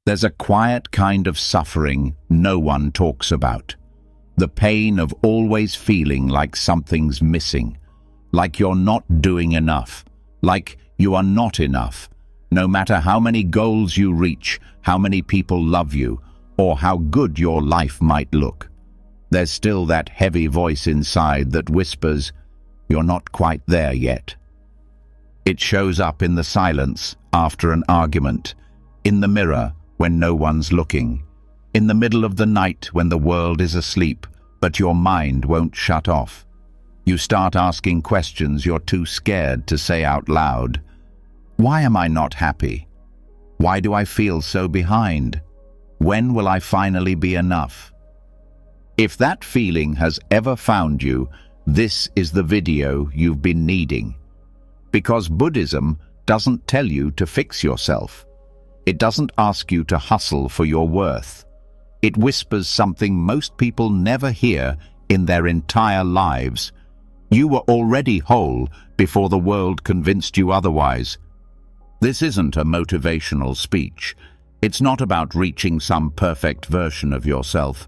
There's a quiet kind of suffering no one talks about. The pain of always feeling like something's missing, like you're not doing enough, like you are not enough. No matter how many goals you reach, how many people love you, or how good your life might look, there's still that heavy voice inside that whispers, "You're not quite there yet." It shows up in the silence after an argument, in the mirror when no one's looking, in the middle of the night when the world is asleep, but your mind won't shut off. You start asking questions you're too scared to say out loud. Why am I not happy? Why do I feel so behind? When will I finally be enough? If that feeling has ever found you, this is the video you've been needing. Because Buddhism doesn't tell you to fix yourself. It doesn't ask you to hustle for your worth. It whispers something most people never hear in their entire lives. You were already whole before the world convinced you otherwise. This isn't a motivational speech. It's not about reaching some perfect version of yourself.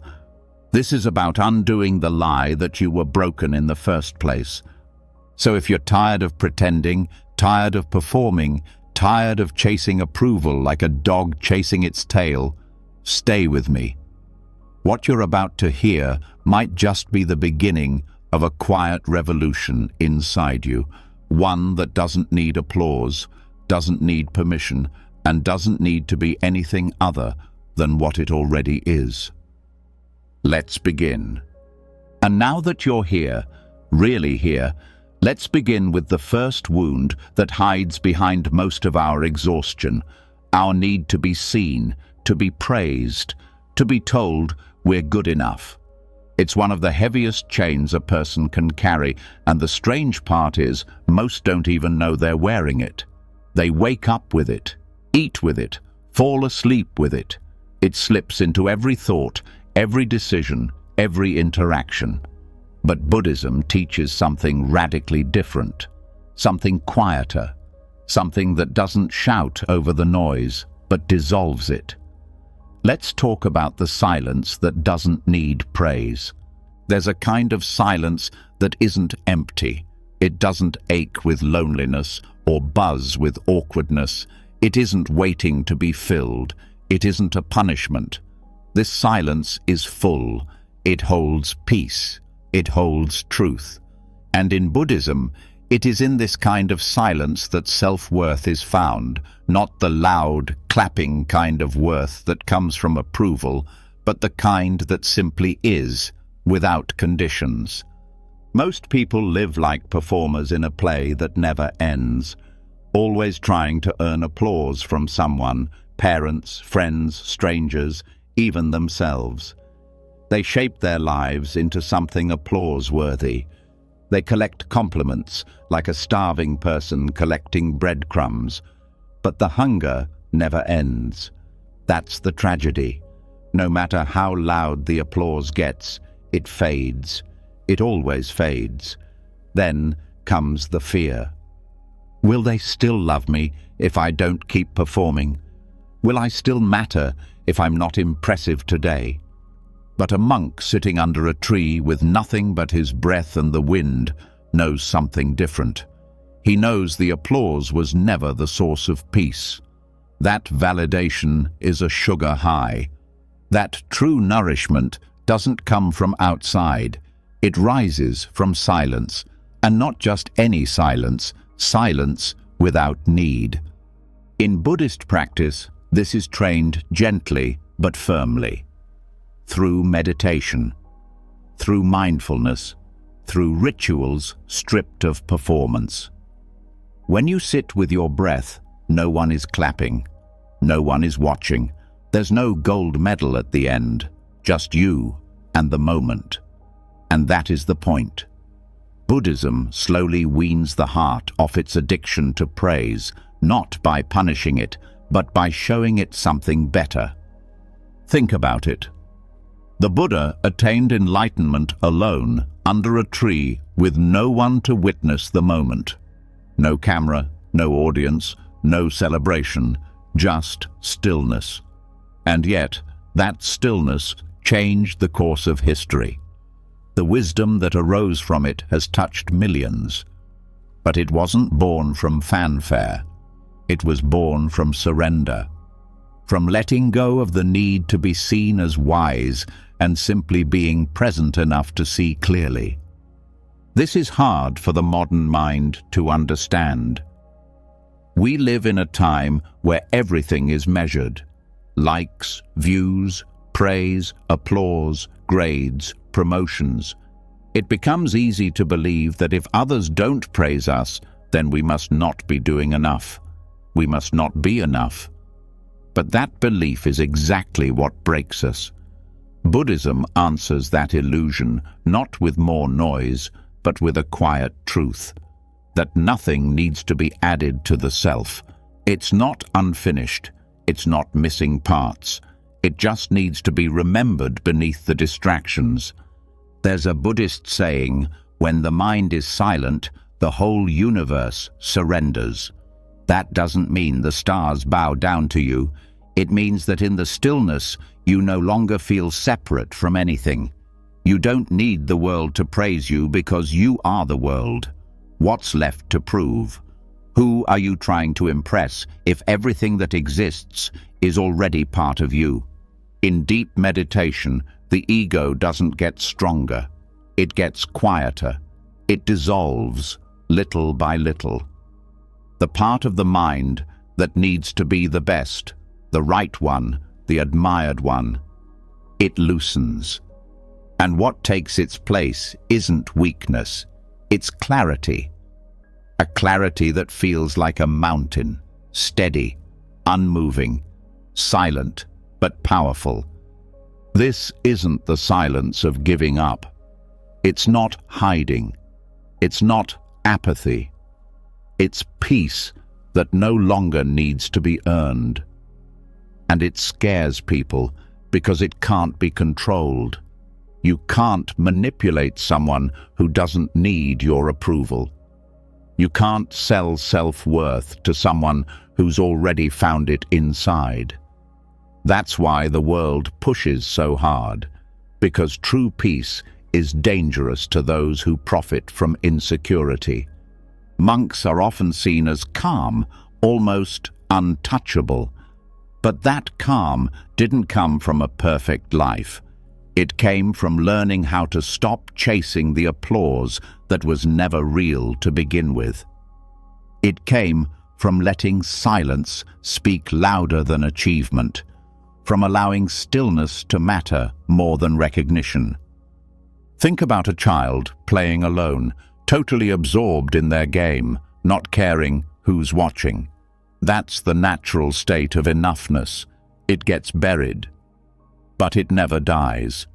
This is about undoing the lie that you were broken in the first place. So if you're tired of pretending, tired of performing, tired of chasing approval like a dog chasing its tail, stay with me. What you're about to hear might just be the beginning of a quiet revolution inside you, one that doesn't need applause, doesn't need permission, and doesn't need to be anything other than what it already is. Let's begin. And now that you're here, really here, let's begin with the first wound that hides behind most of our exhaustion, our need to be seen, to be praised, to be told we're good enough. It's one of the heaviest chains a person can carry, and the strange part is most don't even know they're wearing it. They wake up with it, eat with it, fall asleep with it. It slips into every thought, every decision, every interaction. But Buddhism teaches something radically different, something quieter, something that doesn't shout over the noise, but dissolves it. Let's talk about the silence that doesn't need praise. There's a kind of silence that isn't empty. It doesn't ache with loneliness or buzz with awkwardness. It isn't waiting to be filled. It isn't a punishment. This silence is full. It holds peace. It holds truth. And in Buddhism, it is in this kind of silence that self-worth is found, not the loud, clapping kind of worth that comes from approval, but the kind that simply is, without conditions. Most people live like performers in a play that never ends, always trying to earn applause from someone, parents, friends, strangers, even themselves. They shape their lives into something applause-worthy. They collect compliments like a starving person collecting breadcrumbs. But the hunger never ends. That's the tragedy. No matter how loud the applause gets, it fades. It always fades. Then comes the fear. Will they still love me if I don't keep performing? Will I still matter if I'm not impressive today? But a monk sitting under a tree with nothing but his breath and the wind knows something different. He knows the applause was never the source of peace. That validation is a sugar high. That true nourishment doesn't come from outside. It rises from silence, and not just any silence, silence without need. In Buddhist practice, this is trained gently but firmly. Through meditation, through mindfulness, through rituals stripped of performance. When you sit with your breath, no one is clapping, no one is watching. There's no gold medal at the end, just you and the moment. And that is the point. Buddhism slowly weans the heart off its addiction to praise, not by punishing it, but by showing it something better. Think about it. The Buddha attained enlightenment alone, under a tree, with no one to witness the moment. No camera, no audience, no celebration, just stillness. And yet, that stillness changed the course of history. The wisdom that arose from it has touched millions. But it wasn't born from fanfare. It was born from surrender, from letting go of the need to be seen as wise and simply being present enough to see clearly. This is hard for the modern mind to understand. We live in a time where everything is measured. Likes, views, praise, applause, grades, promotions. It becomes easy to believe that if others don't praise us, then we must not be doing enough. We must not be enough. But that belief is exactly what breaks us. Buddhism answers that illusion not with more noise, but with a quiet truth, that nothing needs to be added to the self. It's not unfinished. It's not missing parts. It just needs to be remembered beneath the distractions. There's a Buddhist saying, when the mind is silent, the whole universe surrenders. That doesn't mean the stars bow down to you. It means that in the stillness, you no longer feel separate from anything. You don't need the world to praise you because you are the world. What's left to prove? Who are you trying to impress if everything that exists is already part of you? In deep meditation, the ego doesn't get stronger. It gets quieter. It dissolves, little by little. The part of the mind that needs to be the best, the right one, the admired one, it loosens. And what takes its place isn't weakness, it's clarity. A clarity that feels like a mountain, steady, unmoving, silent, but powerful. This isn't the silence of giving up. It's not hiding. It's not apathy. It's peace that no longer needs to be earned. And it scares people because it can't be controlled. You can't manipulate someone who doesn't need your approval. You can't sell self-worth to someone who's already found it inside. That's why the world pushes so hard, because true peace is dangerous to those who profit from insecurity. Monks are often seen as calm, almost untouchable. But that calm didn't come from a perfect life. It came from learning how to stop chasing the applause that was never real to begin with. It came from letting silence speak louder than achievement, from allowing stillness to matter more than recognition. Think about a child playing alone, totally absorbed in their game, not caring who's watching. That's the natural state of enoughness. It gets buried, but it never dies.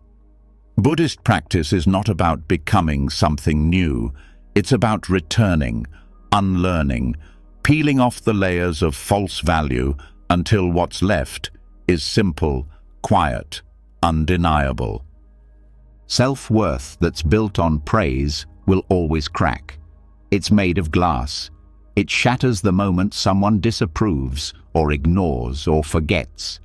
Buddhist practice is not about becoming something new. It's about returning, unlearning, peeling off the layers of false value until what's left is simple, quiet, undeniable. Self-worth that's built on praise will always crack. It's made of glass. It shatters the moment someone disapproves or ignores or forgets.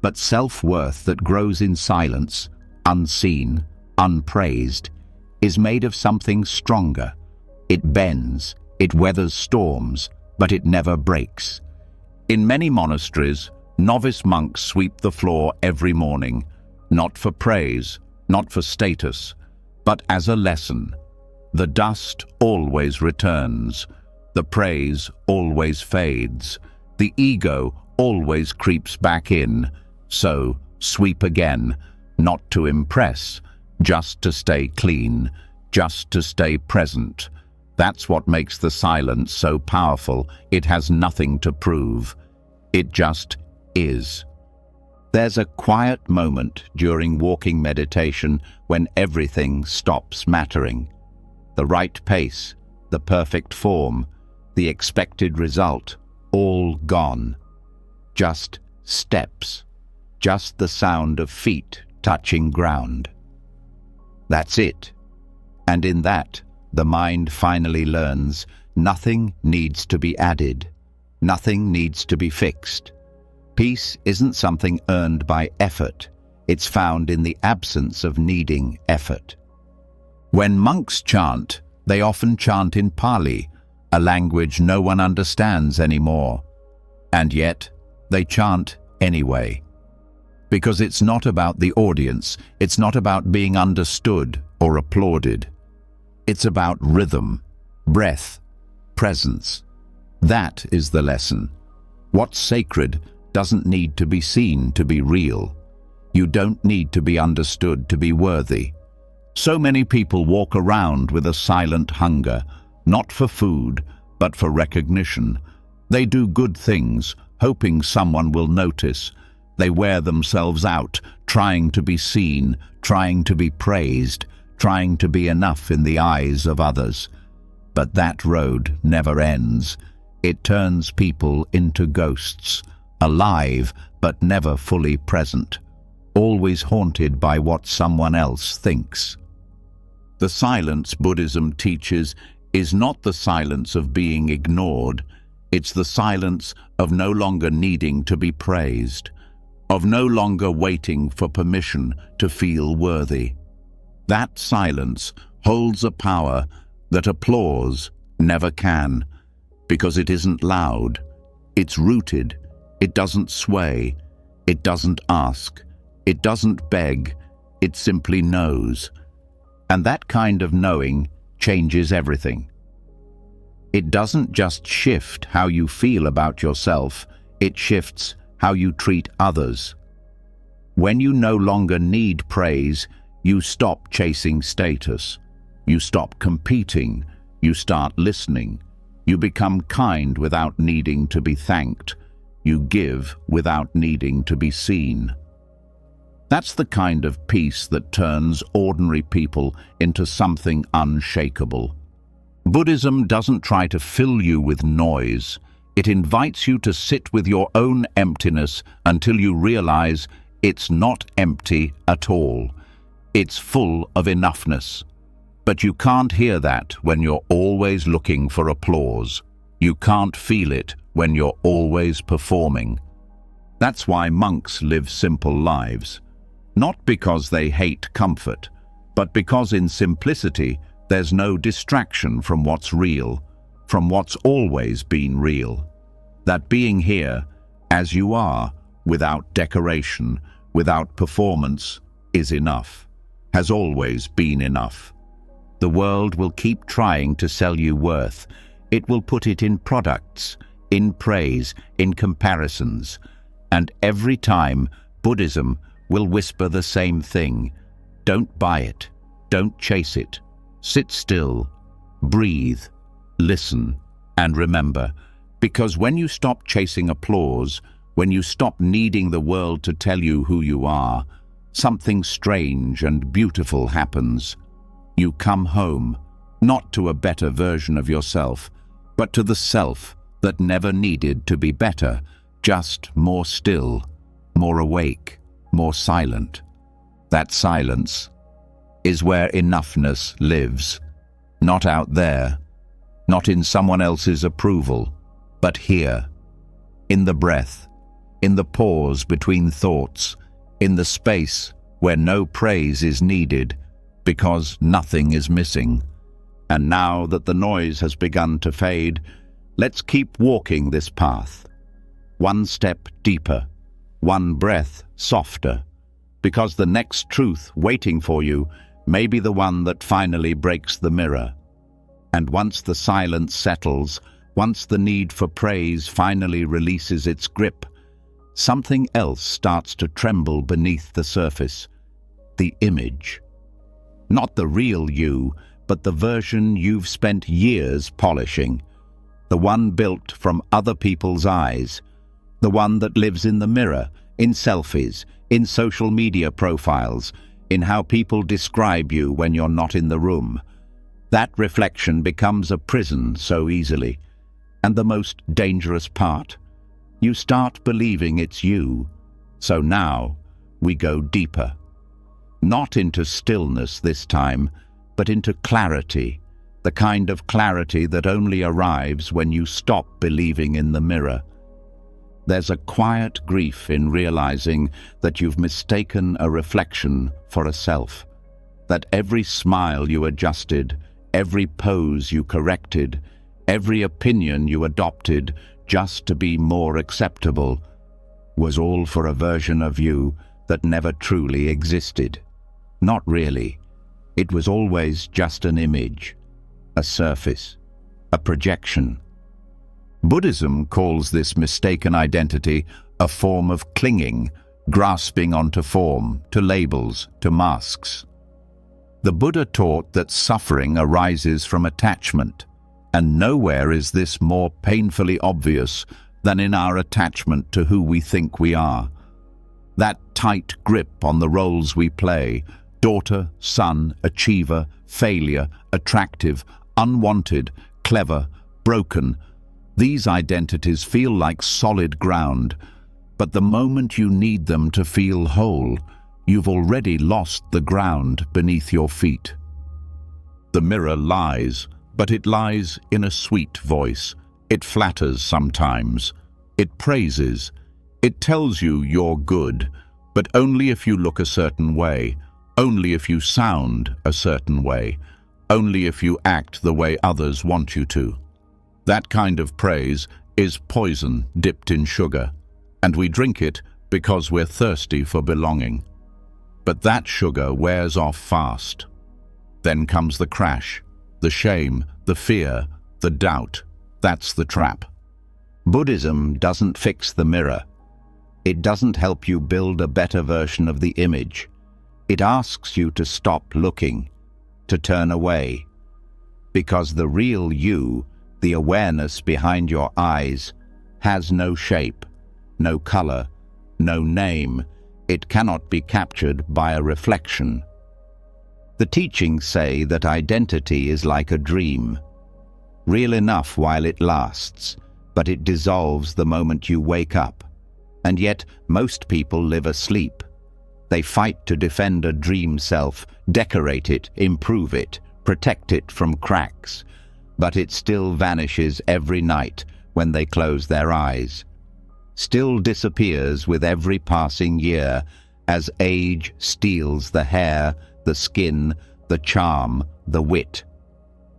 But self-worth that grows in silence, unseen, unpraised, is made of something stronger. It bends, it weathers storms, but it never breaks. In many monasteries, novice monks sweep the floor every morning, not for praise, not for status, but as a lesson. The dust always returns. The praise always fades. The ego always creeps back in. So, sweep again, not to impress, just to stay clean, just to stay present. That's what makes the silence so powerful. It has nothing to prove. It just is. There's a quiet moment during walking meditation when everything stops mattering. The right pace, the perfect form, the expected result, all gone. Just steps, just the sound of feet touching ground. That's it. And in that, the mind finally learns nothing needs to be added, nothing needs to be fixed. Peace isn't something earned by effort. It's found in the absence of needing effort. When monks chant, they often chant in Pali, a language no one understands anymore. And yet, they chant anyway. Because it's not about the audience, it's not about being understood or applauded. It's about rhythm, breath, presence. That is the lesson. What's sacred doesn't need to be seen to be real. You don't need to be understood to be worthy. So many people walk around with a silent hunger, not for food, but for recognition. They do good things, hoping someone will notice. They wear themselves out, trying to be seen, trying to be praised, trying to be enough in the eyes of others. But that road never ends. It turns people into ghosts, alive but never fully present, always haunted by what someone else thinks. The silence Buddhism teaches is not the silence of being ignored. It's the silence of no longer needing to be praised, of no longer waiting for permission to feel worthy. That silence holds a power that applause never can, because it isn't loud, it's rooted, it doesn't sway, it doesn't ask, it doesn't beg, it simply knows. And that kind of knowing changes everything. It doesn't just shift how you feel about yourself, it shifts how you treat others. When you no longer need praise, you stop chasing status. You stop competing. You start listening. You become kind without needing to be thanked. You give without needing to be seen. That's the kind of peace that turns ordinary people into something unshakable. Buddhism doesn't try to fill you with noise. It invites you to sit with your own emptiness until you realize it's not empty at all. It's full of enoughness. But you can't hear that when you're always looking for applause. You can't feel it when you're always performing. That's why monks live simple lives. Not because they hate comfort, but because in simplicity there's no distraction from what's real, from what's always been real. That being here, as you are, without decoration, without performance, is enough, has always been enough. The world will keep trying to sell you worth. It will put it in products, in praise, in comparisons. And every time, Buddhism will whisper the same thing. Don't buy it. Don't chase it. Sit still, breathe, listen, and remember. Because when you stop chasing applause, when you stop needing the world to tell you who you are, something strange and beautiful happens. You come home, not to a better version of yourself, but to the self that never needed to be better, just more still, more awake, more silent. That silence is where enoughness lives, not out there, not in someone else's approval, but here, in the breath, in the pause between thoughts, in the space where no praise is needed because nothing is missing. And now that the noise has begun to fade, let's keep walking this path. One step deeper, one breath softer, because the next truth waiting for you may be the one that finally breaks the mirror. And once the silence settles, once the need for praise finally releases its grip, something else starts to tremble beneath the surface. The image. Not the real you, but the version you've spent years polishing. The one built from other people's eyes. The one that lives in the mirror, in selfies, in social media profiles, in how people describe you when you're not in the room. That reflection becomes a prison so easily. And the most dangerous part? You start believing it's you. So now, we go deeper. Not into stillness this time, but into clarity, the kind of clarity that only arrives when you stop believing in the mirror. There's a quiet grief in realizing that you've mistaken a reflection for a self, that every smile you adjusted, every pose you corrected, every opinion you adopted just to be more acceptable was all for a version of you that never truly existed. Not really. It was always just an image, a surface, a projection. Buddhism calls this mistaken identity a form of clinging, grasping onto form, to labels, to masks. The Buddha taught that suffering arises from attachment, and nowhere is this more painfully obvious than in our attachment to who we think we are. That tight grip on the roles we play, daughter, son, achiever, failure, attractive, unwanted, clever, broken. These identities feel like solid ground, but the moment you need them to feel whole, you've already lost the ground beneath your feet. The mirror lies, but it lies in a sweet voice. It flatters sometimes. It praises. It tells you you're good, but only if you look a certain way, only if you sound a certain way, only if you act the way others want you to. That kind of praise is poison dipped in sugar, and we drink it because we're thirsty for belonging. But that sugar wears off fast. Then comes the crash, the shame, the fear, the doubt. That's the trap. Buddhism doesn't fix the mirror. It doesn't help you build a better version of the image. It asks you to stop looking, to turn away. Because the real you, the awareness behind your eyes, has no shape, no color, no name. It cannot be captured by a reflection. The teachings say that identity is like a dream, real enough while it lasts, but it dissolves the moment you wake up. And yet, most people live asleep. They fight to defend a dream self, decorate it, improve it, protect it from cracks, but it still vanishes every night when they close their eyes. Still disappears with every passing year as age steals the hair, the skin, the charm, the wit.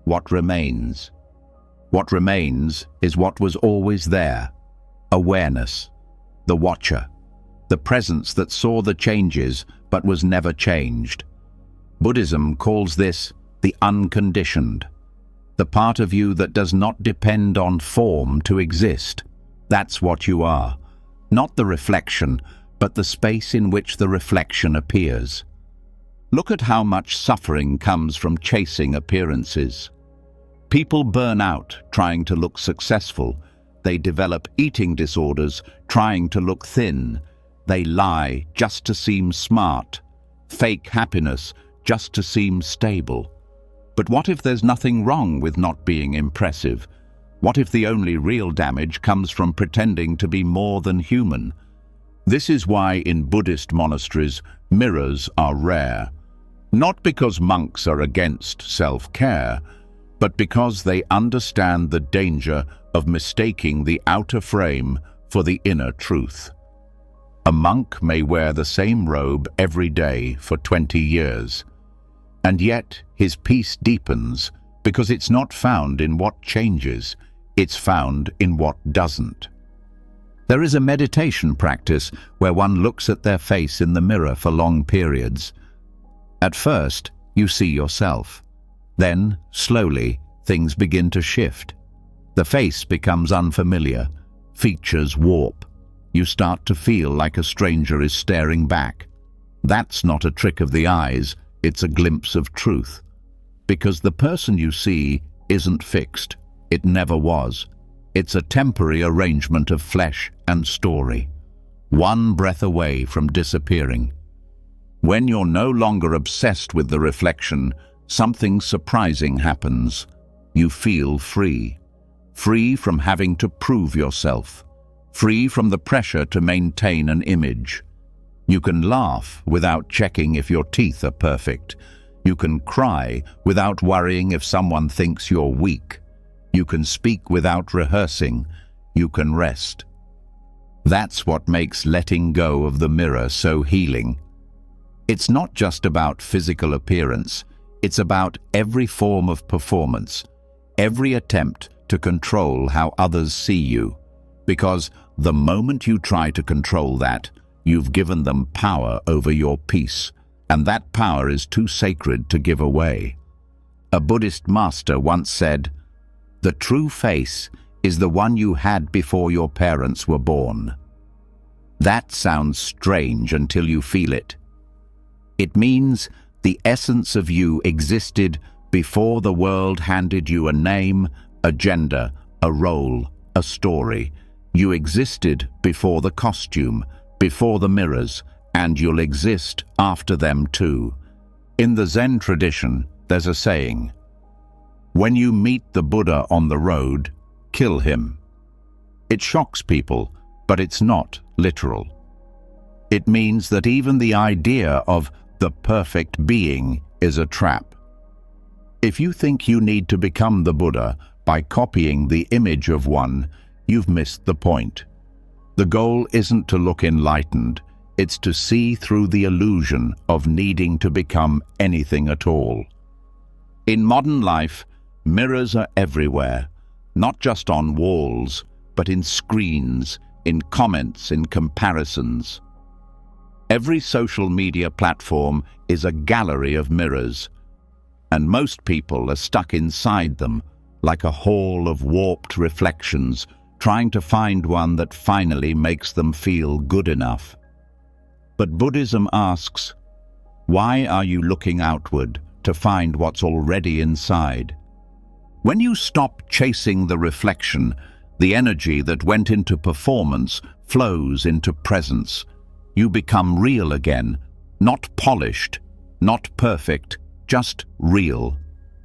What remains? What remains is what was always there: awareness, the watcher, the presence that saw the changes but was never changed. Buddhism calls this the unconditioned, the part of you that does not depend on form to exist. That's what you are, not the reflection, but the space in which the reflection appears. Look at how much suffering comes from chasing appearances. People burn out trying to look successful. They develop eating disorders trying to look thin. They lie just to seem smart, fake happiness just to seem stable. But what if there's nothing wrong with not being impressive? What if the only real damage comes from pretending to be more than human? This is why in Buddhist monasteries, mirrors are rare. Not because monks are against self-care, but because they understand the danger of mistaking the outer frame for the inner truth. A monk may wear the same robe every day for 20 years, and yet his peace deepens because it's not found in what changes, it's found in what doesn't. There is a meditation practice where one looks at their face in the mirror for long periods. At first, you see yourself. Then, slowly, things begin to shift. The face becomes unfamiliar, features warp. You start to feel like a stranger is staring back. That's not a trick of the eyes, it's a glimpse of truth. Because the person you see isn't fixed. It never was. It's a temporary arrangement of flesh and story, one breath away from disappearing. When you're no longer obsessed with the reflection, something surprising happens. You feel free. Free from having to prove yourself. Free from the pressure to maintain an image. You can laugh without checking if your teeth are perfect. You can cry without worrying if someone thinks you're weak. You can speak without rehearsing. You can rest. That's what makes letting go of the mirror so healing. It's not just about physical appearance, it's about every form of performance, every attempt to control how others see you. Because the moment you try to control that, you've given them power over your peace, and that power is too sacred to give away. A Buddhist master once said, "The true face is the one you had before your parents were born." That sounds strange until you feel it. It means the essence of you existed before the world handed you a name, a gender, a role, a story. You existed before the costume, before the mirrors, and you'll exist after them too. In the Zen tradition, there's a saying, "When you meet the Buddha on the road, kill him." It shocks people, but it's not literal. It means that even the idea of the perfect being is a trap. If you think you need to become the Buddha by copying the image of one, you've missed the point. The goal isn't to look enlightened, it's to see through the illusion of needing to become anything at all. In modern life, mirrors are everywhere, not just on walls, but in screens, in comments, in comparisons. Every social media platform is a gallery of mirrors, and most people are stuck inside them, like a hall of warped reflections, trying to find one that finally makes them feel good enough. But Buddhism asks, why are you looking outward to find what's already inside? When you stop chasing the reflection, the energy that went into performance flows into presence. You become real again, not polished, not perfect, just real.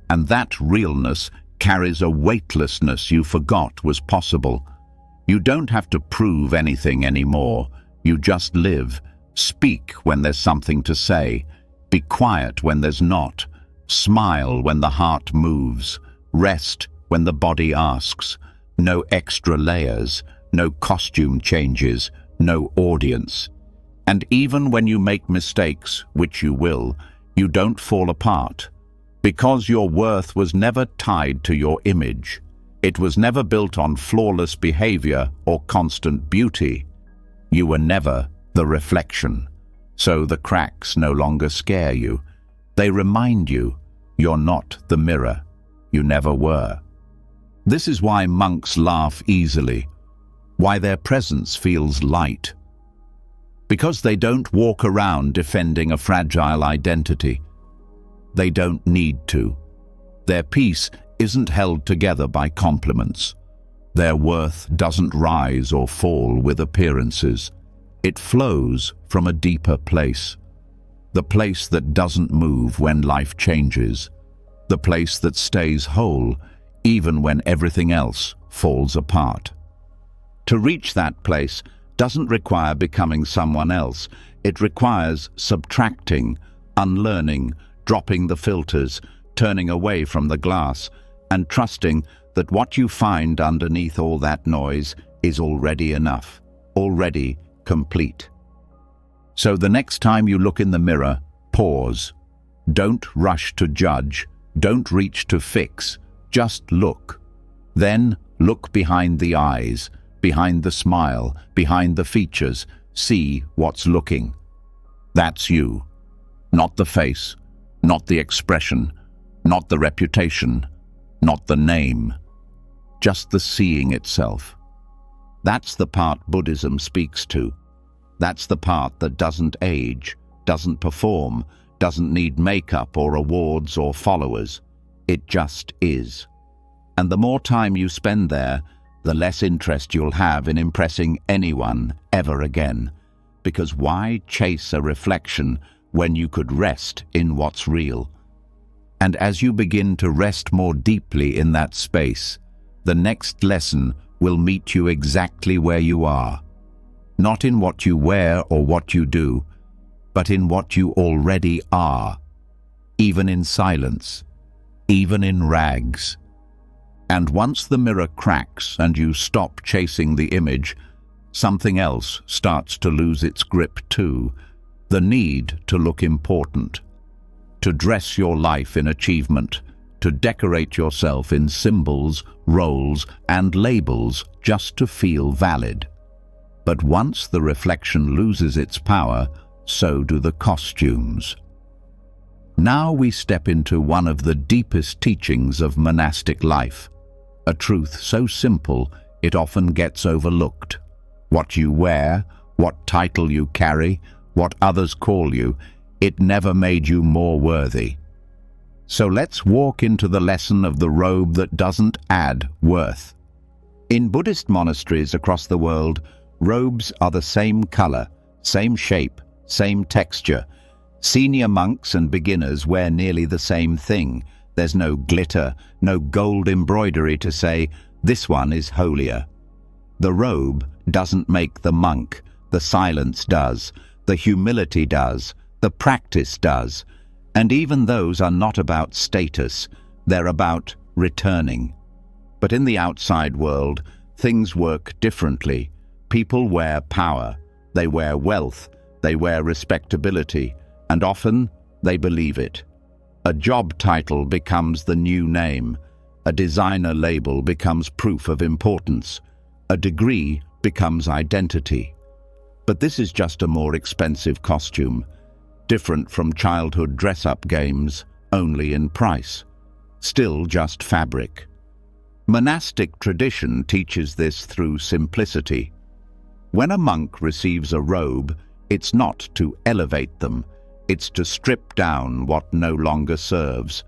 And that realness carries a weightlessness you forgot was possible. You don't have to prove anything anymore. You just live. Speak when there's something to say. Be quiet when there's not. Smile when the heart moves. Rest when the body asks. No extra layers, no costume changes, no audience. And even when you make mistakes, which you will, you don't fall apart. Because your worth was never tied to your image. It was never built on flawless behavior or constant beauty. You were never the reflection. So the cracks no longer scare you. They remind you you're not the mirror. You never were. This is why monks laugh easily, why their presence feels light. Because they don't walk around defending a fragile identity. They don't need to. Their peace isn't held together by compliments. Their worth doesn't rise or fall with appearances. It flows from a deeper place. The place that doesn't move when life changes. The place that stays whole even when everything else falls apart. To reach that place doesn't require becoming someone else. It requires subtracting, unlearning, dropping the filters, turning away from the glass, and trusting that what you find underneath all that noise is already enough, already complete. So the next time you look in the mirror, pause. Don't rush to judge. Don't reach to fix. Just look. Then look behind the eyes, behind the smile, behind the features. See what's looking. That's you. Not the face, not the expression, not the reputation, not the name. Just the seeing itself. That's the part Buddhism speaks to. That's the part that doesn't age, doesn't perform, doesn't need makeup or awards or followers. It just is. And the more time you spend there, the less interest you'll have in impressing anyone ever again. Because why chase a reflection when you could rest in what's real? And as you begin to rest more deeply in that space, the next lesson will meet you exactly where you are. Not in what you wear or what you do, but in what you already are, even in silence, even in rags. And once the mirror cracks and you stop chasing the image, something else starts to lose its grip too. The need to look important, to dress your life in achievement, to decorate yourself in symbols, roles, and labels just to feel valid. But once the reflection loses its power, so do the costumes. Now we step into one of the deepest teachings of monastic life, a truth so simple it often gets overlooked. What you wear, what title you carry, what others call you, it never made you more worthy. So let's walk into the lesson of the robe that doesn't add worth. In Buddhist monasteries across the world, robes are the same color, same shape, same texture. Senior monks and beginners wear nearly the same thing. There's no glitter, no gold embroidery to say, this one is holier. The robe doesn't make the monk, the silence does, the humility does, the practice does. And even those are not about status, they're about returning. But in the outside world, things work differently. People wear power, they wear wealth, they wear respectability, and often they believe it. A job title becomes the new name. A designer label becomes proof of importance. A degree becomes identity. But this is just a more expensive costume, different from childhood dress-up games, only in price. Still just fabric. Monastic tradition teaches this through simplicity. When a monk receives a robe, it's not to elevate them, it's to strip down what no longer serves.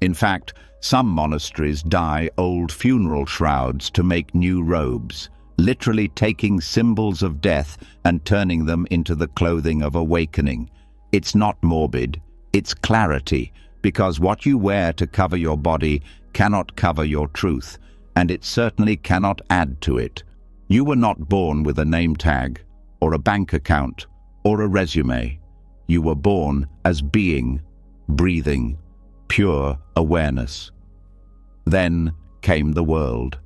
In fact, some monasteries dye old funeral shrouds to make new robes, literally taking symbols of death and turning them into the clothing of awakening. It's not morbid, it's clarity, because what you wear to cover your body cannot cover your truth, and it certainly cannot add to it. You were not born with a name tag, or a bank account, or a resume. You were born as being, breathing, pure awareness. Then came the world,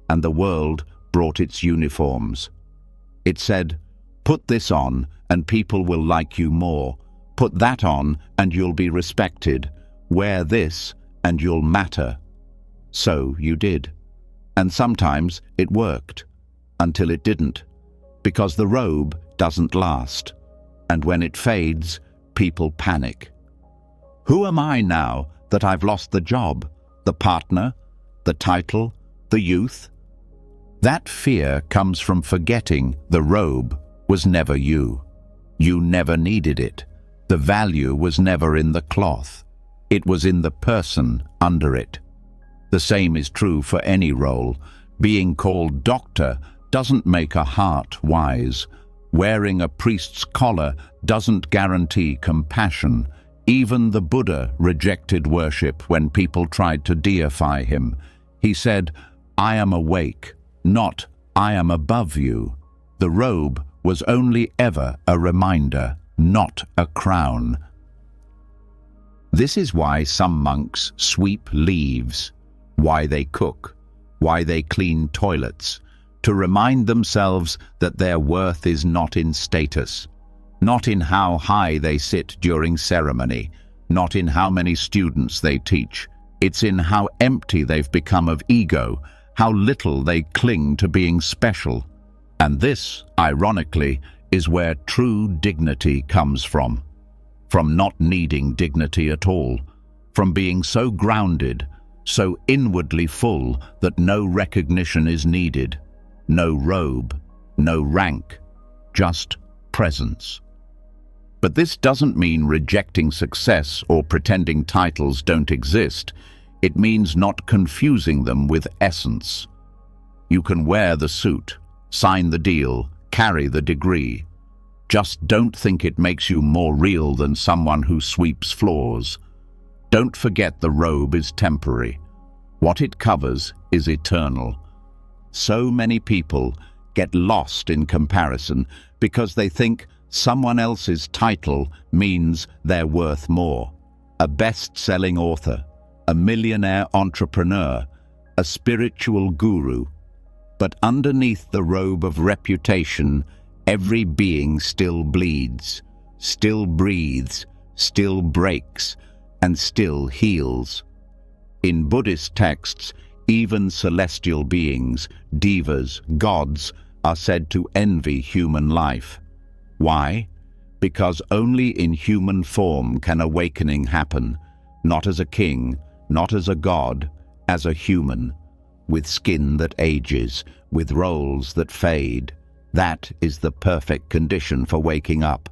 and the world brought its uniforms. It said, put this on and people will like you more. Put that on and you'll be respected. Wear this and you'll matter. So you did. And sometimes it worked, until it didn't, because the robe doesn't last. And when it fades, people panic. Who am I now that I've lost the job, the partner, the title, the youth? That fear comes from forgetting the robe was never you. You never needed it. The value was never in the cloth. It was in the person under it. The same is true for any role. Being called doctor doesn't make a heart wise. Wearing a priest's collar doesn't guarantee compassion. Even the Buddha rejected worship when people tried to deify him. He said, I am awake, not I am above you. The robe was only ever a reminder, not a crown. This is why some monks sweep leaves, why they cook, why they clean toilets, to remind themselves that their worth is not in status, not in how high they sit during ceremony, not in how many students they teach. It's in how empty they've become of ego, how little they cling to being special. And this, ironically, is where true dignity comes from not needing dignity at all, from being so grounded, so inwardly full that no recognition is needed, no robe, no rank, just presence. But this doesn't mean rejecting success or pretending titles don't exist. It means not confusing them with essence. You can wear the suit, sign the deal, carry the degree. Just don't think it makes you more real than someone who sweeps floors. Don't forget the robe is temporary. What it covers is eternal. So many people get lost in comparison because they think someone else's title means they're worth more. A best-selling author, a millionaire entrepreneur, a spiritual guru. But underneath the robe of reputation, every being still bleeds, still breathes, still breaks, and still heals. In Buddhist texts, even celestial beings, devas, gods, are said to envy human life. Why? Because only in human form can awakening happen, not as a king, not as a god, as a human, with skin that ages, with roles that fade. That is the perfect condition for waking up,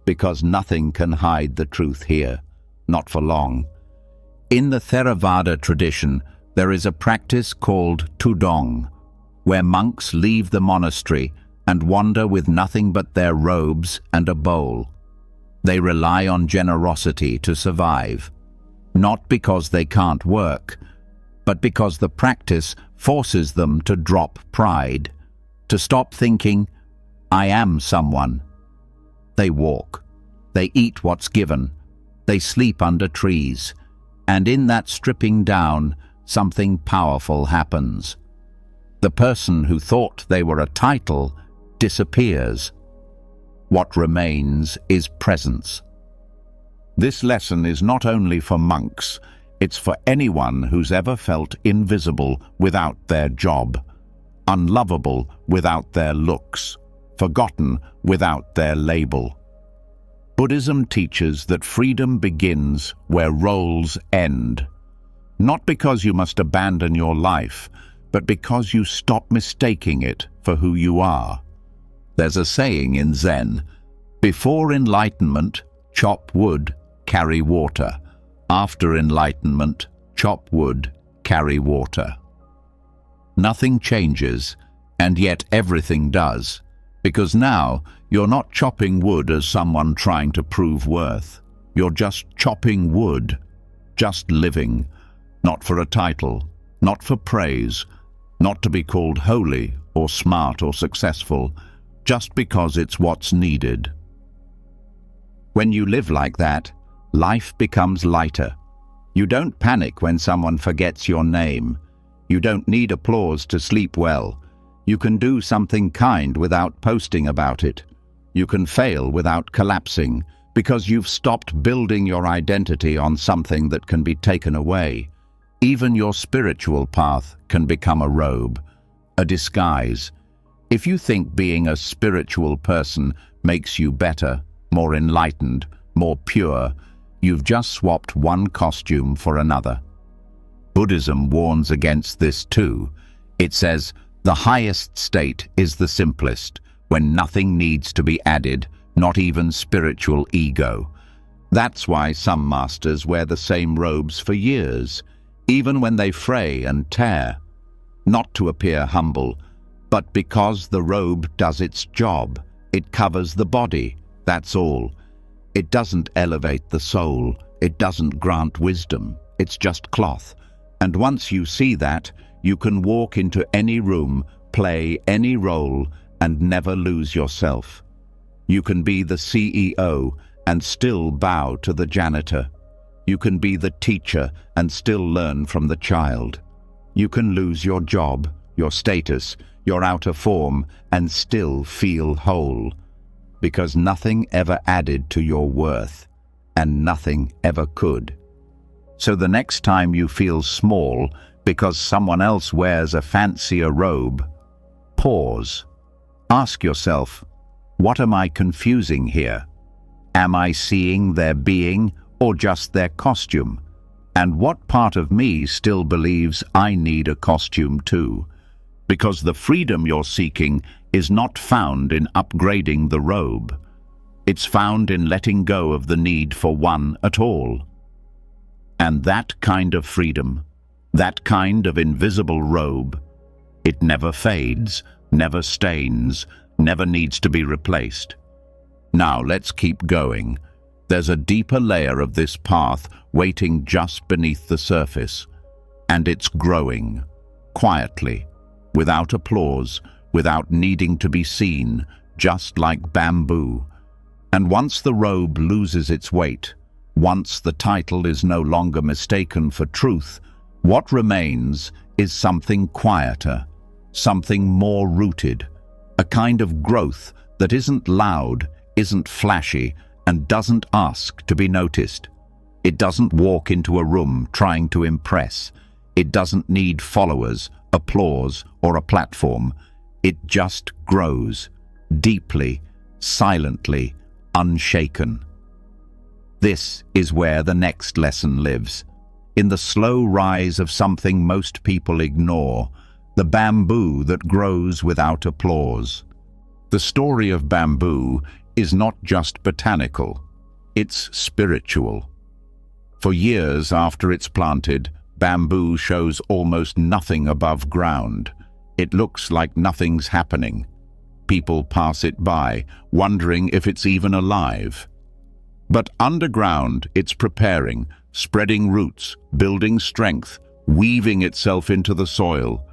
because nothing can hide the truth here, not for long. In the Theravada tradition, there is a practice called tudong, where monks leave the monastery and wander with nothing but their robes and a bowl. They rely on generosity to survive, not because they can't work, but because the practice forces them to drop pride, to stop thinking, "I am someone." They walk, they eat what's given, they sleep under trees, and in that stripping down, something powerful happens. The person who thought they were a title disappears. What remains is presence. This lesson is not only for monks, it's for anyone who's ever felt invisible without their job, unlovable without their looks, forgotten without their label. Buddhism teaches that freedom begins where roles end, not because you must abandon your life, but because you stop mistaking it for who you are. There's a saying in Zen, "Before enlightenment, chop wood, carry water. After enlightenment, chop wood, carry water." Nothing changes, and yet everything does, because now you're not chopping wood as someone trying to prove worth. You're just chopping wood, just living, not for a title, not for praise, not to be called holy or smart or successful, just because it's what's needed. When you live like that, life becomes lighter. You don't panic when someone forgets your name. You don't need applause to sleep well. You can do something kind without posting about it. You can fail without collapsing, because you've stopped building your identity on something that can be taken away. Even your spiritual path can become a robe, a disguise. If you think being a spiritual person makes you better, more enlightened, more pure, you've just swapped one costume for another. Buddhism warns against this too. It says, the highest state is the simplest, when nothing needs to be added, not even spiritual ego. That's why some masters wear the same robes for years, even when they fray and tear. Not to appear humble, but because the robe does its job. It covers the body, that's all. It doesn't elevate the soul, it doesn't grant wisdom, it's just cloth. And once you see that, you can walk into any room, play any role, and never lose yourself. You can be the CEO and still bow to the janitor. You can be the teacher and still learn from the child. You can lose your job, your status, your outer form, and still feel whole. Because nothing ever added to your worth, and nothing ever could. So the next time you feel small because someone else wears a fancier robe, pause. Ask yourself, what am I confusing here? Am I seeing their being or just their costume? And what part of me still believes I need a costume too? Because the freedom you're seeking is not found in upgrading the robe. It's found in letting go of the need for one at all. And that kind of freedom, that kind of invisible robe, it never fades, never stains, never needs to be replaced. Now let's keep going. There's a deeper layer of this path waiting just beneath the surface, and it's growing, quietly, without applause, without needing to be seen, just like bamboo. And once the robe loses its weight, once the title is no longer mistaken for truth, what remains is something quieter, something more rooted, a kind of growth that isn't loud, isn't flashy, and doesn't ask to be noticed. It doesn't walk into a room trying to impress. It doesn't need followers, applause, or a platform. It just grows, deeply, silently, unshaken. This is where the next lesson lives, in the slow rise of something most people ignore, the bamboo that grows without applause. The story of bamboo is not just botanical, it's spiritual. For years after it's planted, bamboo shows almost nothing above ground. It looks like nothing's happening. People pass it by, wondering if it's even alive. But underground, it's preparing, spreading roots, building strength, weaving itself into the soil.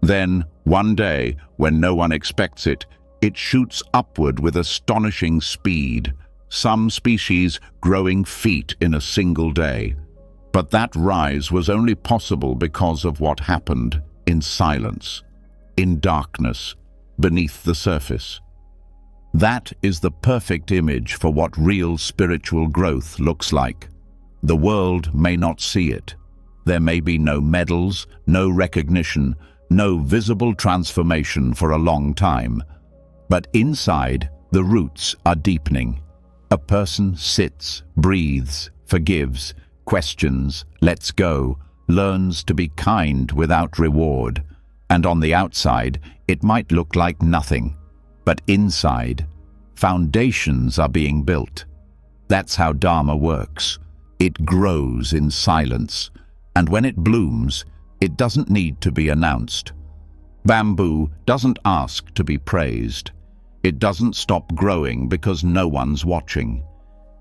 Then, one day, when no one expects it, it shoots upward with astonishing speed, some species growing feet in a single day. But that rise was only possible because of what happened in silence, in darkness, beneath the surface. That is the perfect image for what real spiritual growth looks like. The world may not see it. There may be no medals, no recognition, no visible transformation for a long time. But inside, the roots are deepening. A person sits, breathes, forgives, questions, lets go, learns to be kind without reward. And on the outside, it might look like nothing. But inside, foundations are being built. That's how Dharma works. It grows in silence, and when it blooms, it doesn't need to be announced. Bamboo doesn't ask to be praised. It doesn't stop growing because no one's watching.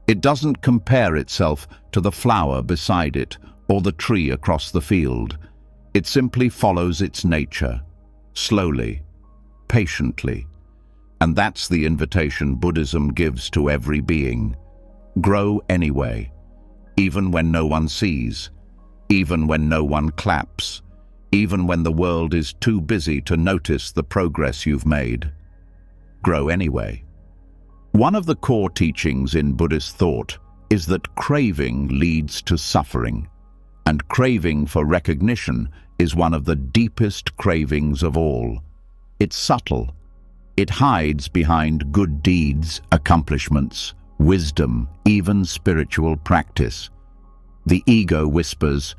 It doesn't compare itself to the flower beside it or the tree across the field. It simply follows its nature, slowly, patiently. And that's the invitation Buddhism gives to every being. Grow anyway, even when no one sees, even when no one claps, even when the world is too busy to notice the progress you've made. Grow anyway. One of the core teachings in Buddhist thought is that craving leads to suffering, and craving for recognition is one of the deepest cravings of all. It's subtle. It hides behind good deeds, accomplishments, wisdom, even spiritual practice. The ego whispers,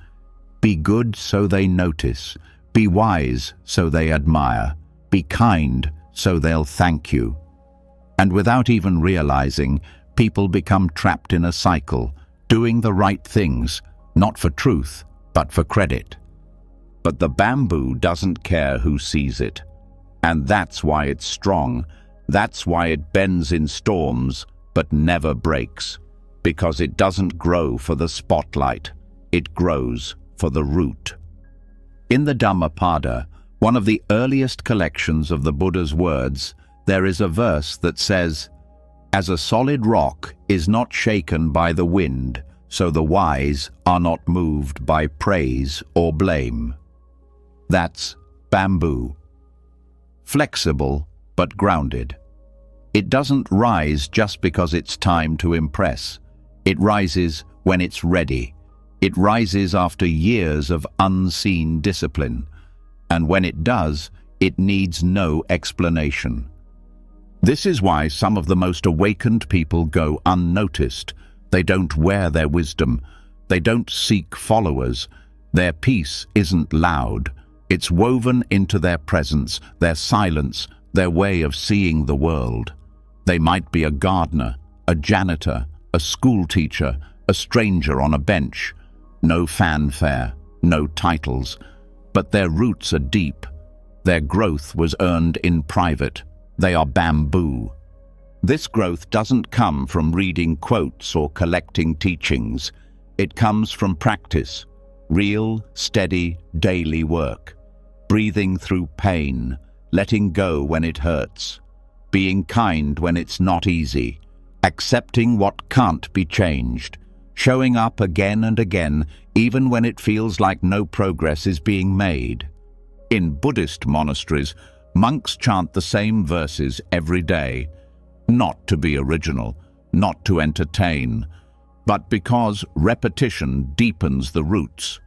"Be good so they notice, be wise so they admire, be kind so they'll thank you." And without even realizing, people become trapped in a cycle, doing the right things, not for truth, but for credit. But the bamboo doesn't care who sees it. And that's why it's strong. That's why it bends in storms, but never breaks. Because it doesn't grow for the spotlight. It grows for the root. In the Dhammapada, one of the earliest collections of the Buddha's words, there is a verse that says, "As a solid rock is not shaken by the wind, so the wise are not moved by praise or blame." That's bamboo. Flexible, but grounded. It doesn't rise just because it's time to impress. It rises when it's ready. It rises after years of unseen discipline. And when it does, it needs no explanation. This is why some of the most awakened people go unnoticed. They don't wear their wisdom. They don't seek followers. Their peace isn't loud. It's woven into their presence, their silence, their way of seeing the world. They might be a gardener, a janitor, a school teacher, a stranger on a bench. No fanfare, no titles. But their roots are deep. Their growth was earned in private. They are bamboo. This growth doesn't come from reading quotes or collecting teachings. It comes from practice, real, steady, daily work. Breathing through pain, letting go when it hurts, being kind when it's not easy, accepting what can't be changed, showing up again and again, even when it feels like no progress is being made. In Buddhist monasteries, monks chant the same verses every day, not to be original, not to entertain, but because repetition deepens the roots.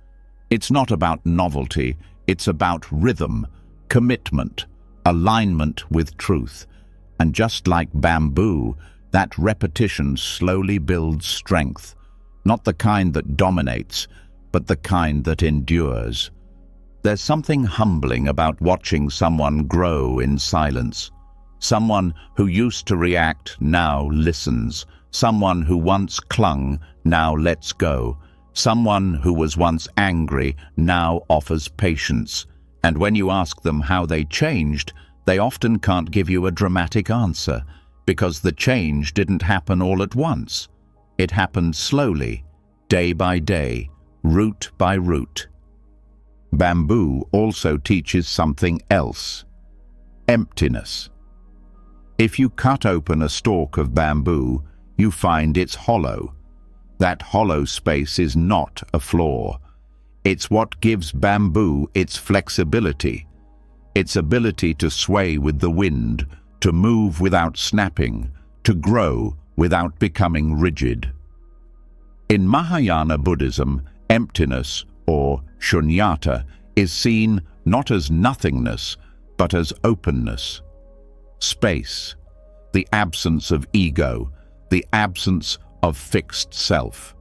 It's not about novelty, it's about rhythm, commitment, alignment with truth. And just like bamboo, that repetition slowly builds strength, not the kind that dominates, but the kind that endures. There's something humbling about watching someone grow in silence. Someone who used to react now listens. Someone who once clung now lets go. Someone who was once angry now offers patience. And when you ask them how they changed, they often can't give you a dramatic answer, because the change didn't happen all at once. It happened slowly, day by day, root by root. Bamboo also teaches something else: emptiness. If you cut open a stalk of bamboo, you find it's hollow. That hollow space is not a flaw. It's what gives bamboo its flexibility, its ability to sway with the wind, to move without snapping, to grow without becoming rigid. In Mahayana Buddhism, emptiness, or Shunyata, is seen not as nothingness, but as openness. Space, the absence of ego, the absence of fixed self.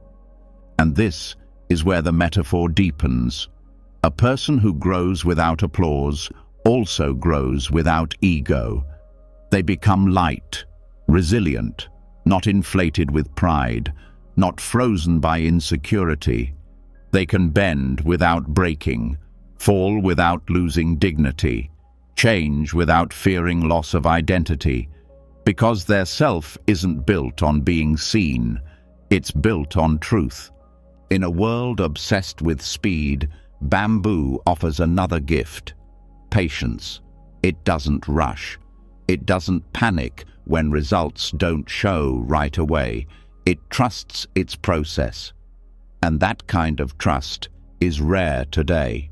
And this is where the metaphor deepens. A person who grows without applause also grows without ego. They become light, resilient, not inflated with pride, not frozen by insecurity. They can bend without breaking, fall without losing dignity, change without fearing loss of identity, because their self isn't built on being seen, it's built on truth. In a world obsessed with speed, bamboo offers another gift: patience. It doesn't rush. It doesn't panic when results don't show right away. It trusts its process. And that kind of trust is rare today.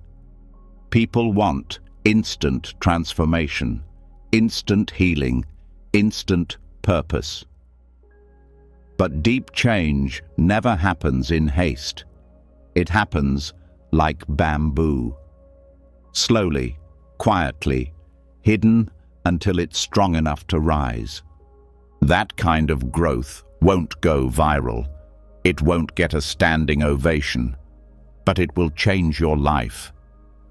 People want instant transformation, instant healing, instant purpose. But deep change never happens in haste. It happens like bamboo. Slowly, quietly, hidden until it's strong enough to rise. That kind of growth won't go viral. It won't get a standing ovation, but it will change your life.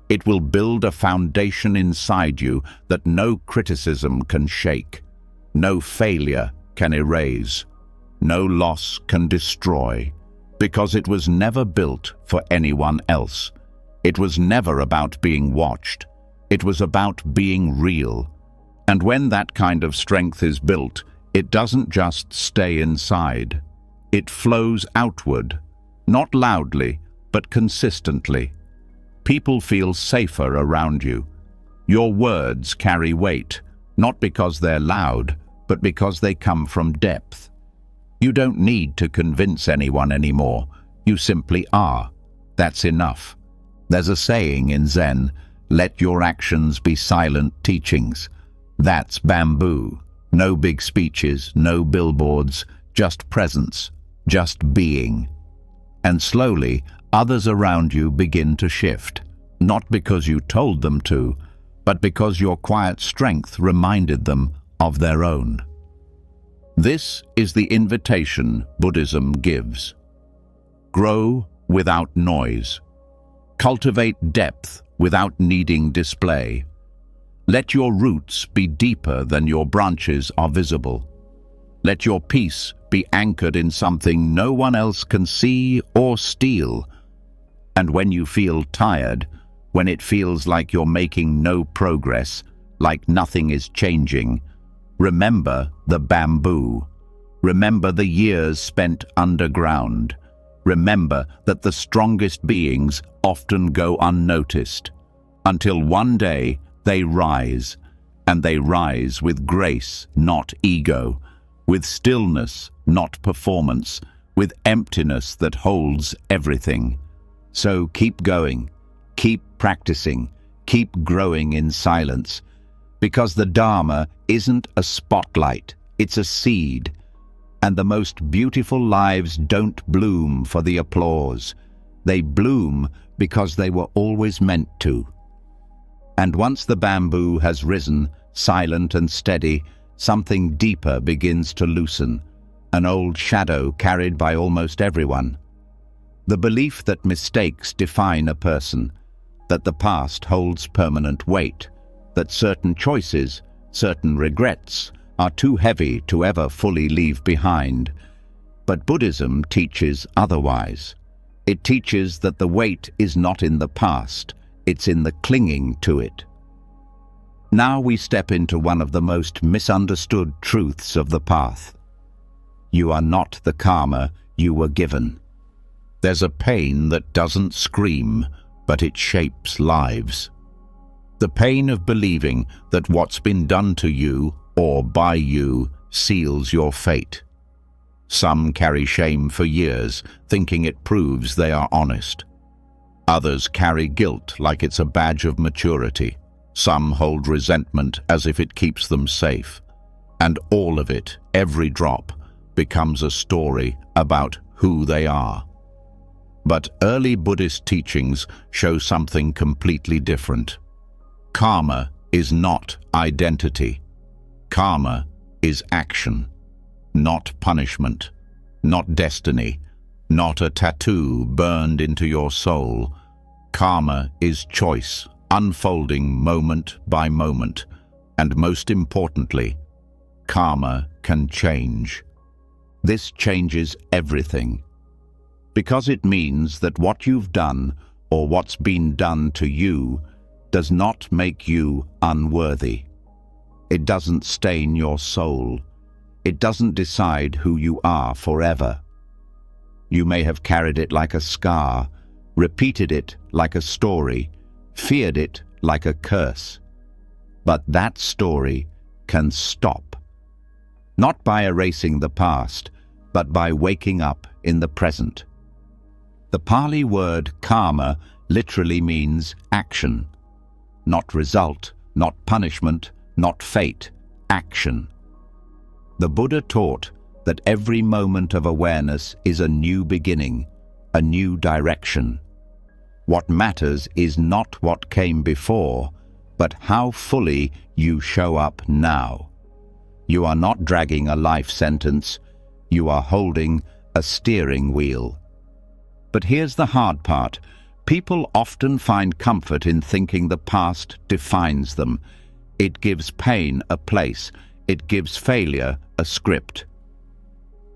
It will build a foundation inside you that no criticism can shake, no failure can erase, no loss can destroy, because it was never built for anyone else. It was never about being watched. It was about being real. And when that kind of strength is built, it doesn't just stay inside. It flows outward, not loudly, but consistently. People feel safer around you. Your words carry weight, not because they're loud, but because they come from depth. You don't need to convince anyone anymore. You simply are. That's enough. There's a saying in Zen, "Let your actions be silent teachings." That's bamboo. No big speeches, no billboards, just presence, just being. And slowly, others around you begin to shift, not because you told them to, but because your quiet strength reminded them of their own. This is the invitation Buddhism gives. Grow without noise. Cultivate depth without needing display. Let your roots be deeper than your branches are visible. Let your peace be anchored in something no one else can see or steal. And when you feel tired, when it feels like you're making no progress, like nothing is changing, remember the bamboo. Remember the years spent underground. Remember that the strongest beings often go unnoticed, until one day they rise, and they rise with grace, not ego, with stillness, not performance, with emptiness that holds everything. So keep going, keep practicing, keep growing in silence, because the Dharma isn't a spotlight, it's a seed, and the most beautiful lives don't bloom for the applause. They bloom because they were always meant to. And once the bamboo has risen, silent and steady, something deeper begins to loosen, an old shadow carried by almost everyone. The belief that mistakes define a person, that the past holds permanent weight, that certain choices, certain regrets, are too heavy to ever fully leave behind. But Buddhism teaches otherwise. It teaches that the weight is not in the past, it's in the clinging to it. Now we step into one of the most misunderstood truths of the path. You are not the karma you were given. There's a pain that doesn't scream, but it shapes lives. The pain of believing that what's been done to you or by you seals your fate. Some carry shame for years, thinking it proves they are honest. Others carry guilt like it's a badge of maturity. Some hold resentment as if it keeps them safe. And all of it, every drop, becomes a story about who they are. But early Buddhist teachings show something completely different. Karma is not identity. Karma is action, not punishment, not destiny, not a tattoo burned into your soul. Karma is choice, unfolding moment by moment, and most importantly, karma can change. This changes everything, because it means that what you've done or what's been done to you does not make you unworthy. It doesn't stain your soul. It doesn't decide who you are forever. You may have carried it like a scar, repeated it like a story, feared it like a curse. But that story can stop. Not by erasing the past, but by waking up in the present. The Pali word karma literally means action. Not result, not punishment, not fate, action. The Buddha taught that every moment of awareness is a new beginning, a new direction. What matters is not what came before, but how fully you show up now. You are not dragging a life sentence, you are holding a steering wheel. But here's the hard part. People often find comfort in thinking the past defines them. It gives pain a place. It gives failure a script.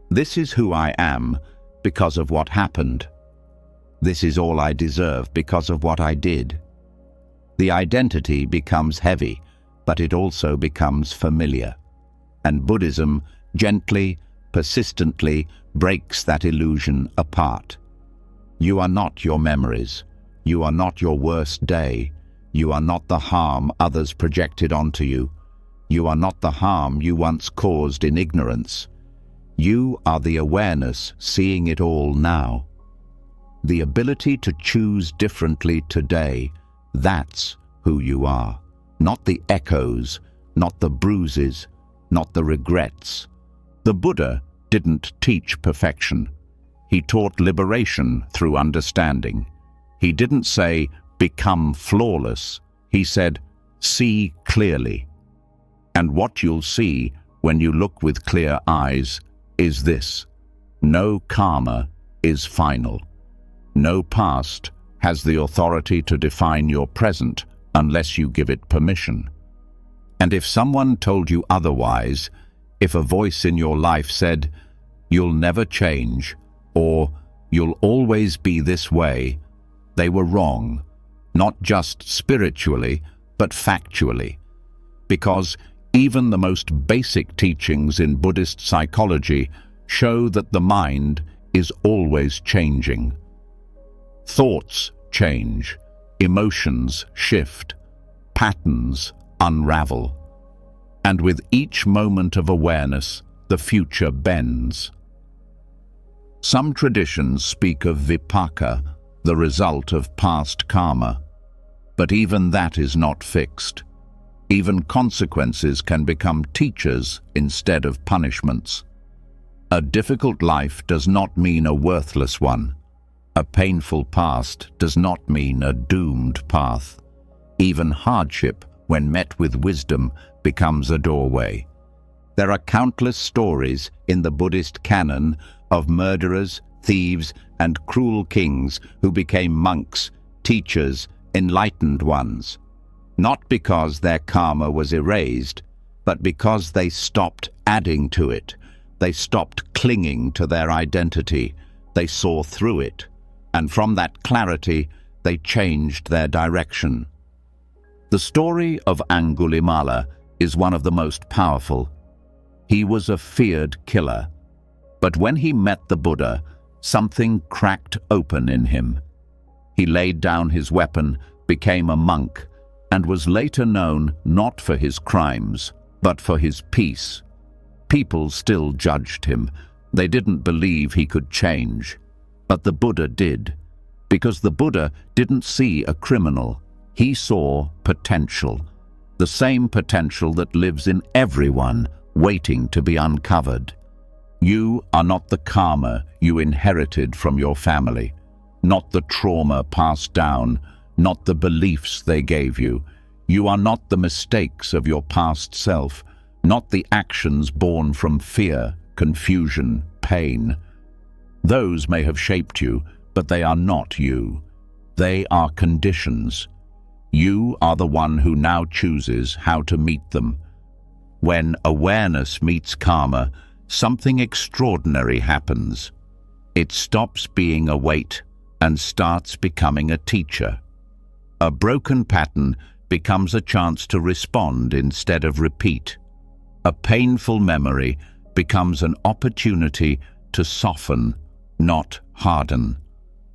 This is who I am because of what happened. This is all I deserve because of what I did. The identity becomes heavy, but it also becomes familiar. And Buddhism gently, persistently breaks that illusion apart. You are not your memories. You are not your worst day. You are not the harm others projected onto you. You are not the harm you once caused in ignorance. You are the awareness seeing it all now. The ability to choose differently today, that's who you are. Not the echoes, not the bruises, not the regrets. The Buddha didn't teach perfection. He taught liberation through understanding. He didn't say, become flawless. He said, see clearly. And what you'll see when you look with clear eyes is this: no karma is final. No past has the authority to define your present unless you give it permission. And if someone told you otherwise, if a voice in your life said, you'll never change, or you'll always be this way, they were wrong, not just spiritually, but factually. Because even the most basic teachings in Buddhist psychology show that the mind is always changing. Thoughts change, emotions shift, patterns unravel. And with each moment of awareness, the future bends. Some traditions speak of vipaka, the result of past karma. But even that is not fixed. Even consequences can become teachers instead of punishments. A difficult life does not mean a worthless one. A painful past does not mean a doomed path. Even hardship, when met with wisdom, becomes a doorway. There are countless stories in the Buddhist canon of murderers, thieves, and cruel kings who became monks, teachers, enlightened ones. Not because their karma was erased, but because they stopped adding to it. They stopped clinging to their identity. They saw through it. And from that clarity, they changed their direction. The story of Angulimala is one of the most powerful. He was a feared killer. But when he met the Buddha, something cracked open in him. He laid down his weapon, became a monk, and was later known not for his crimes, but for his peace. People still judged him. They didn't believe he could change. But the Buddha did, because the Buddha didn't see a criminal. He saw potential, the same potential that lives in everyone, waiting to be uncovered. You are not the karma you inherited from your family, not the trauma passed down, not the beliefs they gave you. You are not the mistakes of your past self, not the actions born from fear, confusion, pain. Those may have shaped you, but they are not you. They are conditions. You are the one who now chooses how to meet them. When awareness meets karma, something extraordinary happens. It stops being a weight and starts becoming a teacher. A broken pattern becomes a chance to respond instead of repeat. A painful memory becomes an opportunity to soften, not harden.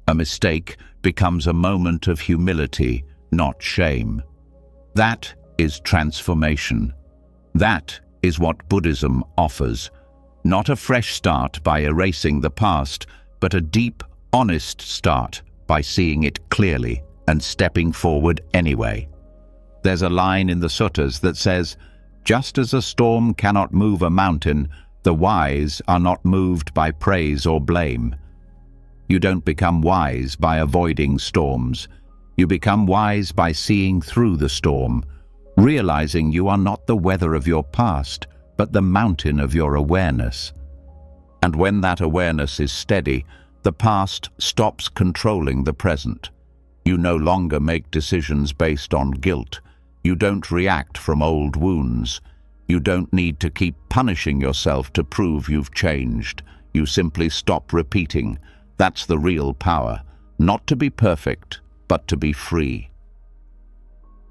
A mistake becomes a moment of humility, not shame. That is transformation. That is what Buddhism offers. Not a fresh start by erasing the past, but a deep, honest start by seeing it clearly and stepping forward anyway. There's a line in the suttas that says, "Just as a storm cannot move a mountain, the wise are not moved by praise or blame." You don't become wise by avoiding storms. You become wise by seeing through the storm, realizing you are not the weather of your past, but the mountain of your awareness. And when that awareness is steady, the past stops controlling the present. You no longer make decisions based on guilt. You don't react from old wounds. You don't need to keep punishing yourself to prove you've changed. You simply stop repeating. That's the real power. Not to be perfect, but to be free.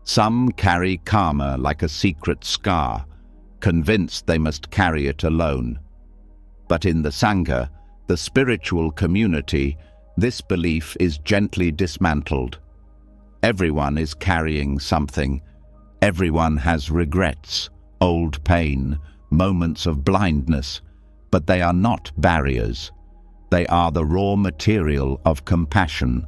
Some carry karma like a secret scar, convinced they must carry it alone. But in the Sangha, the spiritual community, this belief is gently dismantled. Everyone is carrying something. Everyone has regrets, old pain, moments of blindness, but they are not barriers. They are the raw material of compassion.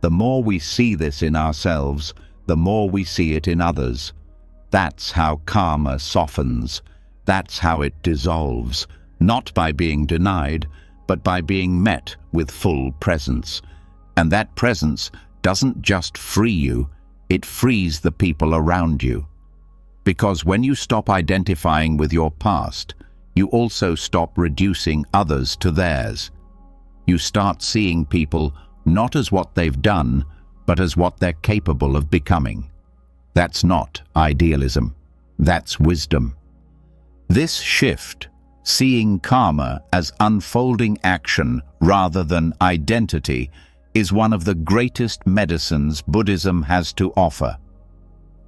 The more we see this in ourselves, the more we see it in others. That's how karma softens. That's how it dissolves, not by being denied, but by being met with full presence. And that presence doesn't just free you, it frees the people around you. Because when you stop identifying with your past, you also stop reducing others to theirs. You start seeing people not as what they've done, but as what they're capable of becoming. That's not idealism. That's wisdom. This shift, seeing karma as unfolding action rather than identity, is one of the greatest medicines Buddhism has to offer.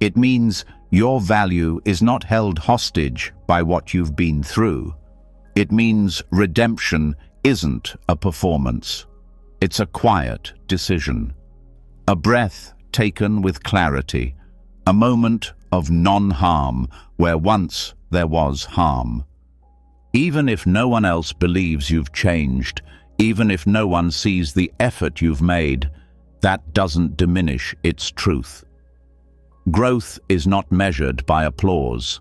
It means your value is not held hostage by what you've been through. It means redemption isn't a performance. It's a quiet decision. A breath taken with clarity. A moment of non-harm where once there was harm. Even if no one else believes you've changed, even if no one sees the effort you've made, that doesn't diminish its truth. Growth is not measured by applause.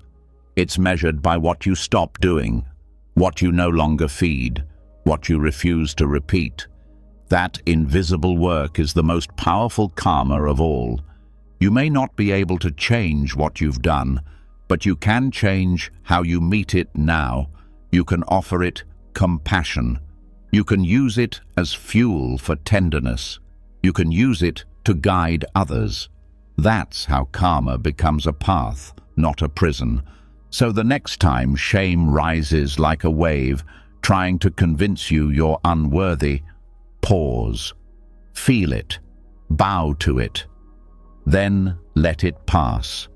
It's measured by what you stop doing, what you no longer feed, what you refuse to repeat. That invisible work is the most powerful karma of all. You may not be able to change what you've done, but you can change how you meet it now. You can offer it compassion. You can use it as fuel for tenderness. You can use it to guide others. That's how karma becomes a path, not a prison. So the next time shame rises like a wave, trying to convince you you're unworthy, pause, feel it, bow to it. Then let it pass.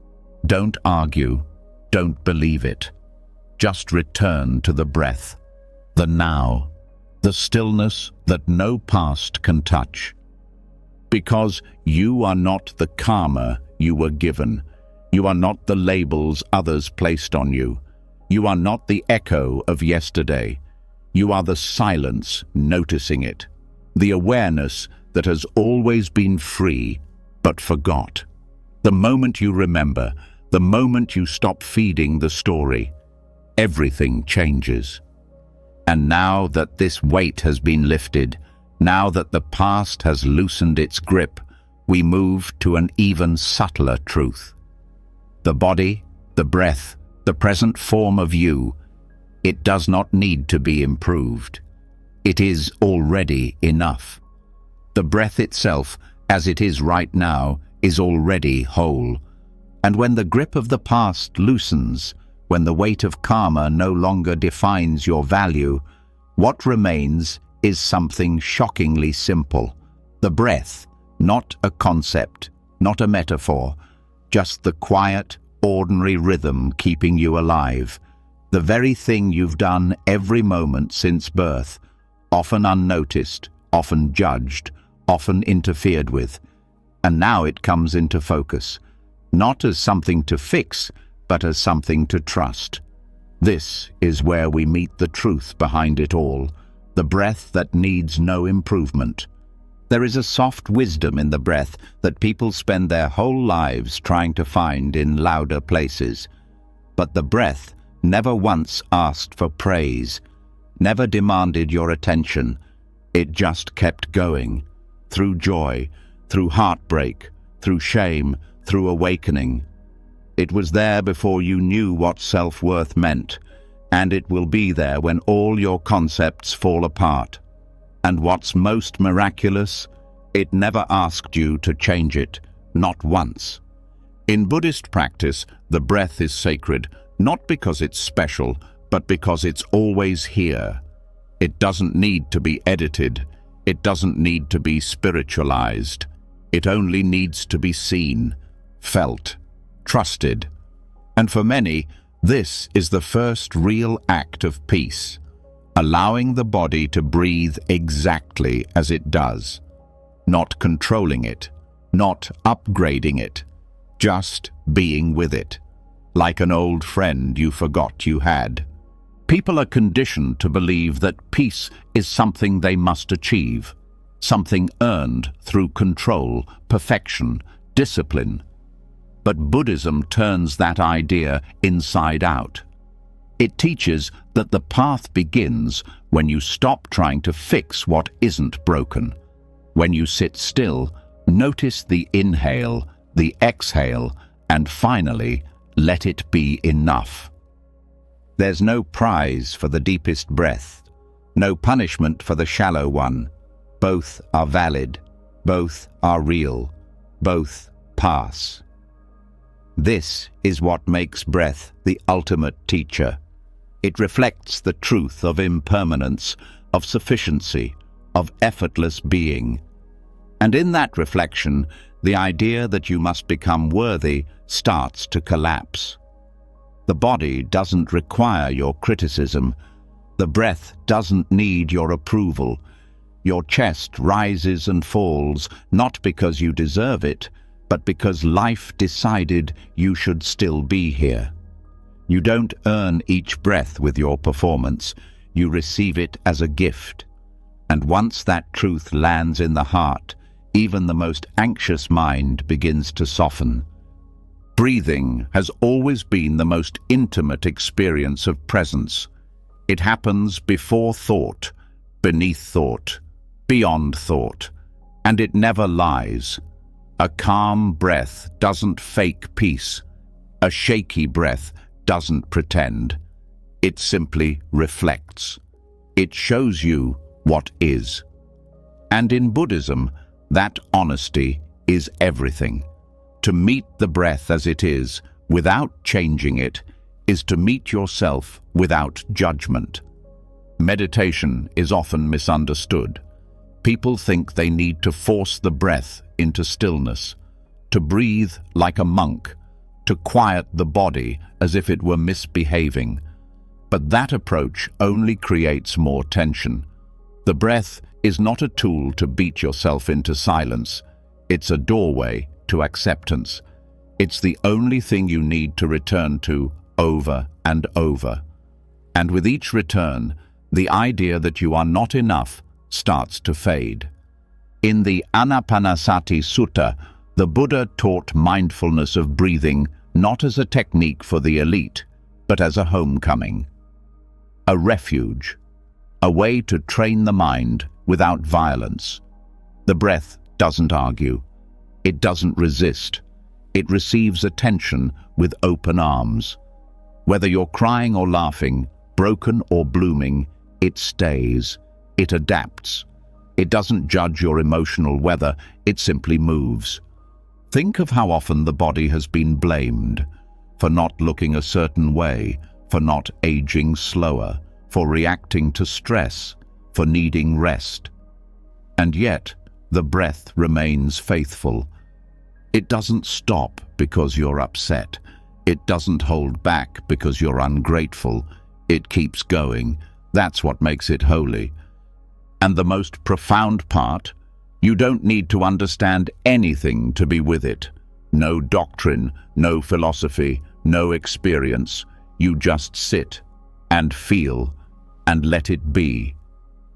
Don't argue, don't believe it. Just return to the breath, the now, the stillness that no past can touch. Because you are not the karma you were given. You are not the labels others placed on you. You are not the echo of yesterday. You are the silence noticing it, the awareness that has always been free but forgot. The moment you remember, the moment you stop feeding the story, everything changes. And now that this weight has been lifted, now that the past has loosened its grip, we move to an even subtler truth. The body, the breath, the present form of you, it does not need to be improved. It is already enough. The breath itself, as it is right now, is already whole. And when the grip of the past loosens, when the weight of karma no longer defines your value, what remains is something shockingly simple. The breath, not a concept, not a metaphor, just the quiet, ordinary rhythm keeping you alive. The very thing you've done every moment since birth, often unnoticed, often judged, often interfered with. And now it comes into focus, not as something to fix, but as something to trust. This is where we meet the truth behind it all, the breath that needs no improvement. There is a soft wisdom in the breath that people spend their whole lives trying to find in louder places. But the breath never once asked for praise, never demanded your attention. It just kept going, through joy, through heartbreak, through shame, through awakening. It was there before you knew what self-worth meant, and it will be there when all your concepts fall apart. And what's most miraculous, it never asked you to change it, not once. In Buddhist practice, the breath is sacred, not because it's special, but because it's always here. It doesn't need to be edited. It doesn't need to be spiritualized. It only needs to be seen, felt, trusted. And for many, this is the first real act of peace, allowing the body to breathe exactly as it does, not controlling it, not upgrading it, just being with it, like an old friend you forgot you had. People are conditioned to believe that peace is something they must achieve, something earned through control, perfection, discipline. But Buddhism turns that idea inside out. It teaches that the path begins when you stop trying to fix what isn't broken. When you sit still, notice the inhale, the exhale, and finally, let it be enough. There's no prize for the deepest breath, no punishment for the shallow one. Both are valid, both are real, both pass. This is what makes breath the ultimate teacher. It reflects the truth of impermanence, of sufficiency, of effortless being. And in that reflection, the idea that you must become worthy starts to collapse. The body doesn't require your criticism. The breath doesn't need your approval. Your chest rises and falls, not because you deserve it, but because life decided you should still be here. You don't earn each breath with your performance. You receive it as a gift. And once that truth lands in the heart, even the most anxious mind begins to soften. Breathing has always been the most intimate experience of presence. It happens before thought, beneath thought, beyond thought, and it never lies. A calm breath doesn't fake peace. A shaky breath doesn't pretend. It simply reflects. It shows you what is. And in Buddhism, that honesty is everything. To meet the breath as it is, without changing it, is to meet yourself without judgment. Meditation is often misunderstood. People think they need to force the breath into stillness, to breathe like a monk, to quiet the body as if it were misbehaving. But that approach only creates more tension. The breath is not a tool to beat yourself into silence. It's a doorway to acceptance. It's the only thing you need to return to over and over. And with each return, the idea that you are not enough starts to fade. In the Anapanasati Sutta, the Buddha taught mindfulness of breathing not as a technique for the elite, but as a homecoming, a refuge, a way to train the mind without violence. The breath doesn't argue. It doesn't resist. It receives attention with open arms. Whether you're crying or laughing, broken or blooming, it stays. It adapts. It doesn't judge your emotional weather, it simply moves. Think of how often the body has been blamed for not looking a certain way, for not aging slower, for reacting to stress, for needing rest. And yet, the breath remains faithful. It doesn't stop because you're upset. It doesn't hold back because you're ungrateful. It keeps going. That's what makes it holy. And the most profound part, you don't need to understand anything to be with it. No doctrine, no philosophy, no experience. You just sit and feel and let it be.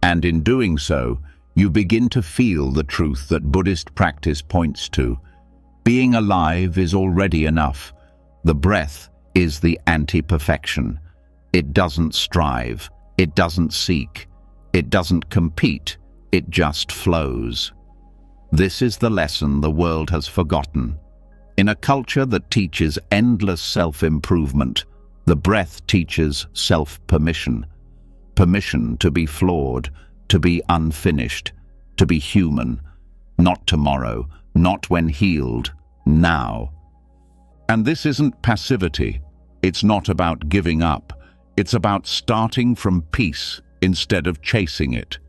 And in doing so, you begin to feel the truth that Buddhist practice points to. Being alive is already enough. The breath is the anti-perfection. It doesn't strive. It doesn't seek. It doesn't compete. It just flows. This is the lesson the world has forgotten. In a culture that teaches endless self-improvement, the breath teaches self-permission. Permission to be flawed, to be unfinished, to be human. Not tomorrow, not when healed, now. And this isn't passivity. It's not about giving up. It's about starting from peace instead of chasing it.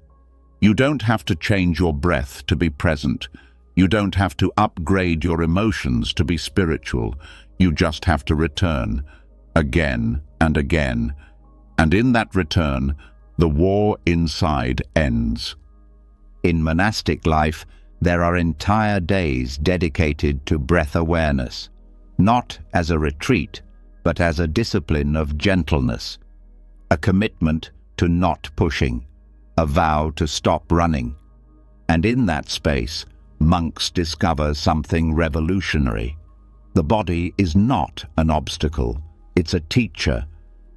You don't have to change your breath to be present. You don't have to upgrade your emotions to be spiritual. You just have to return, again and again. And in that return, the war inside ends. In monastic life, there are entire days dedicated to breath awareness, not as a retreat, but as a discipline of gentleness, a commitment to not pushing, a vow to stop running. And in that space, monks discover something revolutionary. The body is not an obstacle, it's a teacher,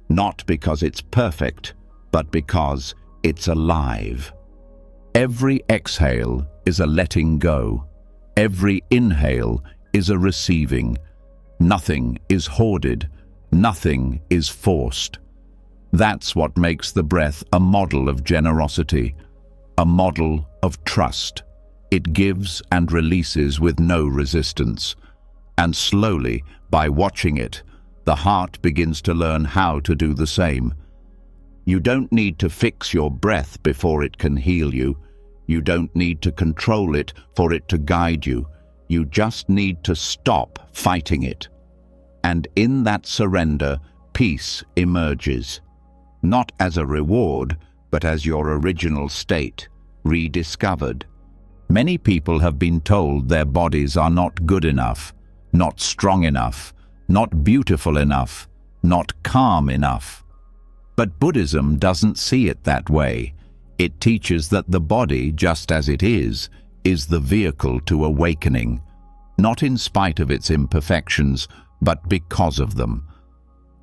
not because it's perfect, but because it's alive. Every exhale is a letting go. Every inhale is a receiving. Nothing is hoarded. Nothing is forced. That's what makes the breath a model of generosity, a model of trust. It gives and releases with no resistance. And slowly, by watching it, the heart begins to learn how to do the same. You don't need to fix your breath before it can heal you. You don't need to control it for it to guide you. You just need to stop fighting it. And in that surrender, peace emerges. Not as a reward, but as your original state, rediscovered. Many people have been told their bodies are not good enough, not strong enough, not beautiful enough, not calm enough. But Buddhism doesn't see it that way. It teaches that the body, just as it is the vehicle to awakening, not in spite of its imperfections, but because of them.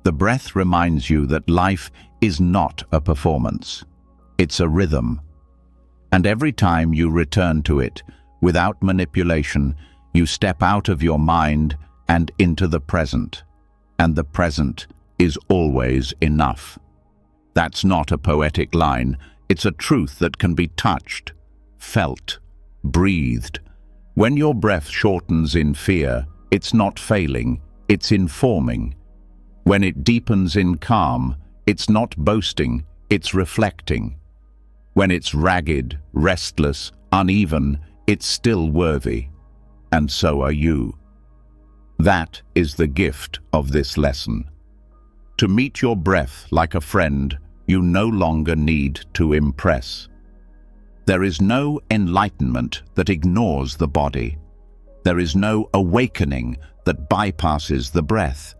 The breath reminds you that life is not a performance. It's a rhythm. And every time you return to it, without manipulation, you step out of your mind and into the present. And the present is always enough. That's not a poetic line. It's a truth that can be touched, felt, breathed. When your breath shortens in fear, it's not failing, it's informing. When it deepens in calm, it's not boasting, it's reflecting. When it's ragged, restless, uneven, it's still worthy. And so are you. That is the gift of this lesson. To meet your breath like a friend, you no longer need to impress. There is no enlightenment that ignores the body. There is no awakening that bypasses the breath.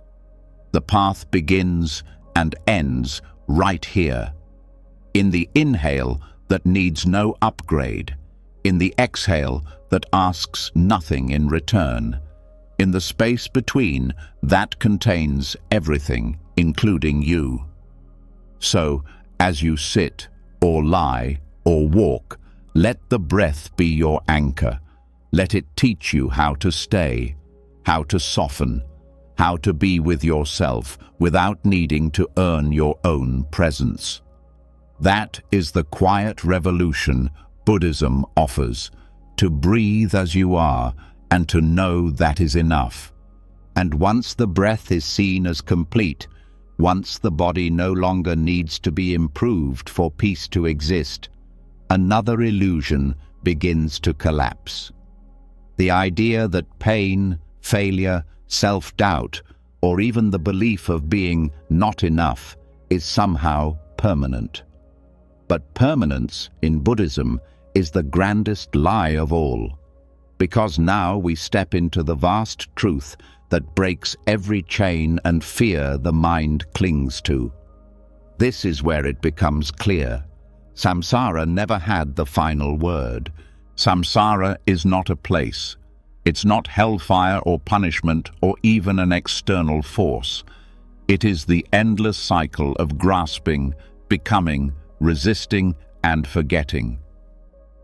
The path begins and ends right here. In the inhale that needs no upgrade. In the exhale that asks nothing in return. In the space between that contains everything, including you. So, as you sit, or lie, or walk, let the breath be your anchor. Let it teach you how to stay, how to soften, how to be with yourself without needing to earn your own presence. That is the quiet revolution Buddhism offers, to breathe as you are and to know that is enough. And once the breath is seen as complete, once the body no longer needs to be improved for peace to exist, another illusion begins to collapse. The idea that pain, failure, self-doubt, or even the belief of being not enough is somehow permanent. But permanence in Buddhism is the grandest lie of all, because now we step into the vast truth that breaks every chain and fear the mind clings to. This is where it becomes clear. Samsara never had the final word. Samsara is not a place. It's not hellfire or punishment or even an external force. It is the endless cycle of grasping, becoming, resisting, and forgetting.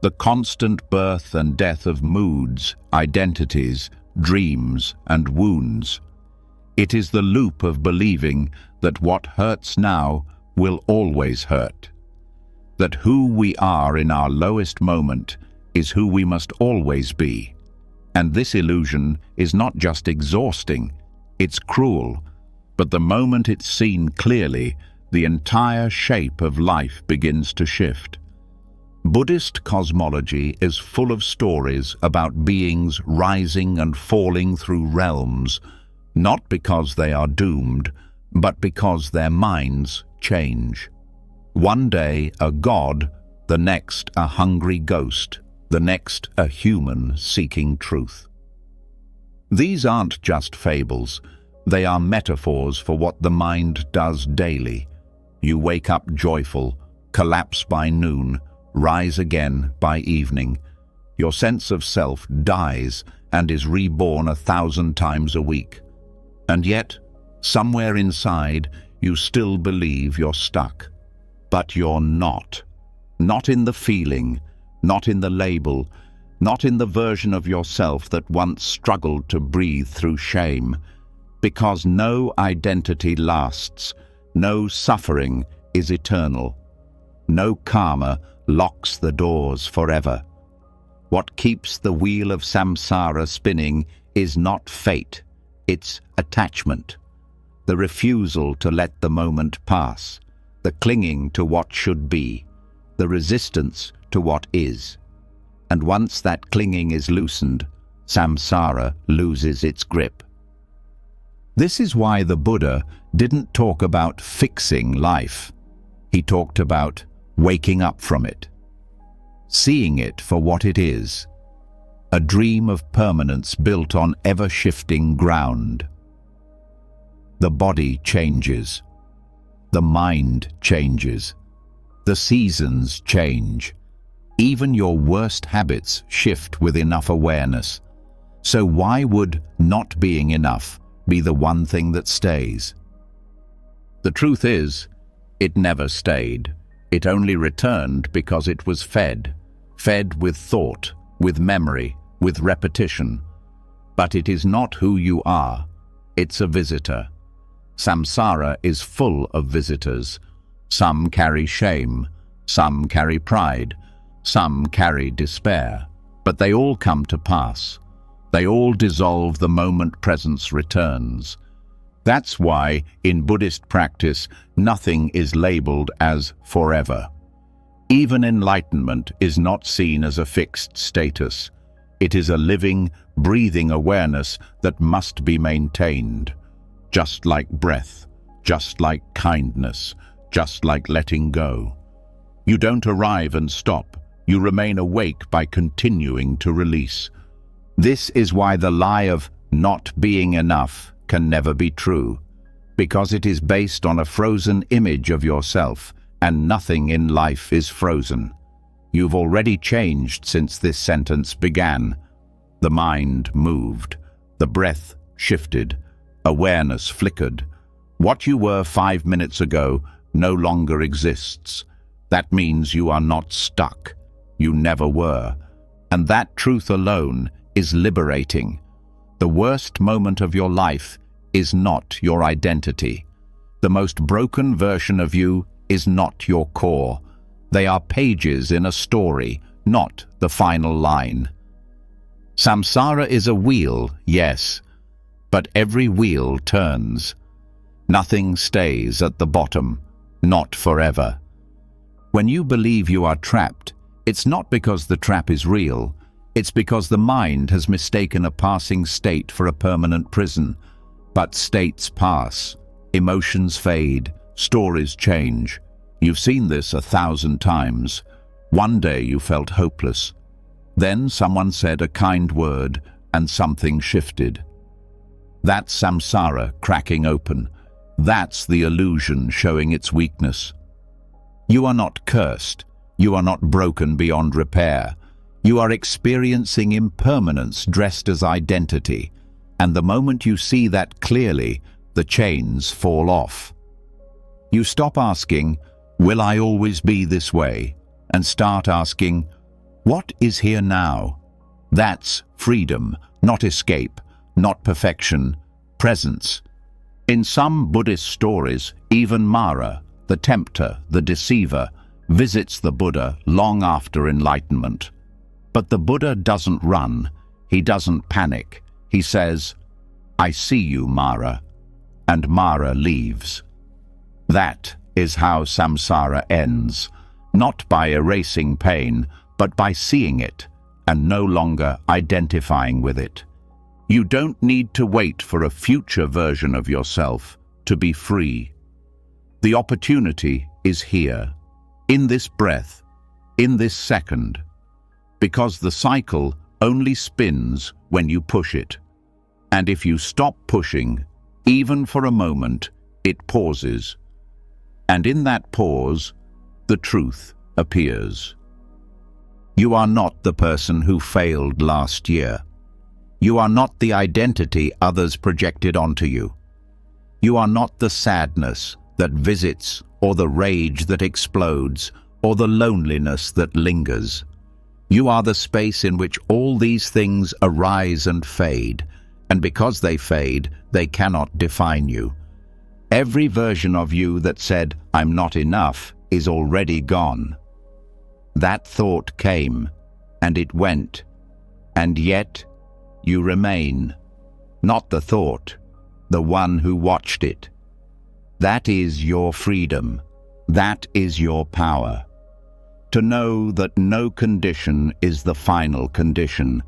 The constant birth and death of moods, identities, dreams, and wounds. It is the loop of believing that what hurts now will always hurt. That who we are in our lowest moment is who we must always be. And this illusion is not just exhausting, it's cruel. But the moment it's seen clearly, the entire shape of life begins to shift. Buddhist cosmology is full of stories about beings rising and falling through realms, not because they are doomed, but because their minds change. One day a god, the next a hungry ghost, the next a human seeking truth. These aren't just fables, they are metaphors for what the mind does daily. You wake up joyful, collapse by noon, rise again by evening. Your sense of self dies and is reborn 1,000 times a week. And yet, somewhere inside, you still believe you're stuck. But you're not. Not in the feeling, not in the label, not in the version of yourself that once struggled to breathe through shame. Because no identity lasts, no suffering is eternal. No karma locks the doors forever. What keeps the wheel of samsara spinning is not fate, it's attachment. The refusal to let the moment pass, the clinging to what should be, the resistance to what is. And once that clinging is loosened, samsara loses its grip. This is why the Buddha didn't talk about fixing life. He talked about waking up from it, seeing it for what it is, a dream of permanence built on ever-shifting ground. The body changes, the mind changes, the seasons change. Even your worst habits shift with enough awareness. So why would not being enough be the one thing that stays. The truth is, it never stayed. It only returned because it was fed with thought, with memory, with repetition. But it is not who you are. It's a visitor. Samsara is full of visitors. Some carry shame, some carry pride, some carry despair. But they all come to pass. They all dissolve the moment presence returns. That's why, in Buddhist practice, nothing is labeled as forever. Even enlightenment is not seen as a fixed status. It is a living, breathing awareness that must be maintained. Just like breath, just like kindness, just like letting go. You don't arrive and stop. You remain awake by continuing to release. This is why the lie of not being enough can never be true, because it is based on a frozen image of yourself, and nothing in life is frozen. You've already changed since this sentence began. The mind moved, the breath shifted, awareness flickered. What you were 5 minutes ago no longer exists. That means you are not stuck. You never were. And that truth alone is liberating. The worst moment of your life is not your identity. The most broken version of you is not your core. They are pages in a story, not the final line. Samsara is a wheel, yes, but every wheel turns. Nothing stays at the bottom, not forever. When you believe you are trapped, it's not because the trap is real. It's because the mind has mistaken a passing state for a permanent prison. But states pass, emotions fade, stories change. You've seen this 1,000 times. One day you felt hopeless. Then someone said a kind word and something shifted. That's samsara cracking open. That's the illusion showing its weakness. You are not cursed. You are not broken beyond repair. You are experiencing impermanence dressed as identity. And the moment you see that clearly, the chains fall off. You stop asking, "Will I always be this way?" and start asking, "What is here now?" That's freedom, not escape, not perfection, presence. In some Buddhist stories, even Mara, the tempter, the deceiver, visits the Buddha long after enlightenment. But the Buddha doesn't run, he doesn't panic. He says, "I see you, Mara," and Mara leaves. That is how samsara ends, not by erasing pain, but by seeing it and no longer identifying with it. You don't need to wait for a future version of yourself to be free. The opportunity is here, in this breath, in this second, because the cycle only spins when you push it. And if you stop pushing, even for a moment, it pauses. And in that pause, the truth appears. You are not the person who failed last year. You are not the identity others projected onto you. You are not the sadness that visits, or the rage that explodes, or the loneliness that lingers. You are the space in which all these things arise and fade, and because they fade, they cannot define you. Every version of you that said, "I'm not enough," is already gone. That thought came, and it went, and yet you remain. Not the thought, the one who watched it. That is your freedom. That is your power. To know that no condition is the final condition.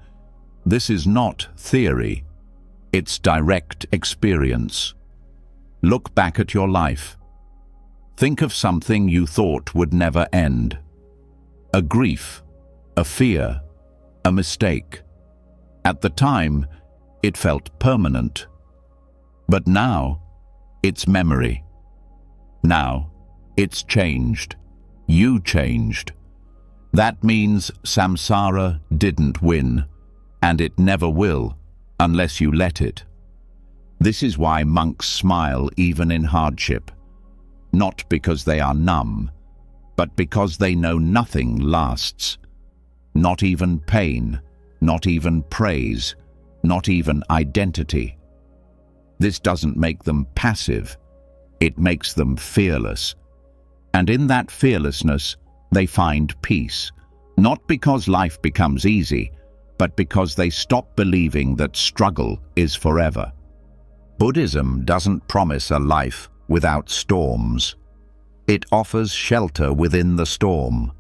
This is not theory. It's direct experience. Look back at your life. Think of something you thought would never end. A grief, a fear, a mistake. At the time, it felt permanent. But now, it's memory. Now, it's changed. You changed. That means samsara didn't win, and it never will, unless you let it. This is why monks smile even in hardship, not because they are numb, but because they know nothing lasts. Not even pain, not even praise, not even identity. This doesn't make them passive, it makes them fearless. And in that fearlessness, they find peace, not because life becomes easy, but because they stop believing that struggle is forever. Buddhism doesn't promise a life without storms. It offers shelter within the storm.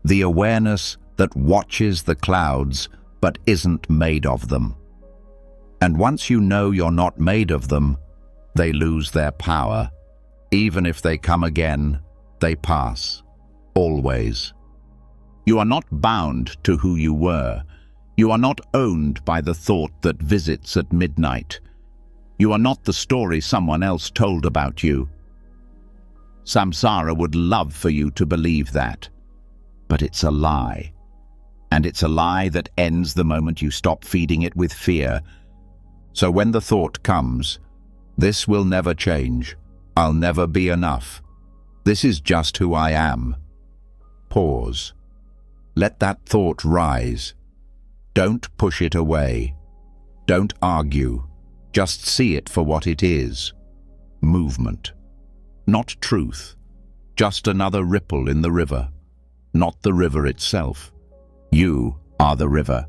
The awareness that watches the clouds but isn't made of them. And once you know you're not made of them, they lose their power. Even if they come again, they pass. Always. You are not bound to who you were. You are not owned by the thought that visits at midnight. You are not the story someone else told about you. Samsara would love for you to believe that. But it's a lie. And it's a lie that ends the moment you stop feeding it with fear. So when the thought comes, this will never change. I'll never be enough. This is just who I am. Pause. Let that thought rise. Don't push it away. Don't argue. Just see it for what it is. Movement. Not truth. Just another ripple in the river. Not the river itself. You are the river.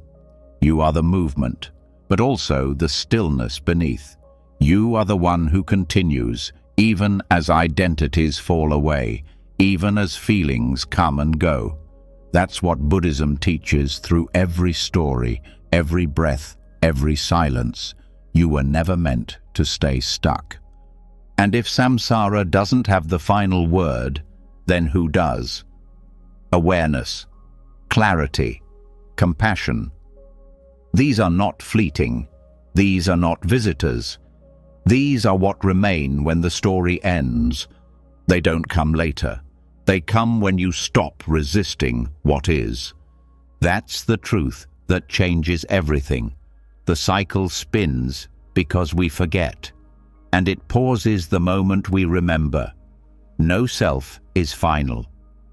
You are the movement, but also the stillness beneath. You are the one who continues, even as identities fall away, even as feelings come and go. That's what Buddhism teaches through every story, every breath, every silence. You were never meant to stay stuck. And if samsara doesn't have the final word, then who does? Awareness, clarity, compassion. These are not fleeting. These are not visitors. These are what remain when the story ends. They don't come later. They come when you stop resisting what is. That's the truth that changes everything. The cycle spins because we forget, and it pauses the moment we remember. No self is final.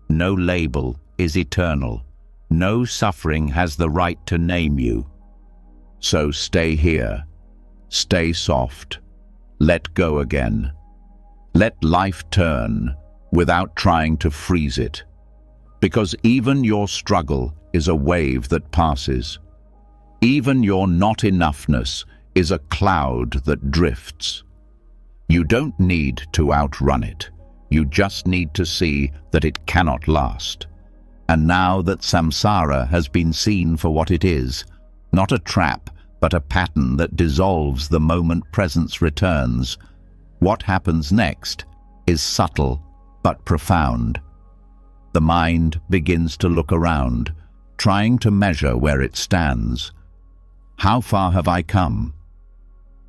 No label is eternal. No suffering has the right to name you. So stay here. Stay soft. Let go again. Let life turn without trying to freeze it. Because even your struggle is a wave that passes. Even your not enoughness is a cloud that drifts. You don't need to outrun it. You just need to see that it cannot last. And now that samsara has been seen for what it is, not a trap, but a pattern that dissolves the moment presence returns, what happens next is subtle but profound. The mind begins to look around, trying to measure where it stands. How far have I come?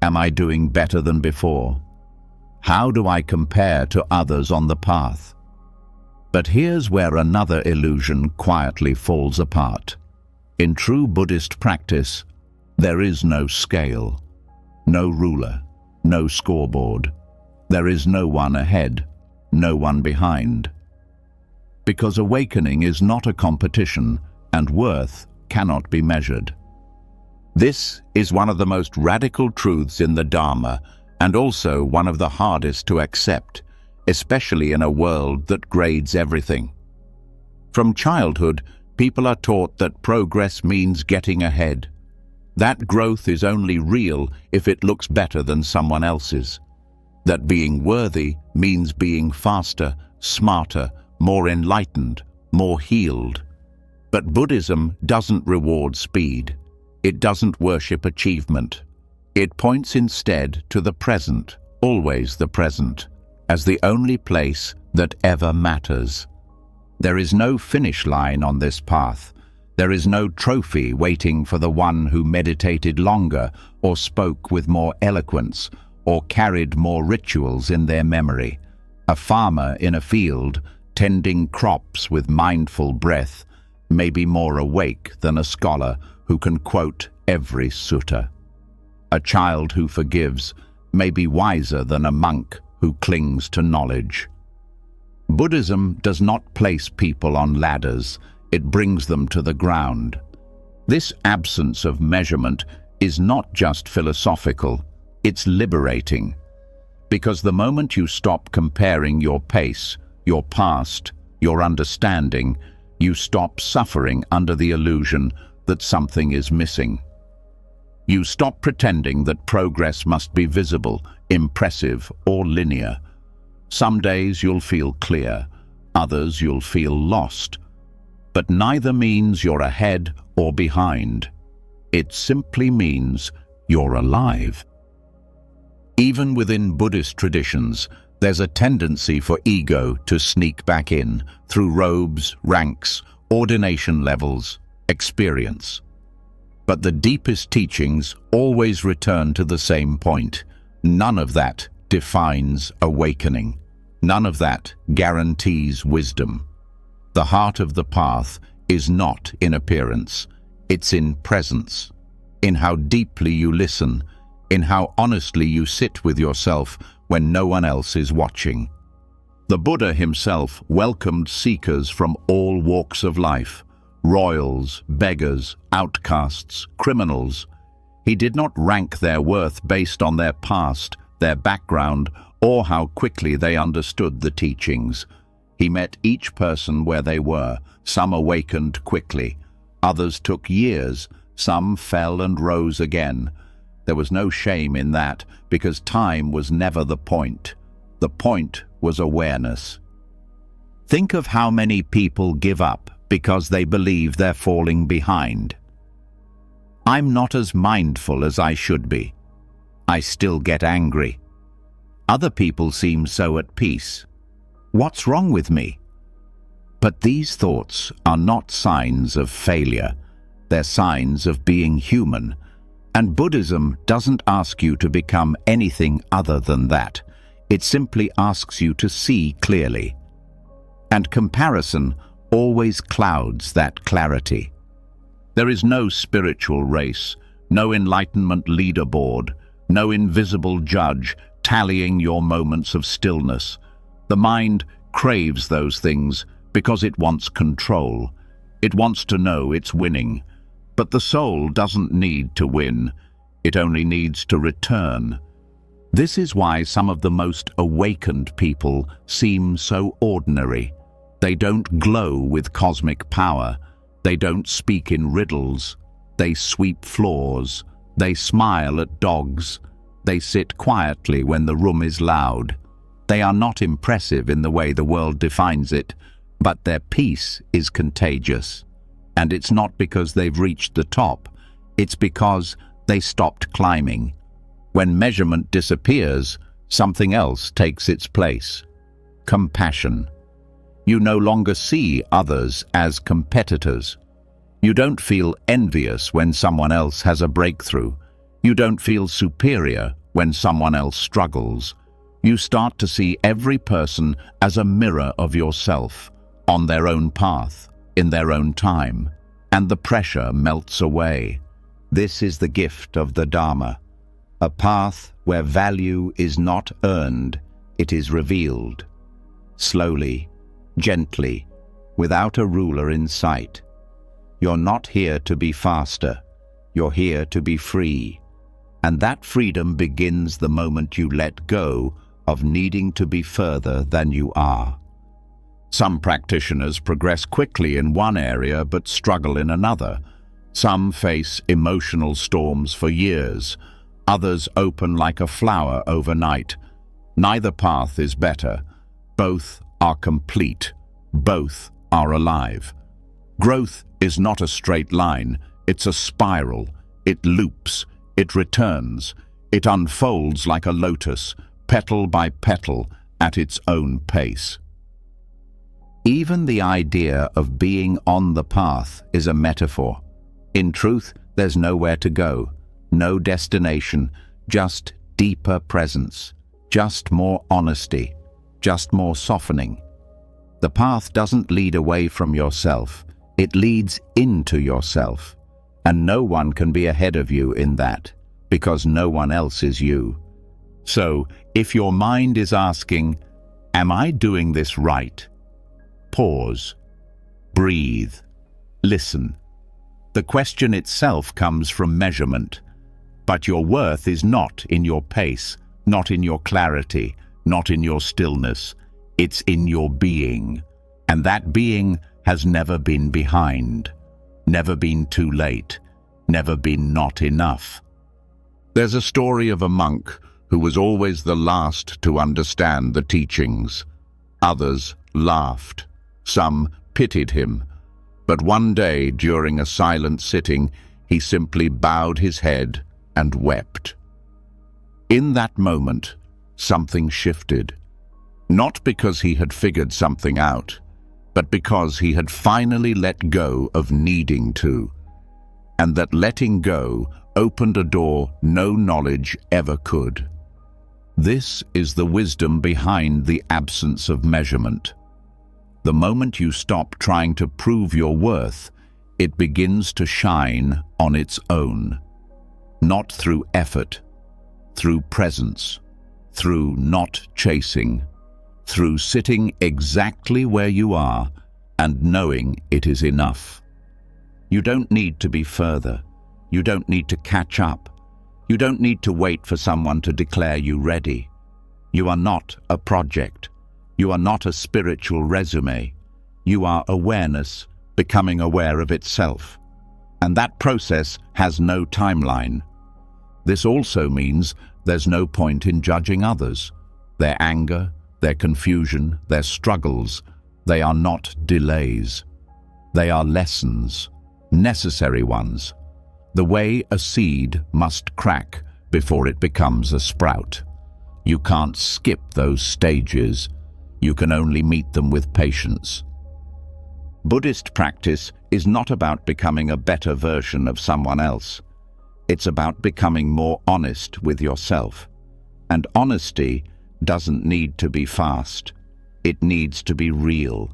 Am I doing better than before? How do I compare to others on the path? But here's where another illusion quietly falls apart. In true Buddhist practice, there is no scale, no ruler, no scoreboard. There is no one ahead, no one behind. Because awakening is not a competition, and worth cannot be measured. This is one of the most radical truths in the Dharma, and also one of the hardest to accept, especially in a world that grades everything. From childhood, people are taught that progress means getting ahead. That growth is only real if it looks better than someone else's. That being worthy means being faster, smarter, more enlightened, more healed. But Buddhism doesn't reward speed. It doesn't worship achievement. It points instead to the present, always the present, as the only place that ever matters. There is no finish line on this path. There is no trophy waiting for the one who meditated longer, or spoke with more eloquence, or carried more rituals in their memory. A farmer in a field, tending crops with mindful breath, may be more awake than a scholar who can quote every sutta. A child who forgives may be wiser than a monk who clings to knowledge. Buddhism does not place people on ladders, it brings them to the ground. This absence of measurement is not just philosophical, it's liberating. Because the moment you stop comparing your pace, your past, your understanding, you stop suffering under the illusion that something is missing. You stop pretending that progress must be visible, impressive, or linear. Some days you'll feel clear, others you'll feel lost. But neither means you're ahead or behind. It simply means you're alive. Even within Buddhist traditions, there's a tendency for ego to sneak back in through robes, ranks, ordination levels, experience. But the deepest teachings always return to the same point. None of that defines awakening. None of that guarantees wisdom. The heart of the path is not in appearance, it's in presence, in how deeply you listen, in how honestly you sit with yourself when no one else is watching. The Buddha himself welcomed seekers from all walks of life, royals, beggars, outcasts, criminals. He did not rank their worth based on their past, their background, or how quickly they understood the teachings. He met each person where they were. Some awakened quickly, others took years, some fell and rose again. There was no shame in that, because time was never the point. The point was awareness. Think of how many people give up because they believe they're falling behind. I'm not as mindful as I should be. I still get angry. Other people seem so at peace. What's wrong with me? But these thoughts are not signs of failure. They're signs of being human. And Buddhism doesn't ask you to become anything other than that. It simply asks you to see clearly. And comparison always clouds that clarity. There is no spiritual race, no enlightenment leaderboard, no invisible judge tallying your moments of stillness. The mind craves those things because it wants control. It wants to know it's winning. But the soul doesn't need to win. It only needs to return. This is why some of the most awakened people seem so ordinary. They don't glow with cosmic power. They don't speak in riddles. They sweep floors. They smile at dogs. They sit quietly when the room is loud. They are not impressive in the way the world defines it, but their peace is contagious. And it's not because they've reached the top. It's because they stopped climbing. When measurement disappears, something else takes its place. Compassion. You no longer see others as competitors. You don't feel envious when someone else has a breakthrough. You don't feel superior when someone else struggles. You start to see every person as a mirror of yourself, on their own path, in their own time, and the pressure melts away. This is the gift of the Dharma, a path where value is not earned, it is revealed. Slowly, gently, without a ruler in sight. You're not here to be faster, you're here to be free. And that freedom begins the moment you let go of needing to be further than you are. Some practitioners progress quickly in one area but struggle in another. Some face emotional storms for years. Others open like a flower overnight. Neither path is better. Both are complete. Both are alive. Growth is not a straight line. It's a spiral. It loops. It returns. It unfolds like a lotus, petal by petal, at its own pace. Even the idea of being on the path is a metaphor. In truth, there's nowhere to go, no destination, just deeper presence, just more honesty, just more softening. The path doesn't lead away from yourself, it leads into yourself. And no one can be ahead of you in that, because no one else is you. So, if your mind is asking, "Am I doing this right?" Pause. Breathe. Listen. The question itself comes from measurement. But your worth is not in your pace, not in your clarity, not in your stillness. It's in your being. And that being has never been behind, never been too late, never been not enough. There's a story of a monk who was always the last to understand the teachings. Others laughed. Some pitied him. But one day, during a silent sitting, he simply bowed his head and wept. In that moment, something shifted. Not because he had figured something out, but because he had finally let go of needing to. And that letting go opened a door no knowledge ever could. This is the wisdom behind the absence of measurement. The moment you stop trying to prove your worth, it begins to shine on its own. Not through effort, through presence, through not chasing, through sitting exactly where you are and knowing it is enough. You don't need to be further. You don't need to catch up. You don't need to wait for someone to declare you ready. You are not a project. You are not a spiritual resume. You are awareness, becoming aware of itself. And that process has no timeline. This also means there's no point in judging others. Their anger, their confusion, their struggles, they are not delays. They are lessons, necessary ones. The way a seed must crack before it becomes a sprout. You can't skip those stages. You can only meet them with patience. Buddhist practice is not about becoming a better version of someone else. It's about becoming more honest with yourself. And honesty doesn't need to be fast. It needs to be real.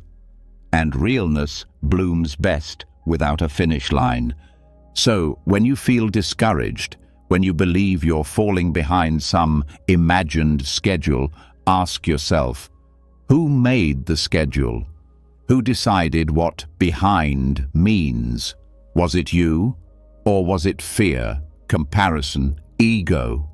And realness blooms best without a finish line. So, when you feel discouraged, when you believe you're falling behind some imagined schedule, ask yourself, who made the schedule? Who decided what behind means? Was it you? Or was it fear, comparison, ego?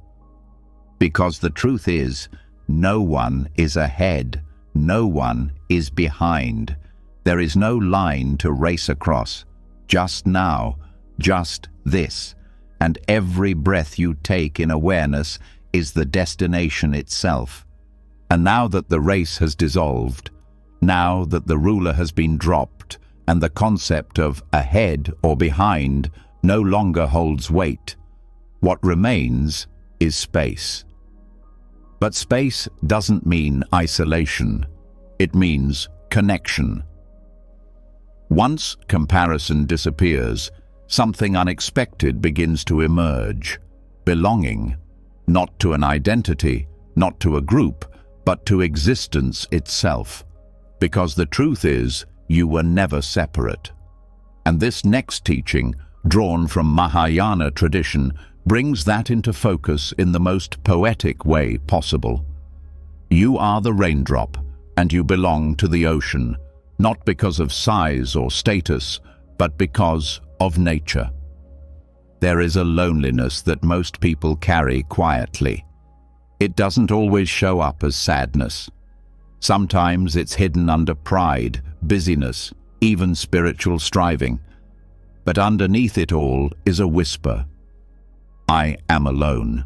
Because the truth is, no one is ahead. No one is behind. There is no line to race across. Just now, just this. And every breath you take in awareness is the destination itself. And now that the race has dissolved, now that the ruler has been dropped, and the concept of ahead or behind no longer holds weight, what remains is space. But space doesn't mean isolation. It means connection. Once comparison disappears, something unexpected begins to emerge. Belonging, not to an identity, not to a group, but to existence itself. Because the truth is, you were never separate. And this next teaching, drawn from Mahayana tradition, brings that into focus in the most poetic way possible. You are the raindrop, and you belong to the ocean, not because of size or status, but because of nature. There is a loneliness that most people carry quietly. It doesn't always show up as sadness. Sometimes it's hidden under pride, busyness, even spiritual striving. But underneath it all is a whisper. I am alone.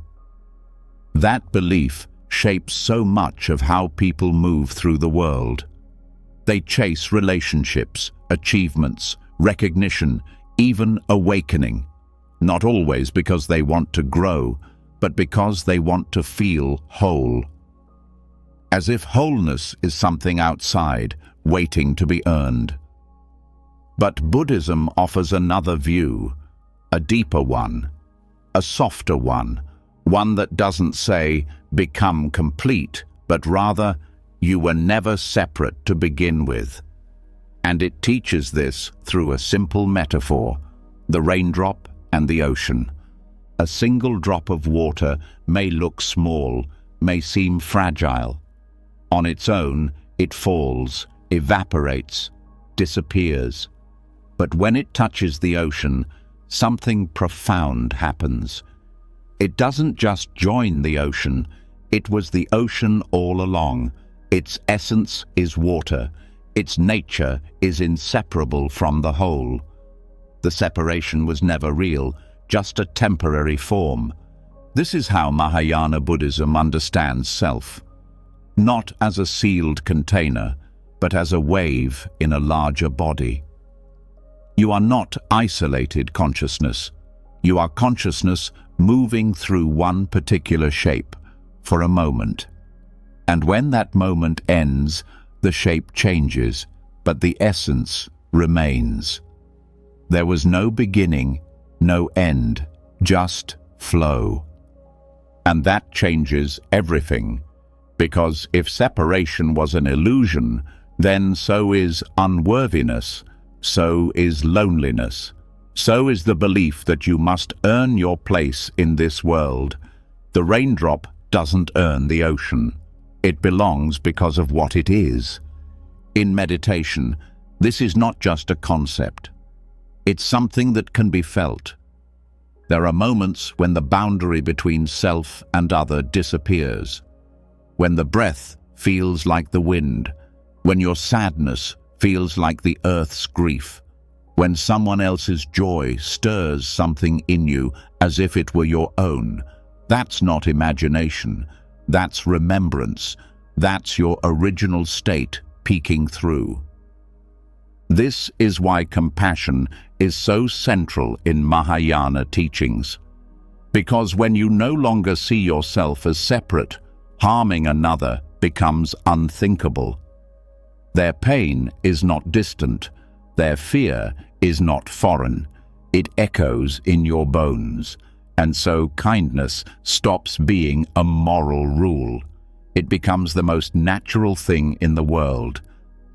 That belief shapes so much of how people move through the world. They chase relationships, achievements, recognition, even awakening. Not always because they want to grow, but because they want to feel whole. As if wholeness is something outside, waiting to be earned. But Buddhism offers another view, a deeper one, a softer one that doesn't say, become complete, but rather, you were never separate to begin with. And it teaches this through a simple metaphor, the raindrop and the ocean. A single drop of water may look small, may seem fragile. On its own, it falls, evaporates, disappears. But when it touches the ocean, something profound happens. It doesn't just join the ocean, it was the ocean all along. Its essence is water. Its nature is inseparable from the whole. The separation was never real, just a temporary form. This is how Mahayana Buddhism understands self. Not as a sealed container, but as a wave in a larger body. You are not isolated consciousness. You are consciousness moving through one particular shape for a moment. And when that moment ends, the shape changes, but the essence remains. There was no beginning, no end, just flow. And that changes everything, because if separation was an illusion, then so is unworthiness, so is loneliness, so is the belief that you must earn your place in this world. The raindrop doesn't earn the ocean. It belongs because of what it is. In meditation, this is not just a concept. It's something that can be felt. There are moments when the boundary between self and other disappears, when the breath feels like the wind, when your sadness feels like the earth's grief, when someone else's joy stirs something in you as if it were your own. That's not imagination, that's remembrance, that's your original state peeking through. This is why compassion is so central in Mahayana teachings. Because when you no longer see yourself as separate, harming another becomes unthinkable. Their pain is not distant, their fear is not foreign. It echoes in your bones, and so kindness stops being a moral rule. It becomes the most natural thing in the world,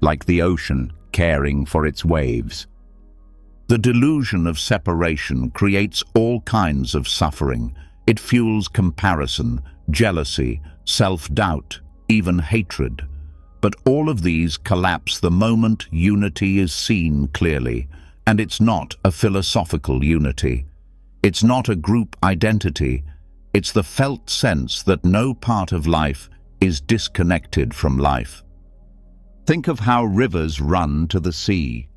like the ocean caring for its waves. The delusion of separation creates all kinds of suffering. It fuels comparison, jealousy, self-doubt, even hatred. But all of these collapse the moment unity is seen clearly, and it's not a philosophical unity. It's not a group identity. It's the felt sense that no part of life is disconnected from life. Think of how rivers run to the sea.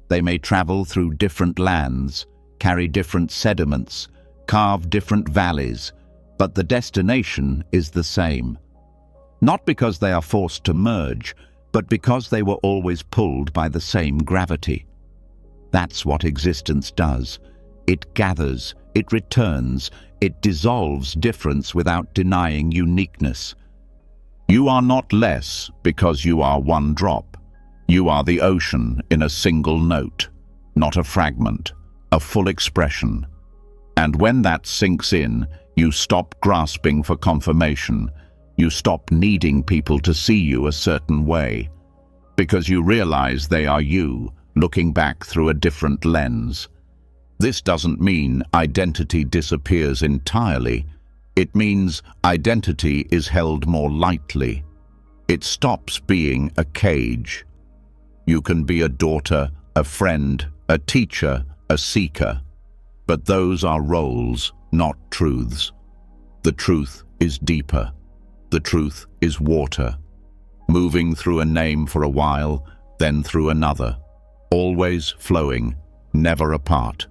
They may travel through different lands, carry different sediments, carve different valleys, but the destination is the same. Not because they are forced to merge, but because they were always pulled by the same gravity. That's what existence does. It gathers, it returns, it dissolves difference without denying uniqueness. You are not less because you are one drop. You are the ocean in a single note, not a fragment, a full expression. And when that sinks in, you stop grasping for confirmation. You stop needing people to see you a certain way, because you realize they are you, looking back through a different lens. This doesn't mean identity disappears entirely. It means identity is held more lightly. It stops being a cage. You can be a daughter, a friend, a teacher, a seeker. But those are roles, not truths. The truth is deeper. The truth is water, moving through a name for a while, then through another, always flowing, never apart.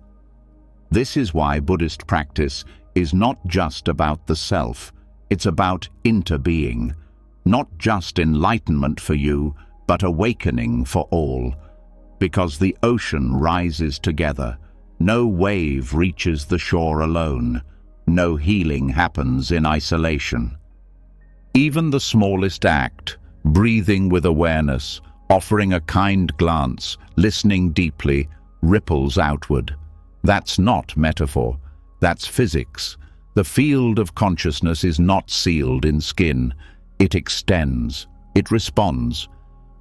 This is why Buddhist practice is not just about the self, it's about interbeing, not just enlightenment for you, but awakening for all. Because the ocean rises together, no wave reaches the shore alone, no healing happens in isolation. Even the smallest act, breathing with awareness, offering a kind glance, listening deeply, ripples outward. That's not metaphor, that's physics. The field of consciousness is not sealed in skin. It extends, it responds,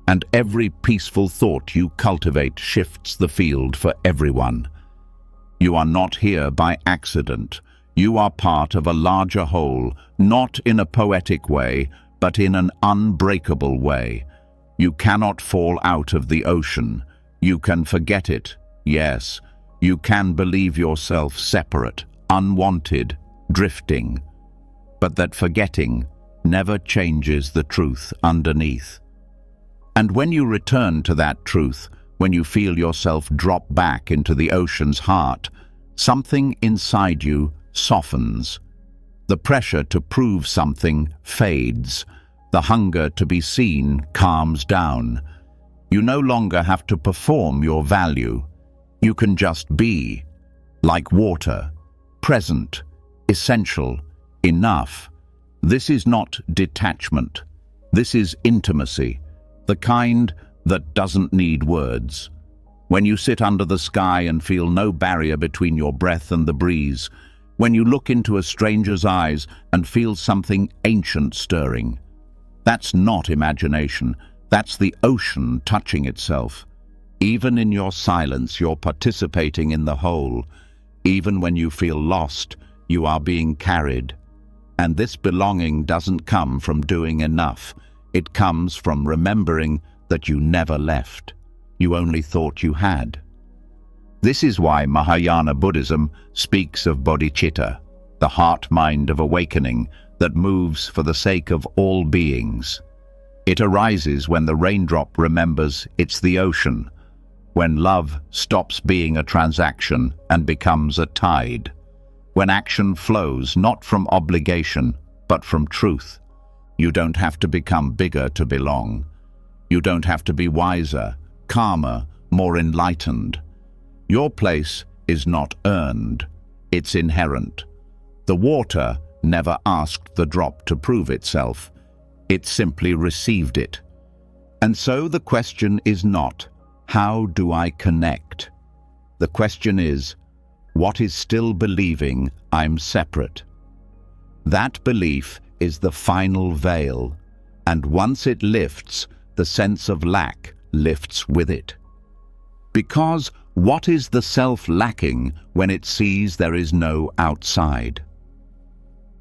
and every peaceful thought you cultivate shifts the field for everyone. You are not here by accident. You are part of a larger whole, not in a poetic way, but in an unbreakable way. You cannot fall out of the ocean. You can forget it, yes. You can believe yourself separate, unwanted, drifting. But that forgetting never changes the truth underneath. And when you return to that truth, when you feel yourself drop back into the ocean's heart, something inside you softens. The pressure to prove something fades. The hunger to be seen calms down. You no longer have to perform your value. You can just be, like water, present, essential, enough. This is not detachment. This is intimacy, the kind that doesn't need words. When you sit under the sky and feel no barrier between your breath and the breeze, when you look into a stranger's eyes and feel something ancient stirring, that's not imagination, that's the ocean touching itself. Even in your silence, you're participating in the whole. Even when you feel lost, you are being carried. And this belonging doesn't come from doing enough. It comes from remembering that you never left. You only thought you had. This is why Mahayana Buddhism speaks of bodhicitta, the heart-mind of awakening that moves for the sake of all beings. It arises when the raindrop remembers it's the ocean, when love stops being a transaction and becomes a tide, when action flows not from obligation but from truth. You don't have to become bigger to belong. You don't have to be wiser, calmer, more enlightened. Your place is not earned, it's inherent. The water never asked the drop to prove itself. It simply received it. And so the question is not, how do I connect? The question is, what is still believing I'm separate? That belief is the final veil, and once it lifts, the sense of lack lifts with it. Because what is the self lacking when it sees there is no outside?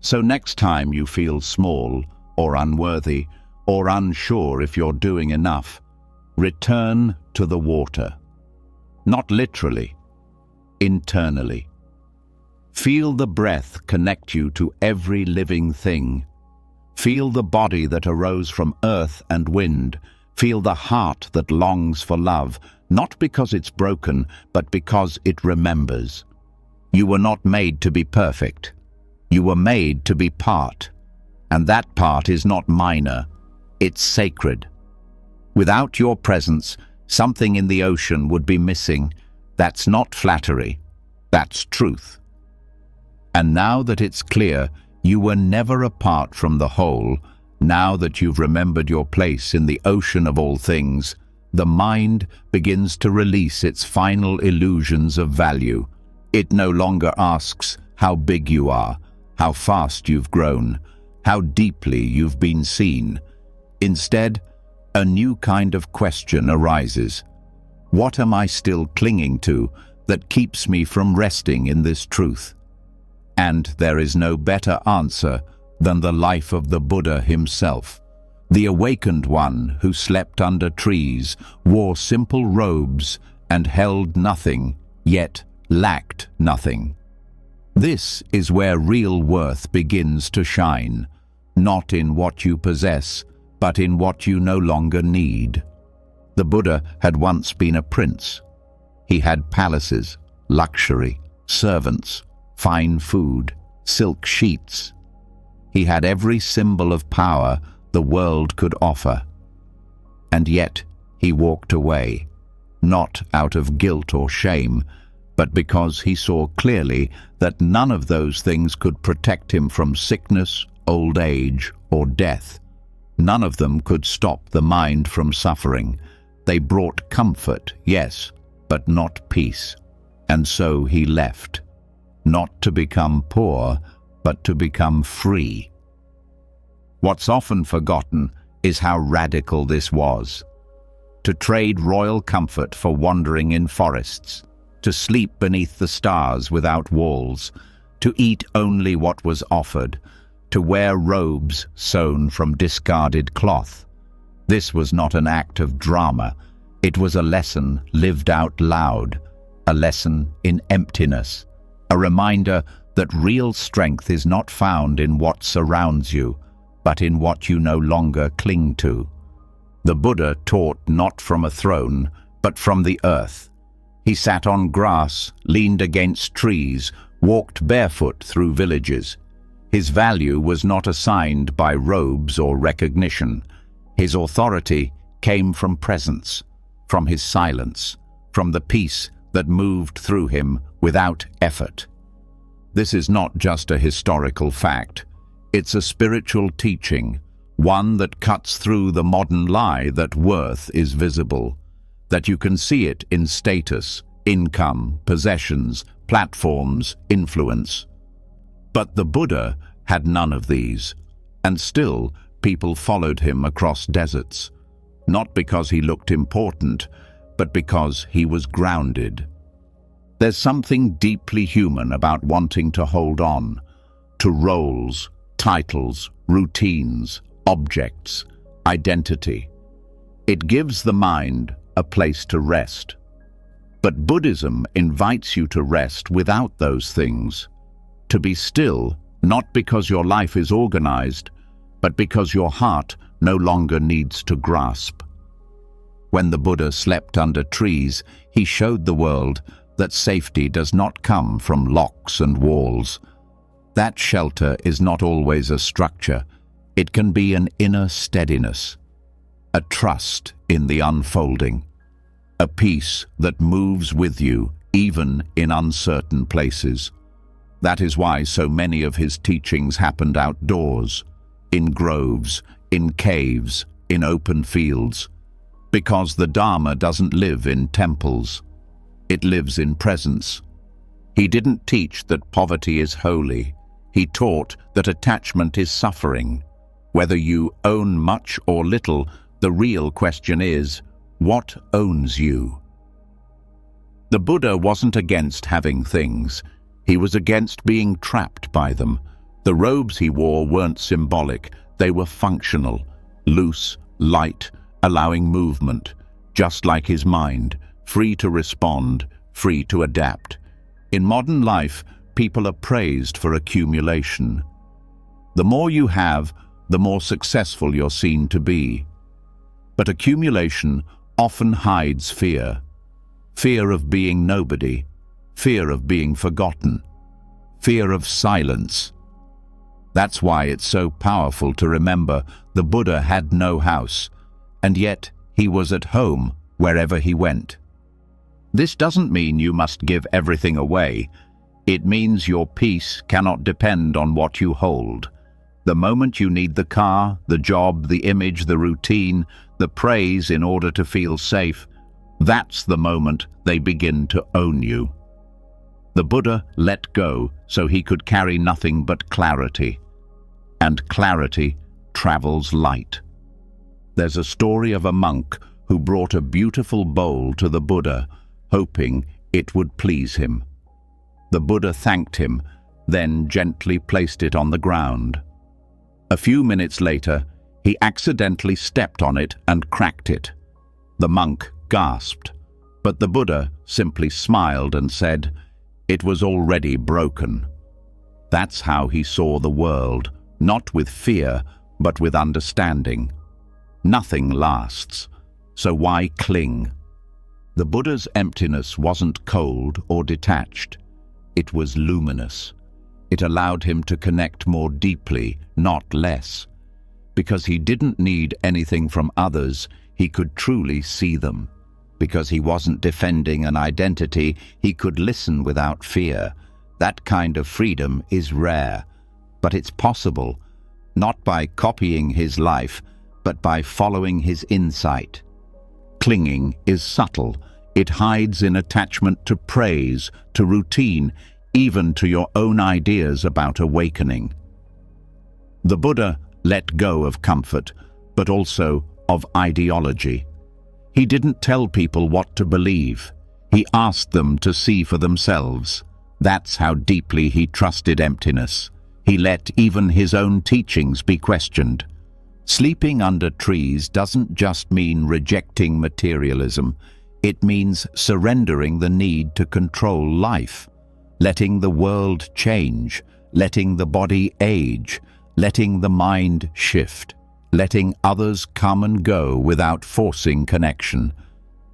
So next time you feel small or unworthy or unsure if you're doing enough, return to the water. Not literally, internally. Feel the breath connect you to every living thing. Feel the body that arose from earth and wind. Feel the heart that longs for love, not because it's broken, but because it remembers. You were not made to be perfect. You were made to be part. And that part is not minor, it's sacred. Without your presence, something in the ocean would be missing. That's not flattery, that's truth. And now that it's clear you were never apart from the whole, now that you've remembered your place in the ocean of all things, the mind begins to release its final illusions of value. It no longer asks how big you are, how fast you've grown, how deeply you've been seen. Instead, a new kind of question arises. What am I still clinging to that keeps me from resting in this truth? And there is no better answer than the life of the Buddha himself. The awakened one who slept under trees, wore simple robes, and held nothing, yet lacked nothing. This is where real worth begins to shine, not in what you possess, but in what you no longer need. The Buddha had once been a prince. He had palaces, luxury, servants, fine food, silk sheets. He had every symbol of power the world could offer. And yet he walked away, not out of guilt or shame, but because he saw clearly that none of those things could protect him from sickness, old age, or death. None of them could stop the mind from suffering. They brought comfort, yes, but not peace. And so he left, not to become poor, but to become free. What's often forgotten is how radical this was. To trade royal comfort for wandering in forests, to sleep beneath the stars without walls, to eat only what was offered, to wear robes sewn from discarded cloth. This was not an act of drama. It was a lesson lived out loud, a lesson in emptiness, a reminder that real strength is not found in what surrounds you, but in what you no longer cling to. The Buddha taught not from a throne, but from the earth. He sat on grass, leaned against trees, walked barefoot through villages. His value was not assigned by robes or recognition. His authority came from presence, from his silence, from the peace that moved through him without effort. This is not just a historical fact. It's a spiritual teaching, one that cuts through the modern lie that worth is visible, that you can see it in status, income, possessions, platforms, influence. But the Buddha had none of these, and still people followed him across deserts, not because he looked important, but because he was grounded. There's something deeply human about wanting to hold on to roles, titles, routines, objects, identity. It gives the mind a place to rest. But Buddhism invites you to rest without those things, to be still, not because your life is organized, but because your heart no longer needs to grasp. When the Buddha slept under trees, he showed the world that safety does not come from locks and walls. That shelter is not always a structure. It can be an inner steadiness, a trust in the unfolding, a peace that moves with you even in uncertain places. That is why so many of his teachings happened outdoors, in groves, in caves, in open fields, because the Dharma doesn't live in temples. It lives in presence. He didn't teach that poverty is holy. He taught that attachment is suffering. Whether you own much or little, the real question is, what owns you? The Buddha wasn't against having things. He was against being trapped by them. The robes he wore weren't symbolic. They were functional, loose, light, allowing movement, just like his mind, free to respond, free to adapt. In modern life, people are praised for accumulation. The more you have, the more successful you're seen to be. But accumulation often hides fear. Fear of being nobody, fear of being forgotten, fear of silence. That's why it's so powerful to remember the Buddha had no house, and yet he was at home wherever he went. This doesn't mean you must give everything away. It means your peace cannot depend on what you hold. The moment you need the car, the job, the image, the routine, the praise in order to feel safe, that's the moment they begin to own you. The Buddha let go so he could carry nothing but clarity. And clarity travels light. There's a story of a monk who brought a beautiful bowl to the Buddha, hoping it would please him. The Buddha thanked him, then gently placed it on the ground. A few minutes later, he accidentally stepped on it and cracked it. The monk gasped, but the Buddha simply smiled and said, "It was already broken." That's how he saw the world, not with fear, but with understanding. Nothing lasts, so why cling? The Buddha's emptiness wasn't cold or detached. It was luminous. It allowed him to connect more deeply, not less. Because he didn't need anything from others, he could truly see them. Because he wasn't defending an identity, he could listen without fear. That kind of freedom is rare, but it's possible, not by copying his life, but by following his insight. Clinging is subtle. It hides in attachment to praise, to routine, even to your own ideas about awakening. The Buddha let go of comfort, but also of ideology. He didn't tell people what to believe. He asked them to see for themselves. That's how deeply he trusted emptiness. He let even his own teachings be questioned. Sleeping under trees doesn't just mean rejecting materialism. It means surrendering the need to control life, letting the world change, letting the body age, letting the mind shift, letting others come and go without forcing connection.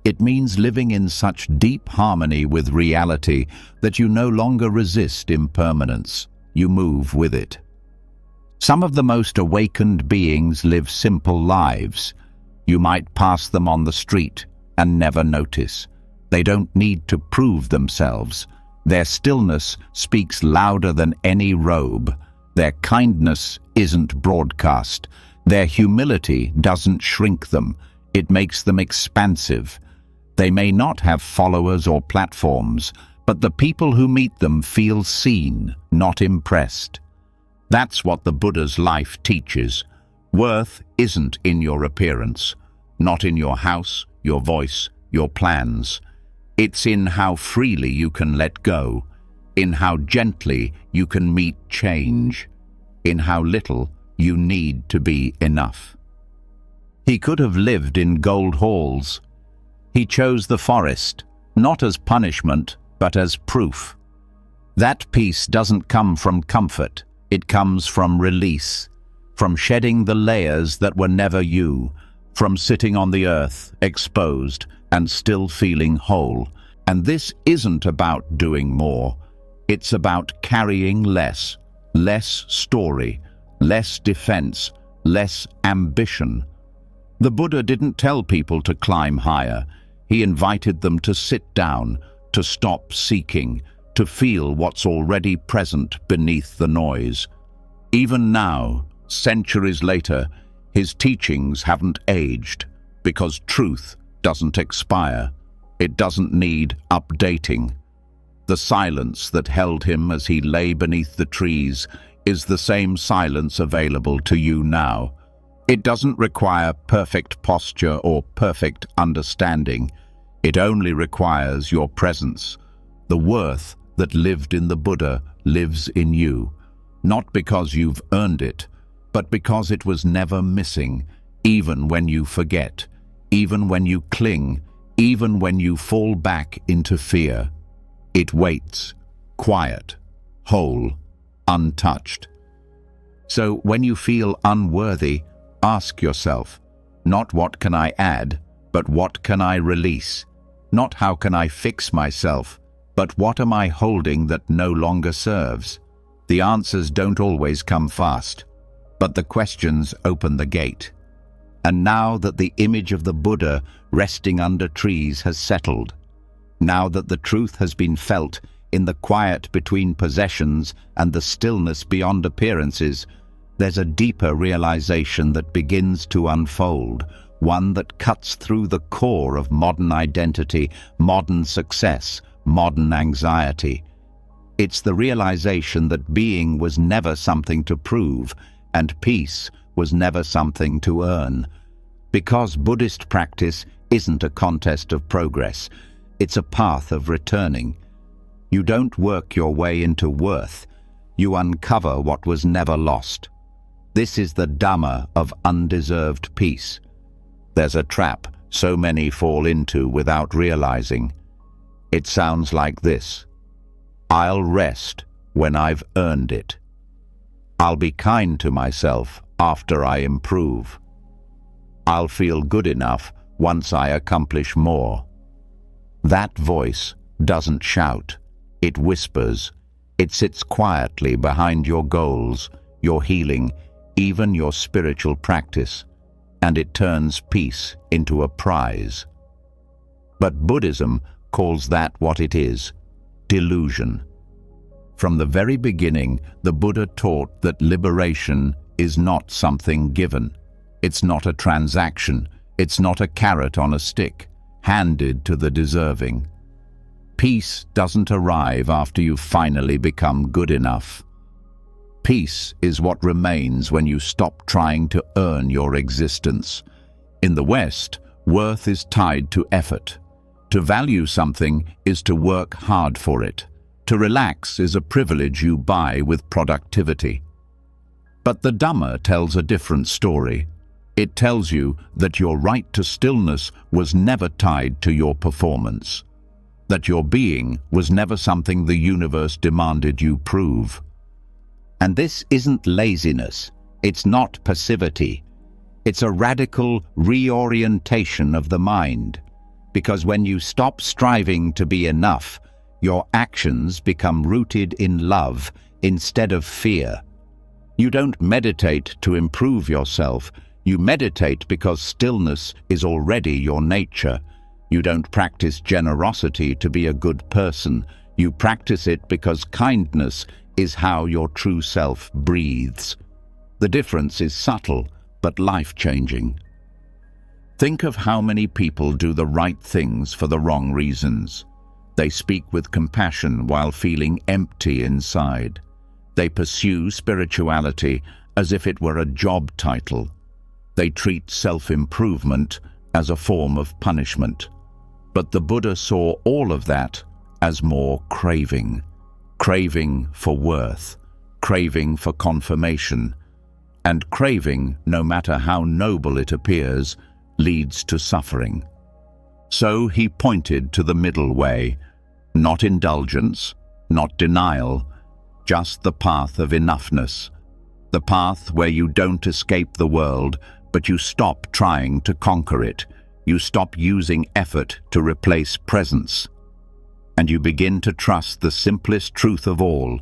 It means living in such deep harmony with reality that you no longer resist impermanence. You move with it. Some of the most awakened beings live simple lives. You might pass them on the street and never notice. They don't need to prove themselves. Their stillness speaks louder than any robe. Their kindness isn't broadcast. Their humility doesn't shrink them. It makes them expansive. They may not have followers or platforms, but the people who meet them feel seen, not impressed. That's what the Buddha's life teaches. Worth isn't in your appearance, not in your house, your voice, your plans. It's in how freely you can let go, in how gently you can meet change, in how little you need to be enough. He could have lived in gold halls. He chose the forest, not as punishment, but as proof. That peace doesn't come from comfort. It comes from release, from shedding the layers that were never you, from sitting on the earth, exposed, and still feeling whole. And this isn't about doing more. It's about carrying less story, less defense, less ambition. The Buddha didn't tell people to climb higher. He invited them to sit down, to stop seeking, to feel what's already present beneath the noise. Even now, centuries later, his teachings haven't aged, because truth doesn't expire. It doesn't need updating. The silence that held him as he lay beneath the trees is the same silence available to you now. It doesn't require perfect posture or perfect understanding. It only requires your presence. The worth that lived in the Buddha lives in you, not because you've earned it, but because it was never missing, even when you forget, even when you cling, even when you fall back into fear. It waits, quiet, whole, untouched. So when you feel unworthy, ask yourself, not what can I add, but what can I release? Not how can I fix myself, but what am I holding that no longer serves? The answers don't always come fast, but the questions open the gate. And now that the image of the Buddha resting under trees has settled, now that the truth has been felt in the quiet between possessions and the stillness beyond appearances, there's a deeper realization that begins to unfold, one that cuts through the core of modern identity, modern success, modern anxiety. It's the realization that being was never something to prove, and peace was never something to earn. Because Buddhist practice isn't a contest of progress, it's a path of returning. You don't work your way into worth, you uncover what was never lost. This is the Dhamma of undeserved peace. There's a trap so many fall into without realizing. It sounds like this: I'll rest when I've earned it. I'll be kind to myself after I improve. I'll feel good enough once I accomplish more. That voice doesn't shout, it whispers. It sits quietly behind your goals, your healing, even your spiritual practice, and it turns peace into a prize. But Buddhism calls that what it is: delusion. From the very beginning, the Buddha taught that liberation is not something given. It's not a transaction. It's not a carrot on a stick, handed to the deserving. Peace doesn't arrive after you've finally become good enough. Peace is what remains when you stop trying to earn your existence. In the West, worth is tied to effort. To value something is to work hard for it. To relax is a privilege you buy with productivity. But the Dhamma tells a different story. It tells you that your right to stillness was never tied to your performance, that your being was never something the universe demanded you prove. And this isn't laziness, it's not passivity. It's a radical reorientation of the mind, because when you stop striving to be enough, your actions become rooted in love instead of fear. You don't meditate to improve yourself. You meditate because stillness is already your nature. You don't practice generosity to be a good person. You practice it because kindness is how your true self breathes. The difference is subtle, but life-changing. Think of how many people do the right things for the wrong reasons. They speak with compassion while feeling empty inside. They pursue spirituality as if it were a job title. They treat self-improvement as a form of punishment. But the Buddha saw all of that as more craving. Craving for worth, craving for confirmation. And craving, no matter how noble it appears, leads to suffering. So he pointed to the middle way, not indulgence, not denial, just the path of enoughness, the path where you don't escape the world, but you stop trying to conquer it. You stop using effort to replace presence. And you begin to trust the simplest truth of all,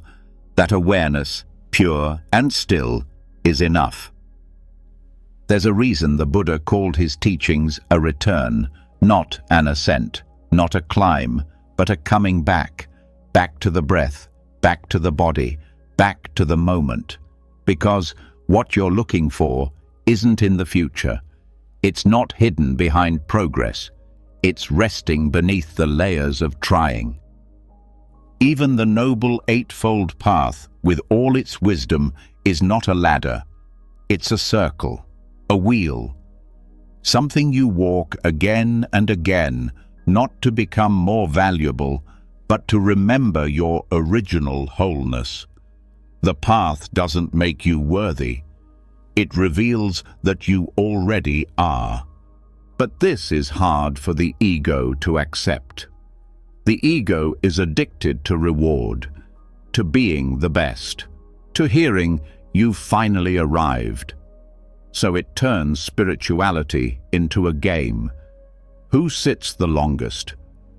that awareness, pure and still, is enough. There's a reason the Buddha called his teachings a return, not an ascent, not a climb, but a coming back, back to the breath, back to the body, back to the moment. Because what you're looking for isn't in the future. It's not hidden behind progress. It's resting beneath the layers of trying. Even the noble eightfold path, with all its wisdom, is not a ladder. It's a circle, a wheel. Something you walk again and again, not to become more valuable, but to remember your original wholeness. The path doesn't make you worthy. It reveals that you already are. But this is hard for the ego to accept. The ego is addicted to reward, to being the best, to hearing you've finally arrived. So it turns spirituality into a game. Who sits the longest?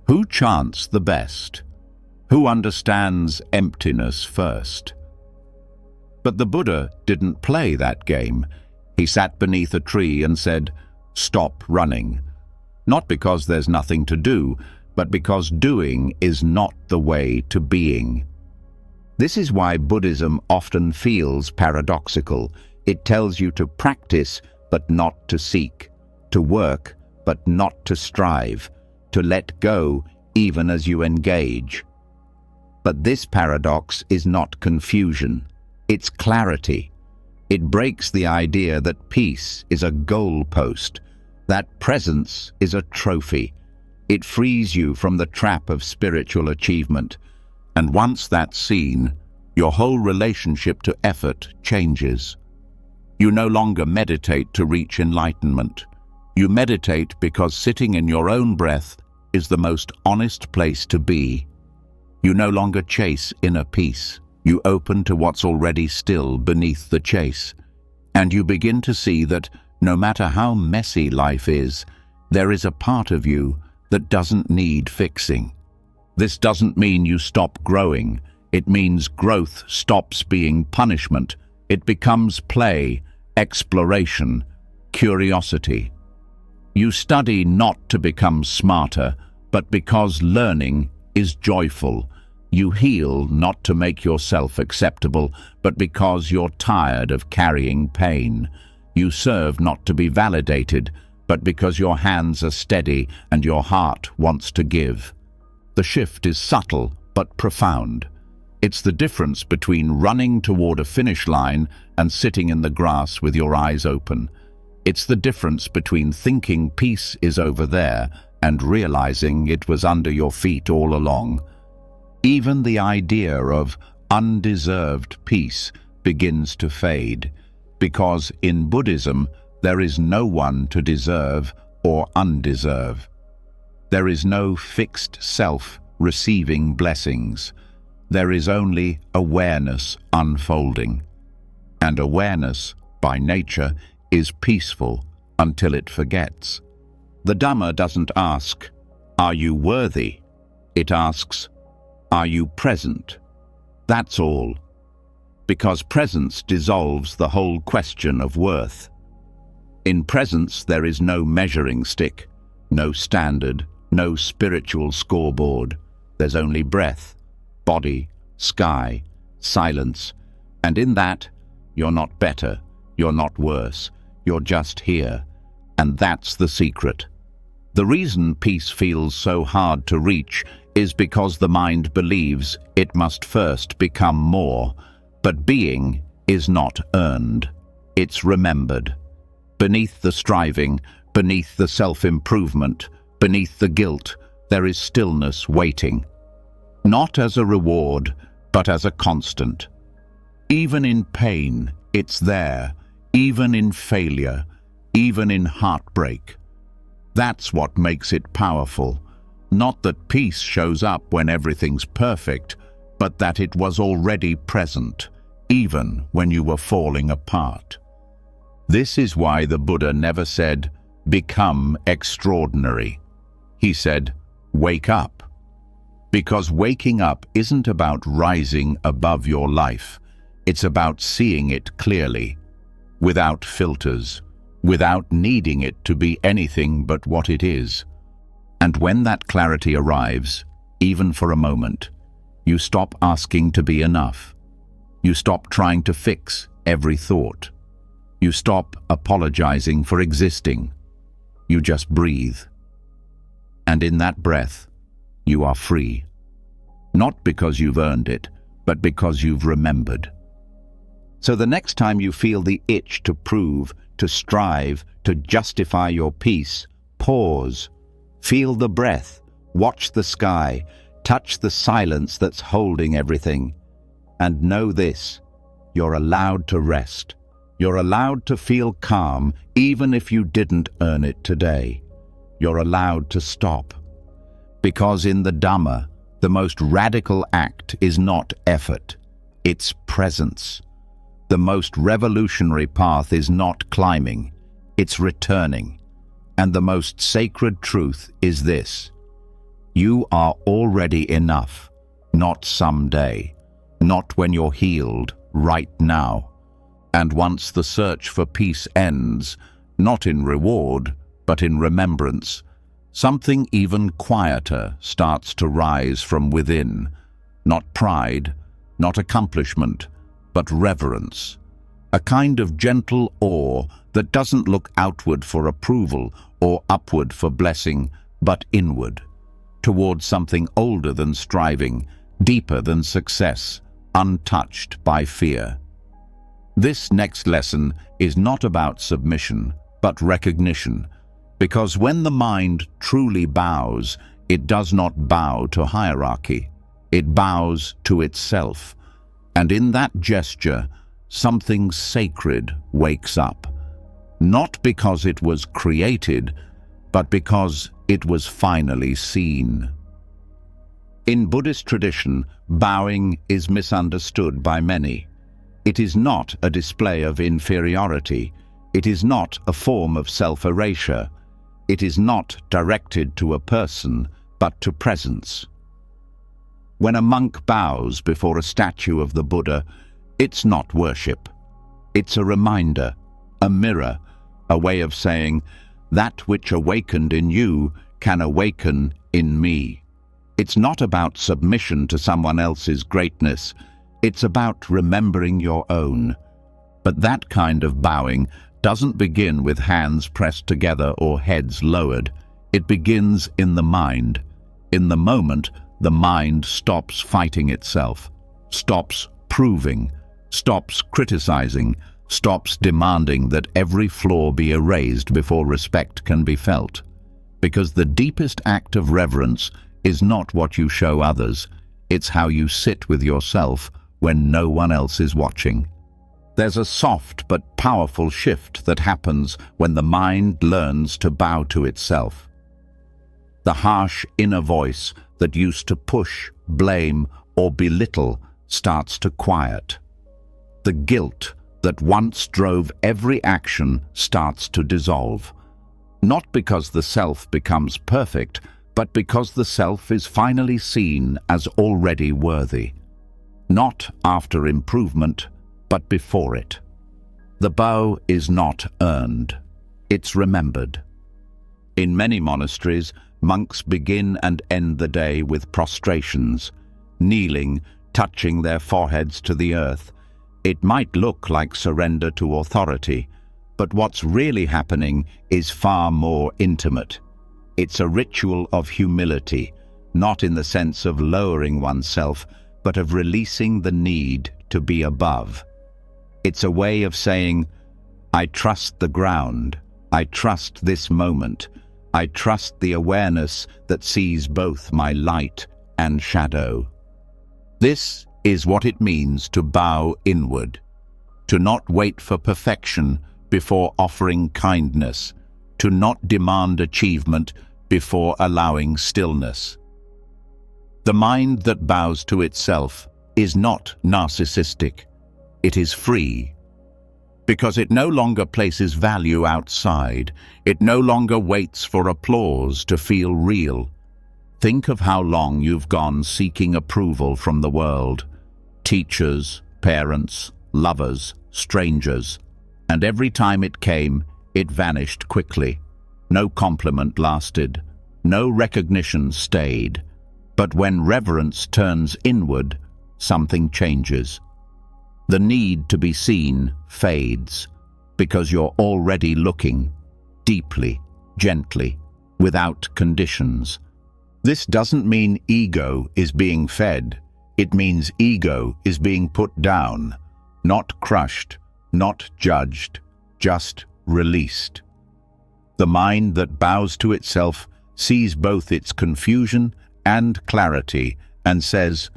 Who chants the best? Who understands emptiness first? But the Buddha didn't play that game. He sat beneath a tree and said, "Stop running." Not because there's nothing to do, but because doing is not the way to being. This is why Buddhism often feels paradoxical. It tells you to practice, but not to seek, to work, but not to strive, to let go even as you engage. But this paradox is not confusion. It's clarity. It breaks the idea that peace is a goalpost, that presence is a trophy. It frees you from the trap of spiritual achievement. And once that's seen, your whole relationship to effort changes. You no longer meditate to reach enlightenment. You meditate because sitting in your own breath is the most honest place to be. You no longer chase inner peace. You open to what's already still beneath the chase. And you begin to see that no matter how messy life is, there is a part of you that doesn't need fixing. This doesn't mean you stop growing. It means growth stops being punishment. It becomes play, exploration, curiosity. You study not to become smarter, but because learning is joyful. You heal not to make yourself acceptable, but because you're tired of carrying pain. You serve not to be validated, but because your hands are steady and your heart wants to give. The shift is subtle but profound. It's the difference between running toward a finish line and sitting in the grass with your eyes open. It's the difference between thinking peace is over there and realizing it was under your feet all along. Even the idea of undeserved peace begins to fade, because in Buddhism there is no one to deserve or undeserve. There is no fixed self receiving blessings. There is only awareness unfolding. And awareness, by nature, is peaceful until it forgets. The Dhamma doesn't ask, "Are you worthy?" It asks, "Are you present?" That's all. Because presence dissolves the whole question of worth. In presence there is no measuring stick, no standard, no spiritual scoreboard. There's only breath, body, sky, silence, and in that, you're not better, you're not worse, you're just here. And that's the secret. The reason peace feels so hard to reach is because the mind believes it must first become more, but being is not earned, it's remembered. Beneath the striving, beneath the self-improvement, beneath the guilt, there is stillness waiting. Not as a reward, but as a constant. Even in pain, it's there. Even in failure, even in heartbreak. That's what makes it powerful. Not that peace shows up when everything's perfect, but that it was already present, even when you were falling apart. This is why the Buddha never said, "Become extraordinary." He said, "Wake up." Because waking up isn't about rising above your life. It's about seeing it clearly, without filters, without needing it to be anything but what it is. And when that clarity arrives, even for a moment, you stop asking to be enough. You stop trying to fix every thought. You stop apologizing for existing. You just breathe. And in that breath, you are free. Not because you've earned it, but because you've remembered. So the next time you feel the itch to prove, to strive, to justify your peace, pause. Feel the breath, watch the sky, touch the silence that's holding everything. And know this, you're allowed to rest. You're allowed to feel calm, even if you didn't earn it today. You're allowed to stop. Because in the Dhamma, the most radical act is not effort, it's presence. The most revolutionary path is not climbing, it's returning. And the most sacred truth is this: you are already enough, not someday, not when you're healed, right now. And once the search for peace ends, not in reward, but in remembrance, something even quieter starts to rise from within. Not pride, not accomplishment, but reverence. A kind of gentle awe that doesn't look outward for approval or upward for blessing, but inward, towards something older than striving, deeper than success, untouched by fear. This next lesson is not about submission, but recognition, because when the mind truly bows, it does not bow to hierarchy. It bows to itself. And in that gesture, something sacred wakes up. Not because it was created, but because it was finally seen. In Buddhist tradition, bowing is misunderstood by many. It is not a display of inferiority. It is not a form of self-erasure. It is not directed to a person, but to presence. When a monk bows before a statue of the Buddha, it's not worship. It's a reminder, a mirror, a way of saying, that which awakened in you can awaken in me. It's not about submission to someone else's greatness. It's about remembering your own. But that kind of bowing doesn't begin with hands pressed together or heads lowered. It begins in the mind. In the moment, the mind stops fighting itself, stops proving, stops criticizing, stops demanding that every flaw be erased before respect can be felt. Because the deepest act of reverence is not what you show others, It's how you sit with yourself when no one else is watching. There's a soft but powerful shift that happens when the mind learns to bow to itself. The harsh inner voice that used to push, blame, or belittle starts to quiet. The guilt that once drove every action starts to dissolve. Not because the self becomes perfect, but because the self is finally seen as already worthy. Not after improvement, but before it. The bow is not earned, it's remembered. In many monasteries, monks begin and end the day with prostrations, kneeling, touching their foreheads to the earth. It might look like surrender to authority, but what's really happening is far more intimate. It's a ritual of humility, not in the sense of lowering oneself, but of releasing the need to be above. It's a way of saying, I trust the ground, I trust this moment, I trust the awareness that sees both my light and shadow. This is what it means to bow inward, to not wait for perfection before offering kindness, to not demand achievement before allowing stillness. The mind that bows to itself is not narcissistic. It is free, because it no longer places value outside. It no longer waits for applause to feel real. Think of how long you've gone seeking approval from the world. Teachers, parents, lovers, strangers. And every time it came, it vanished quickly. No compliment lasted. No recognition stayed. But when reverence turns inward, something changes. The need to be seen fades, because you're already looking, deeply, gently, without conditions. This doesn't mean ego is being fed. It means ego is being put down, not crushed, not judged, just released. The mind that bows to itself sees both its confusion and clarity and says,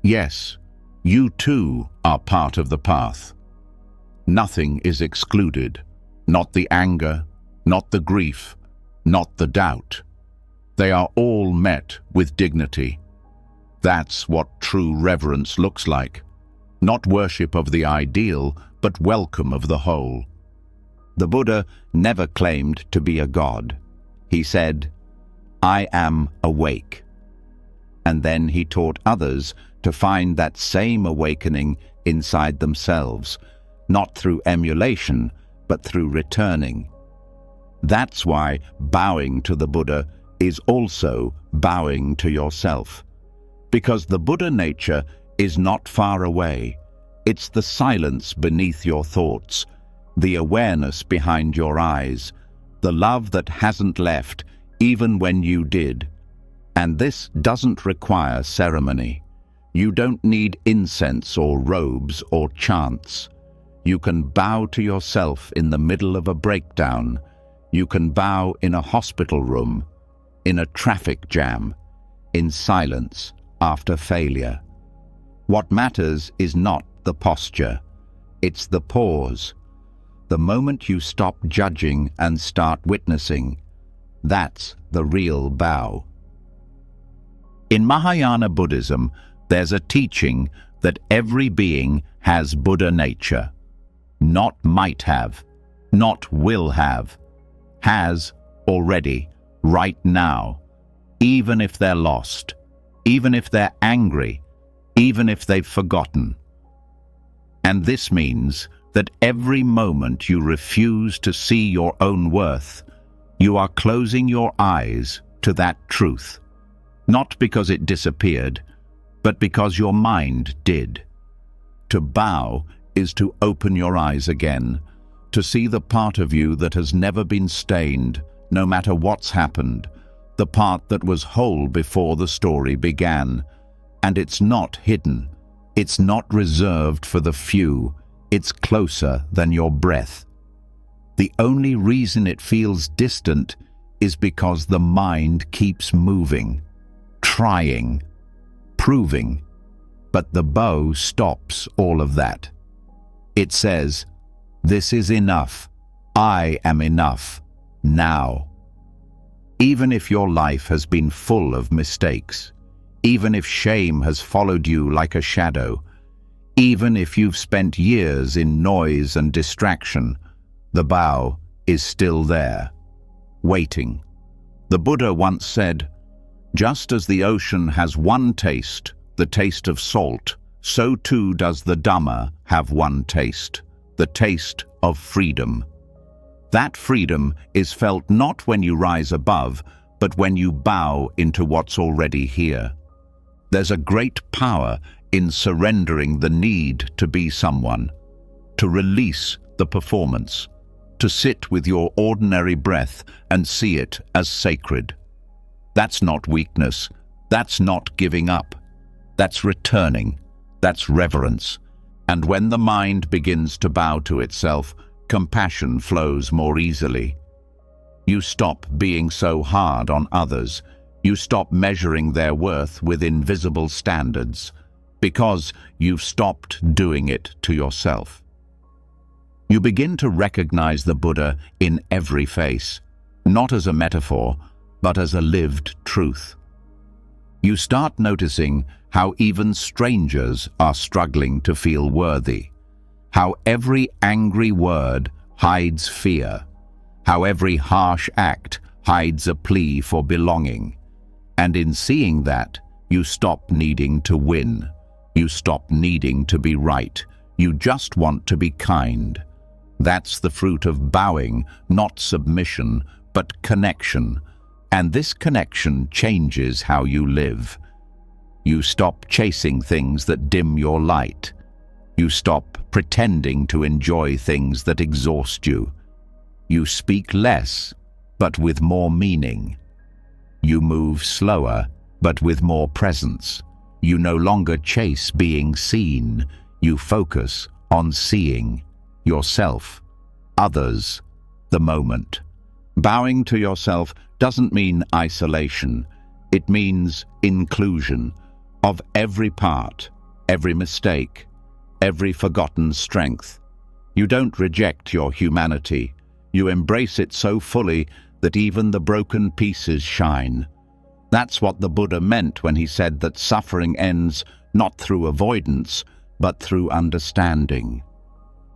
yes, you too are part of the path. Nothing is excluded, not the anger, not the grief, not the doubt. They are all met with dignity. That's what true reverence looks like. Not worship of the ideal, but welcome of the whole. The Buddha never claimed to be a god. He said, I am awake. And then he taught others to find that same awakening inside themselves, not through emulation, but through returning. That's why bowing to the Buddha is also bowing to yourself. Because the Buddha nature is not far away. It's the silence beneath your thoughts, the awareness behind your eyes, the love that hasn't left even when you did. And this doesn't require ceremony. You don't need incense or robes or chants. You can bow to yourself in the middle of a breakdown. You can bow in a hospital room, in a traffic jam, in silence after failure. What matters is not the posture. It's the pause. The moment you stop judging and start witnessing, that's the real bow. In Mahayana Buddhism, there's a teaching that every being has Buddha nature. Not might have, not will have. Has already, right now, even if they're lost, even if they're angry, even if they've forgotten. And this means that every moment you refuse to see your own worth, you are closing your eyes to that truth. Not because it disappeared, but because your mind did. To bow is to open your eyes again, to see the part of you that has never been stained, no matter what's happened, the part that was whole before the story began. And it's not hidden. It's not reserved for the few. It's closer than your breath. The only reason it feels distant is because the mind keeps moving, trying, proving. But the bow stops all of that. It says, "This is enough. I am enough. Now." Even if your life has been full of mistakes, even if shame has followed you like a shadow, even if you've spent years in noise and distraction, the bow is still there, waiting. The Buddha once said, "Just as the ocean has one taste, the taste of salt, so too does the Dhamma have one taste, the taste of freedom." That freedom is felt not when you rise above, but when you bow into what's already here. There's a great power in surrendering the need to be someone, to release the performance, to sit with your ordinary breath and see it as sacred. That's not weakness. That's not giving up. That's returning. That's reverence. And when the mind begins to bow to itself, compassion flows more easily. You stop being so hard on others. You stop measuring their worth with invisible standards, because you've stopped doing it to yourself. You begin to recognize the Buddha in every face, not as a metaphor, but as a lived truth. You start noticing how even strangers are struggling to feel worthy, how every angry word hides fear, how every harsh act hides a plea for belonging. And in seeing that, you stop needing to win. You stop needing to be right. You just want to be kind. That's the fruit of bowing, not submission, but connection. And this connection changes how you live. You stop chasing things that dim your light. You stop pretending to enjoy things that exhaust you. You speak less, but with more meaning. You move slower, but with more presence. You no longer chase being seen. You focus on seeing yourself, others, the moment. Bowing to yourself doesn't mean isolation. It means inclusion of every part, every mistake, every forgotten strength. You don't reject your humanity. You embrace it so fully that even the broken pieces shine. That's what the Buddha meant when he said that suffering ends not through avoidance, but through understanding.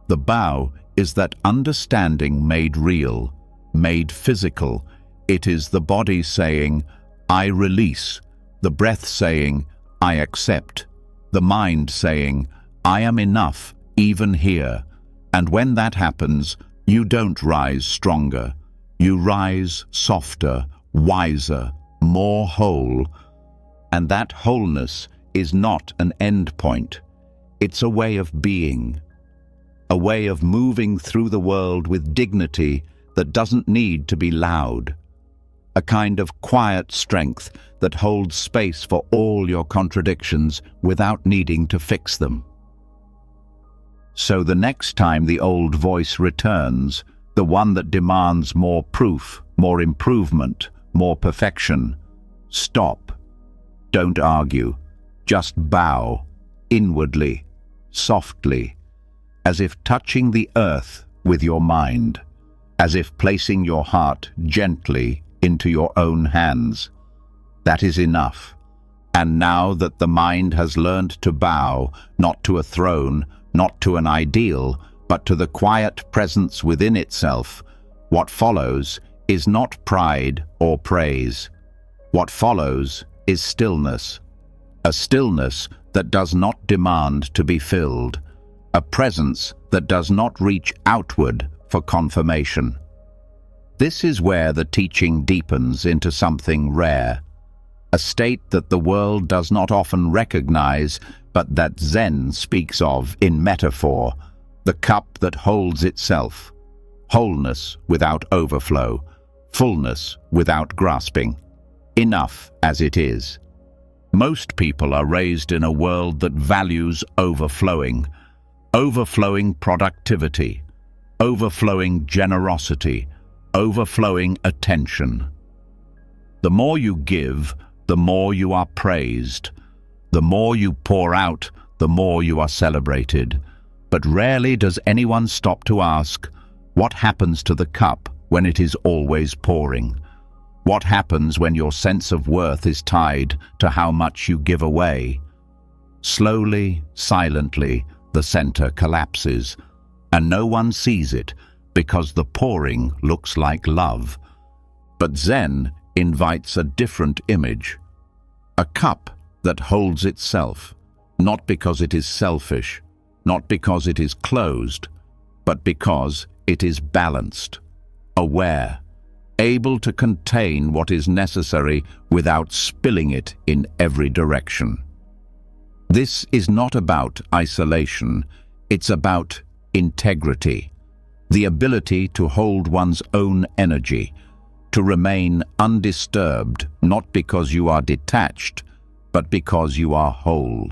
The bow is that understanding made real, made physical. It is the body saying, "I release," the breath saying, "I accept," the mind saying, "I am enough, even here." And when that happens, you don't rise stronger. You rise softer, wiser, more whole. And that wholeness is not an end point. It's a way of being, a way of moving through the world with dignity that doesn't need to be loud, a kind of quiet strength that holds space for all your contradictions without needing to fix them. So the next time the old voice returns, the one that demands more proof, more improvement, more perfection, stop. Don't argue. Just bow, inwardly, softly, as if touching the earth with your mind, as if placing your heart gently into your own hands. That is enough. And now that the mind has learned to bow, not to a throne, not to an ideal, but to the quiet presence within itself, what follows is not pride or praise. What follows is stillness, a stillness that does not demand to be filled, a presence that does not reach outward for confirmation. This is where the teaching deepens into something rare, a state that the world does not often recognize, but that Zen speaks of in metaphor, the cup that holds itself, wholeness without overflow, fullness without grasping, enough as it is. Most people are raised in a world that values overflowing productivity, overflowing generosity, overflowing attention. The more you give, the more you are praised. The more you pour out, the more you are celebrated. But rarely does anyone stop to ask, what happens to the cup when it is always pouring? What happens when your sense of worth is tied to how much you give away? Slowly, silently, the center collapses, and no one sees it because the pouring looks like love. But Zen invites a different image, a cup that holds itself, not because it is selfish, not because it is closed, but because it is balanced, aware, able to contain what is necessary without spilling it in every direction. This is not about isolation, it's about integrity, the ability to hold one's own energy, to remain undisturbed, not because you are detached, but because you are whole.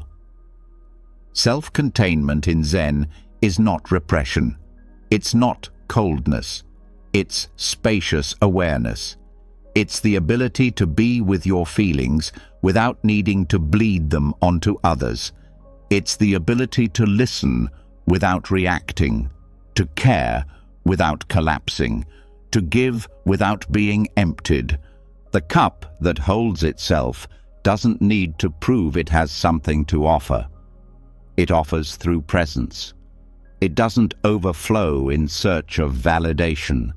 Self-containment in Zen is not repression. It's not coldness. It's spacious awareness. It's the ability to be with your feelings without needing to bleed them onto others. It's the ability to listen without reacting, to care without collapsing, to give without being emptied. The cup that holds itself doesn't need to prove it has something to offer. It offers through presence. It doesn't overflow in search of validation.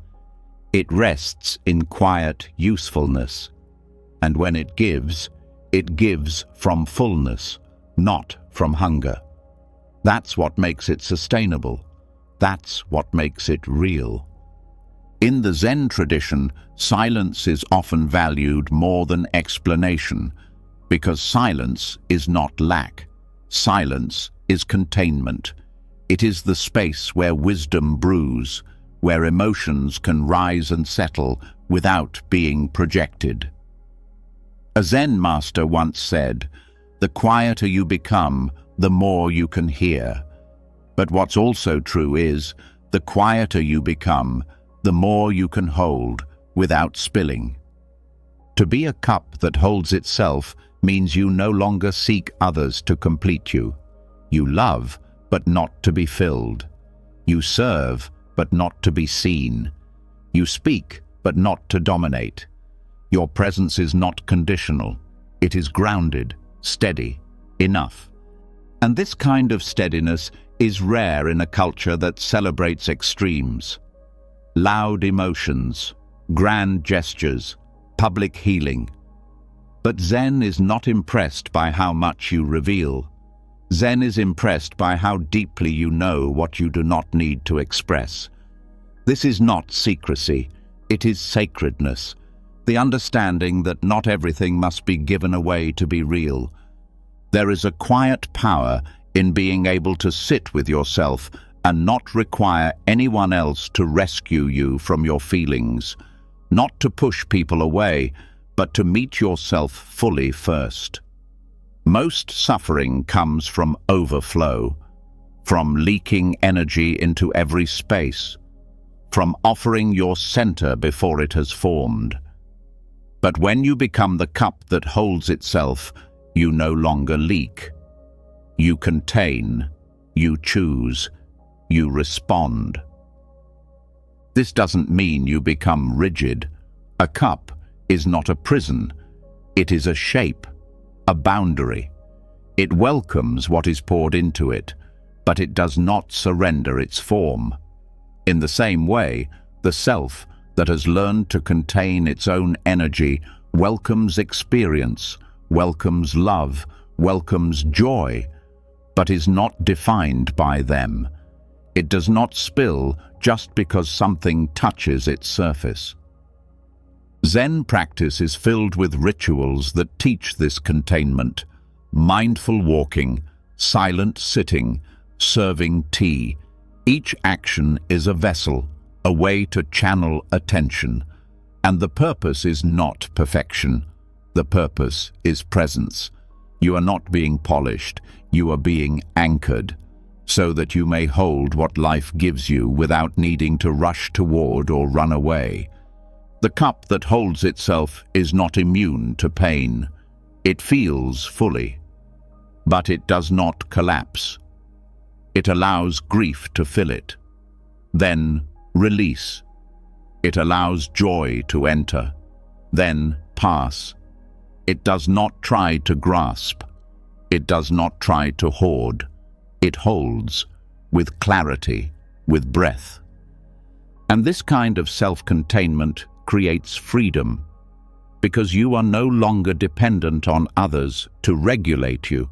It rests in quiet usefulness. And when it gives from fullness, not from hunger. That's what makes it sustainable. That's what makes it real. In the Zen tradition, silence is often valued more than explanation, because silence is not lack. Silence is containment. It is the space where wisdom brews, where emotions can rise and settle without being projected. A Zen master once said, "The quieter you become, the more you can hear." But what's also true is, the quieter you become, the more you can hold without spilling. To be a cup that holds itself means you no longer seek others to complete you. You love, but not to be filled. You serve, but not to be seen. You speak, but not to dominate. Your presence is not conditional. It is grounded, steady, enough. And this kind of steadiness is rare in a culture that celebrates extremes. Loud emotions, grand gestures, public healing. But Zen is not impressed by how much you reveal. Zen is impressed by how deeply you know what you do not need to express. This is not secrecy, it is sacredness, the understanding that not everything must be given away to be real. There is a quiet power in being able to sit with yourself and not require anyone else to rescue you from your feelings, not to push people away, but to meet yourself fully first. Most suffering comes from overflow, from leaking energy into every space, from offering your center before it has formed. But when you become the cup that holds itself, you no longer leak. You contain, you choose, you respond. This doesn't mean you become rigid. A cup is not a prison. It is a shape, a boundary. It welcomes what is poured into it, but it does not surrender its form. In the same way, the self that has learned to contain its own energy welcomes experience, welcomes love, welcomes joy, but is not defined by them. It does not spill just because something touches its surface. Zen practice is filled with rituals that teach this containment: mindful walking, silent sitting, serving tea. Each action is a vessel, a way to channel attention. And the purpose is not perfection. The purpose is presence. You are not being polished, you are being anchored, so that you may hold what life gives you without needing to rush toward or run away. The cup that holds itself is not immune to pain. It feels fully. but it does not collapse. It allows grief to fill it. Then release. It allows joy to enter. Then pass. It does not try to grasp. It does not try to hoard. It holds, with clarity, with breath. And this kind of self-containment creates freedom, because you are no longer dependent on others to regulate you.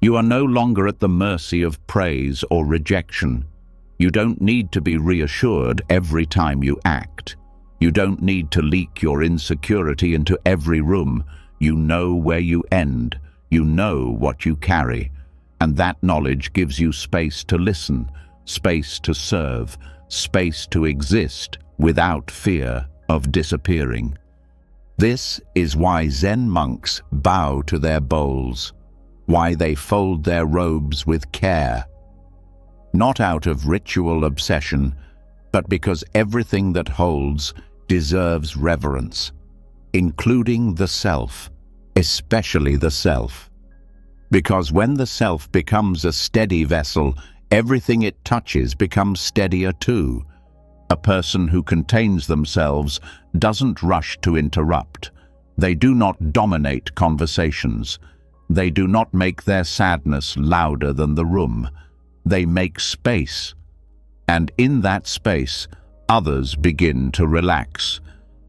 You are no longer at the mercy of praise or rejection. You don't need to be reassured every time you act. You don't need to leak your insecurity into every room. You know where you end. You know what you carry. And that knowledge gives you space to listen, space to serve, space to exist without fear of disappearing. This is why Zen monks bow to their bowls, why they fold their robes with care. Not out of ritual obsession, but because everything that holds deserves reverence, including the self, especially the self. Because when the self becomes a steady vessel, everything it touches becomes steadier too. A person who contains themselves doesn't rush to interrupt. They do not dominate conversations. They do not make their sadness louder than the room. They make space. And in that space, others begin to relax.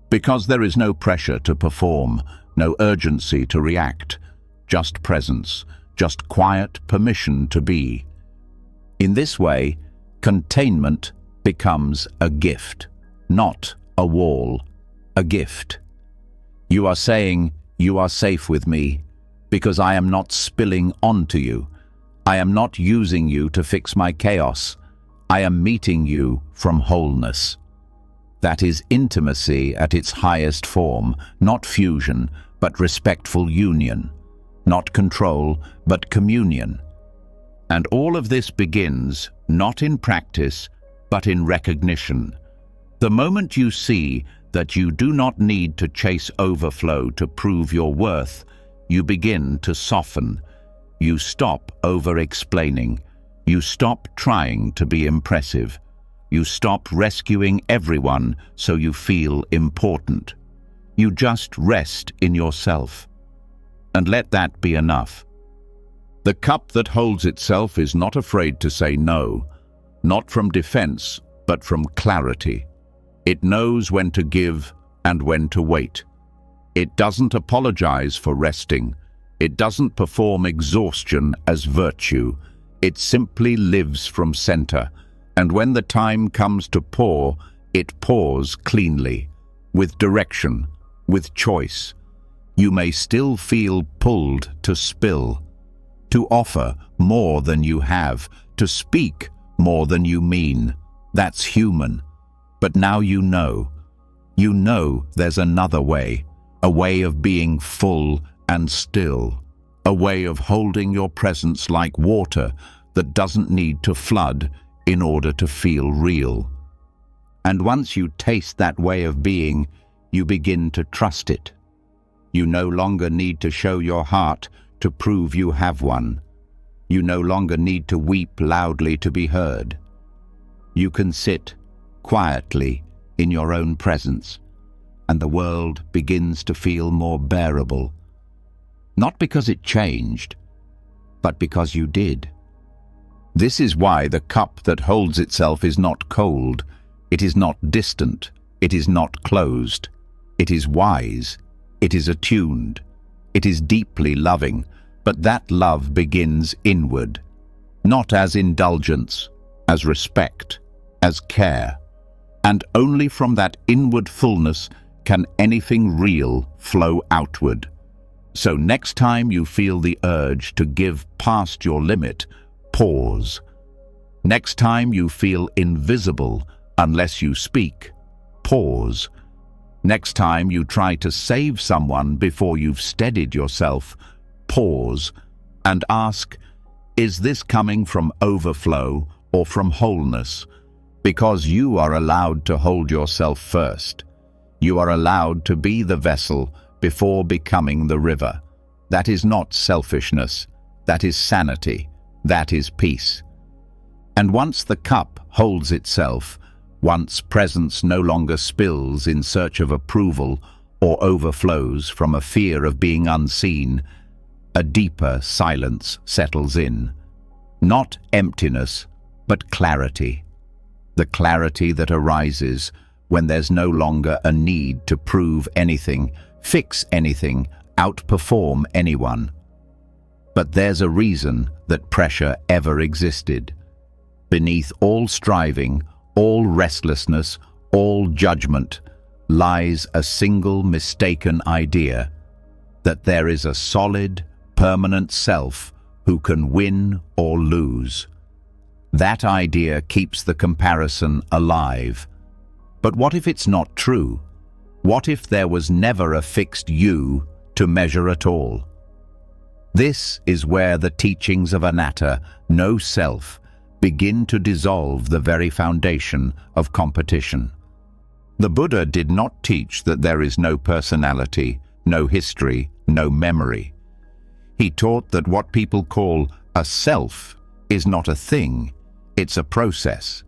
Because there is no pressure to perform, no urgency to react, just presence, just quiet permission to be. In this way, containment becomes a gift, not a wall, a gift. You are saying, "You are safe with me, because I am not spilling onto you. I am not using you to fix my chaos. I am meeting you from wholeness." That is intimacy at its highest form, not fusion, but respectful union, not control, but communion. And all of this begins not in practice, but in recognition. The moment you see that you do not need to chase overflow to prove your worth, you begin to soften. You stop over-explaining. You stop trying to be impressive. You stop rescuing everyone so you feel important. You just rest in yourself. And let that be enough. The cup that holds itself is not afraid to say no, not from defense, but from clarity. It knows when to give and when to wait. It doesn't apologize for resting. It doesn't perform exhaustion as virtue. It simply lives from center. And when the time comes to pour, it pours cleanly, with direction, with choice. You may still feel pulled to spill, to offer more than you have, to speak more than you mean. That's human. But now you know. You know there's another way, a way of being full and still, a way of holding your presence like water that doesn't need to flood in order to feel real. And once you taste that way of being, you begin to trust it. You no longer need to show your heart to prove you have one. You no longer need to weep loudly to be heard. You can sit quietly in your own presence, and the world begins to feel more bearable. Not because it changed, but because you did. This is why the cup that holds itself is not cold, it is not distant, it is not closed. It is wise, it is attuned, it is deeply loving, but that love begins inward, not as indulgence, as respect, as care. And only from that inward fullness can anything real flow outward. So next time you feel the urge to give past your limit, pause. Next time you feel invisible unless you speak, pause. Next time you try to save someone before you've steadied yourself, pause and ask, is this coming from overflow or from wholeness? Because you are allowed to hold yourself first. You are allowed to be the vessel before becoming the river. That is not selfishness. that is sanity, that is peace. And once the cup holds itself, once presence no longer spills in search of approval or overflows from a fear of being unseen, a deeper silence settles in. Not emptiness, but clarity. The clarity that arises when there's no longer a need to prove anything, fix anything, outperform anyone. But there's a reason that pressure ever existed. Beneath all striving, all restlessness, all judgment, lies a single mistaken idea that there is a solid, permanent self who can win or lose. That idea keeps the comparison alive. But what if it's not true? What if there was never a fixed you to measure at all? This is where the teachings of anatta, no self, begin to dissolve the very foundation of competition. The Buddha did not teach that there is no personality, no history, no memory. He taught that what people call a self is not a thing, it's a process.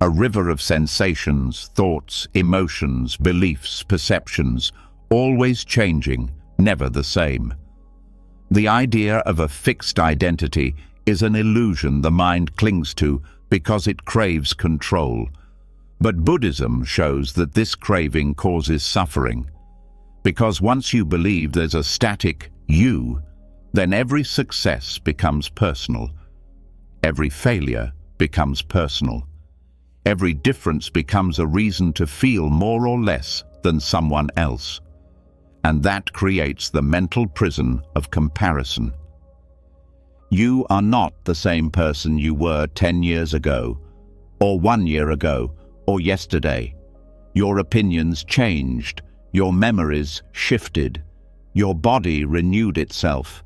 A river of sensations, thoughts, emotions, beliefs, perceptions, always changing, never the same. The idea of a fixed identity is an illusion the mind clings to because it craves control. But Buddhism shows that this craving causes suffering. Because once you believe there's a static you, then every success becomes personal. Every failure becomes personal. Every difference becomes a reason to feel more or less than someone else. And that creates the mental prison of comparison. You are not the same person you were 10 years ago, or 1 year ago, or yesterday. Your opinions changed, your memories shifted, your body renewed itself.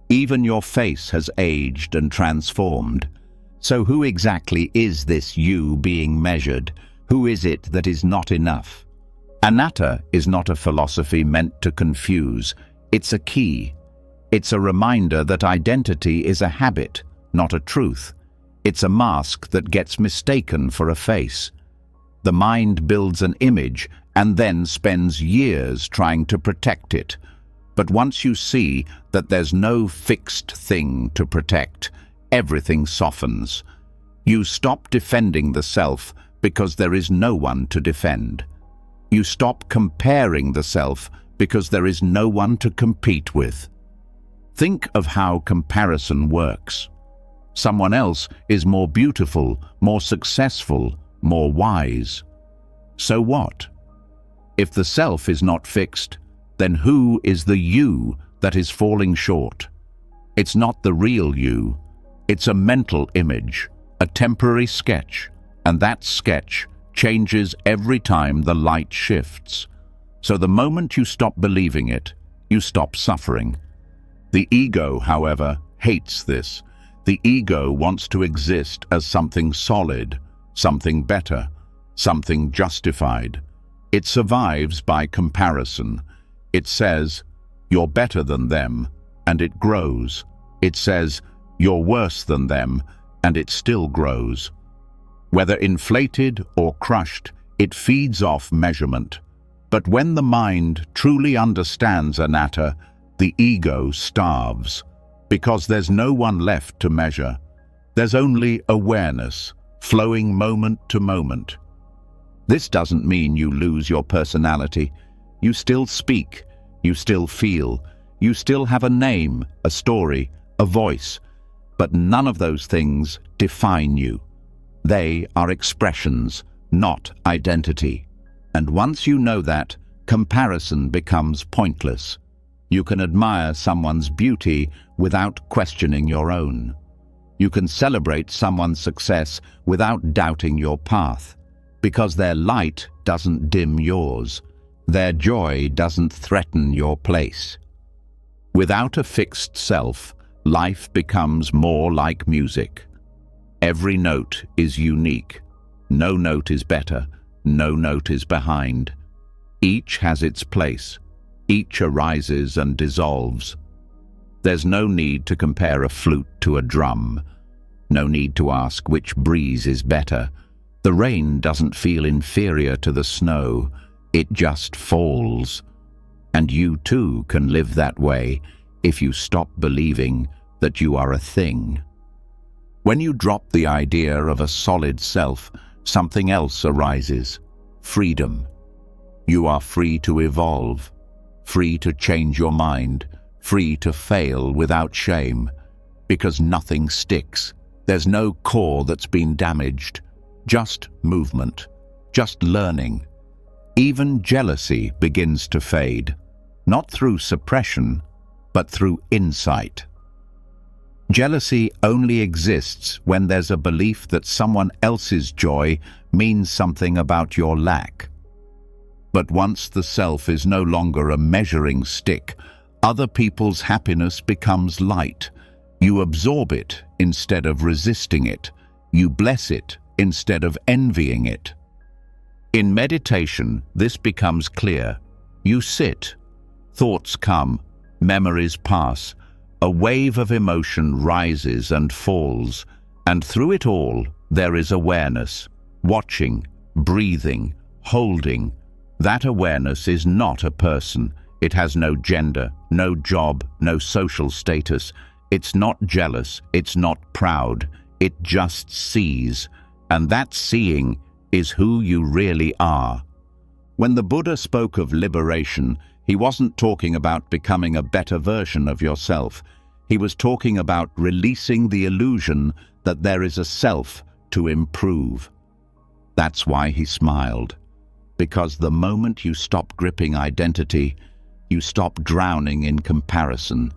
Even your face has aged and transformed. So who exactly is this you being measured? Who is it that is not enough? Anatta is not a philosophy meant to confuse. It's a key. It's a reminder that identity is a habit, not a truth. It's a mask that gets mistaken for a face. The mind builds an image and then spends years trying to protect it. But once you see that there's no fixed thing to protect, everything softens. You stop defending the self because there is no one to defend. You stop comparing the self because there is no one to compete with. Think of how comparison works. Someone else is more beautiful, more successful, more wise. So what? If the self is not fixed, then who is the you that is falling short? It's not the real you. It's a mental image, a temporary sketch, and that sketch changes every time the light shifts. So the moment you stop believing it, you stop suffering. The ego, however, hates this. The ego wants to exist as something solid, something better, something justified. It survives by comparison. It says, "You're better than them," and it grows. It says, "You're worse than them," and it still grows. Whether inflated or crushed, it feeds off measurement. But when the mind truly understands anatta, the ego starves, because there's no one left to measure. There's only awareness, flowing moment to moment. This doesn't mean you lose your personality. You still speak, you still feel, you still have a name, a story, a voice. But none of those things define you. They are expressions, not identity. And once you know that, comparison becomes pointless. You can admire someone's beauty without questioning your own. You can celebrate someone's success without doubting your path, because their light doesn't dim yours. Their joy doesn't threaten your place. Without a fixed self, life becomes more like music. Every note is unique. No note is better. No note is behind. Each has its place. Each arises and dissolves. There's no need to compare a flute to a drum. No need to ask which breeze is better. The rain doesn't feel inferior to the snow. It just falls. And you too can live that way if you stop believing that you are a thing. When you drop the idea of a solid self, something else arises: freedom. You are free to evolve, free to change your mind, free to fail without shame, because nothing sticks. There's no core that's been damaged, just movement, just learning. Even jealousy begins to fade, not through suppression, but through insight. Jealousy only exists when there's a belief that someone else's joy means something about your lack. But once the self is no longer a measuring stick, other people's happiness becomes light. You absorb it instead of resisting it. You bless it instead of envying it. In meditation, this becomes clear. You sit, thoughts come, memories pass, a wave of emotion rises and falls, and through it all there is awareness, watching, breathing, holding. That awareness is not a person. It has no gender, no job, no social status. It's not jealous, it's not proud. It just sees, and that seeing is who you really are. When the Buddha spoke of liberation, he wasn't talking about becoming a better version of yourself. He was talking about releasing the illusion that there is a self to improve. That's why he smiled. Because the moment you stop gripping identity, you stop drowning in comparison.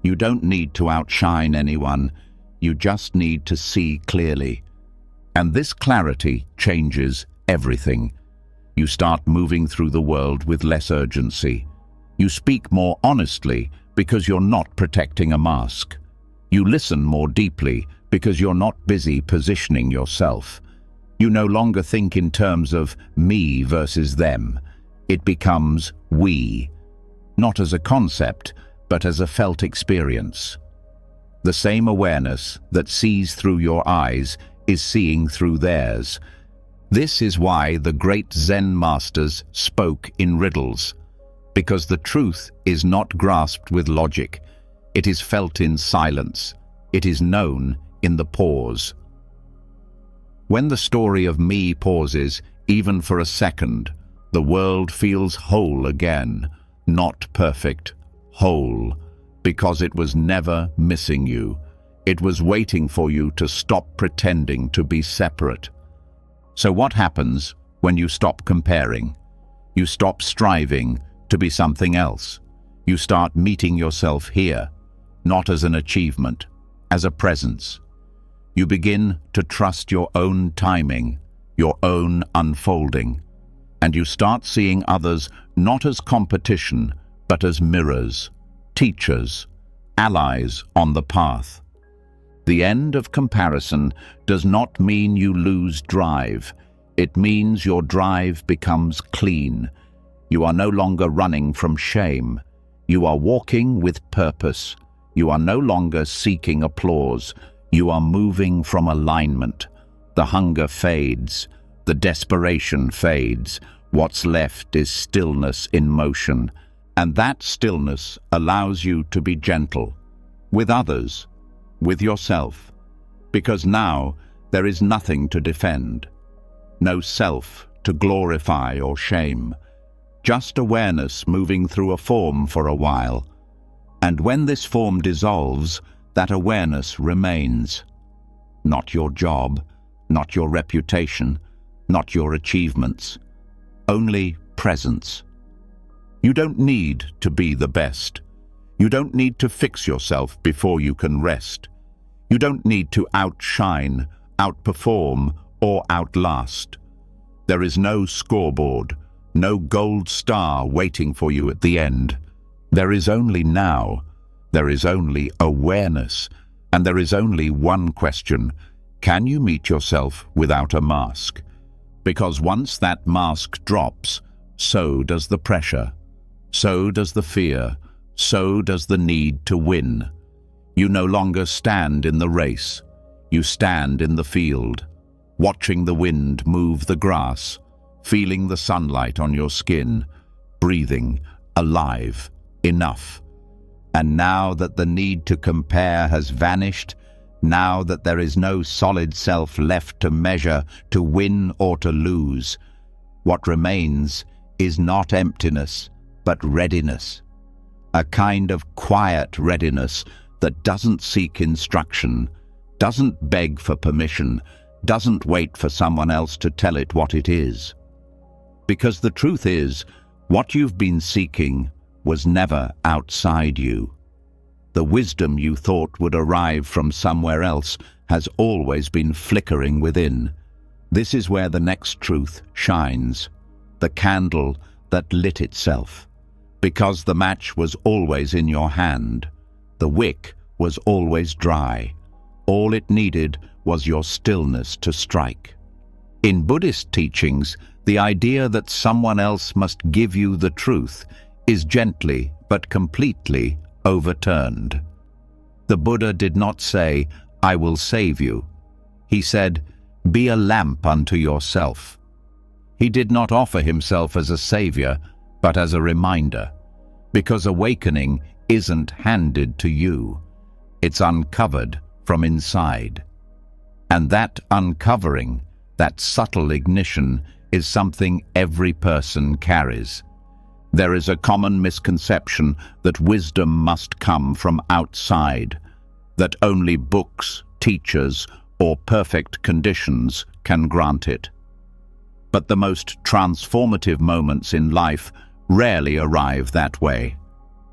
You don't need to outshine anyone. You just need to see clearly. And this clarity changes everything. You start moving through the world with less urgency. You speak more honestly because you're not protecting a mask. You listen more deeply because you're not busy positioning yourself. You no longer think in terms of me versus them. It becomes we, not as a concept, but as a felt experience. The same awareness that sees through your eyes is seeing through theirs. This is why the great Zen masters spoke in riddles, because the truth is not grasped with logic. It is felt in silence. It is known in the pause. When the story of me pauses, even for a second, the world feels whole again, not perfect, whole, because it was never missing you. It was waiting for you to stop pretending to be separate. So what happens when you stop comparing? You stop striving to be something else. You start meeting yourself here, not as an achievement, as a presence. You begin to trust your own timing, your own unfolding, and you start seeing others not as competition, but as mirrors, teachers, allies on the path. The end of comparison does not mean you lose drive. It means your drive becomes clean. You are no longer running from shame. You are walking with purpose. You are no longer seeking applause. You are moving from alignment. The hunger fades. The desperation fades. What's left is stillness in motion. And that stillness allows you to be gentle with others, with yourself, because now there is nothing to defend, no self to glorify or shame, just awareness moving through a form for a while. And when this form dissolves, that awareness remains. Not your job, not your reputation, not your achievements, only presence. You don't need to be the best. You don't need to fix yourself before you can rest. You don't need to outshine, outperform, or outlast. There is no scoreboard, no gold star waiting for you at the end. There is only now. There is only awareness. And there is only one question: can you meet yourself without a mask? Because once that mask drops, so does the pressure. So does the fear, so does the need to win. You no longer stand in the race. You stand in the field, watching the wind move the grass, feeling the sunlight on your skin, breathing, alive, enough. And now that the need to compare has vanished, now that there is no solid self left to measure, to win or to lose, what remains is not emptiness, but readiness. A kind of quiet readiness that doesn't seek instruction, doesn't beg for permission, doesn't wait for someone else to tell it what it is. Because the truth is, what you've been seeking was never outside you. The wisdom you thought would arrive from somewhere else has always been flickering within. This is where the next truth shines, the candle that lit itself. Because the match was always in your hand, the wick was always dry. All it needed was your stillness to strike. In Buddhist teachings, the idea that someone else must give you the truth is gently but completely overturned. The Buddha did not say, "I will save you." He said, "Be a lamp unto yourself." He did not offer himself as a savior, but as a reminder, because awakening isn't handed to you. It's uncovered from inside. And that uncovering, that subtle ignition, is something every person carries. There is a common misconception that wisdom must come from outside, that only books, teachers, or perfect conditions can grant it. But the most transformative moments in life rarely arrive that way.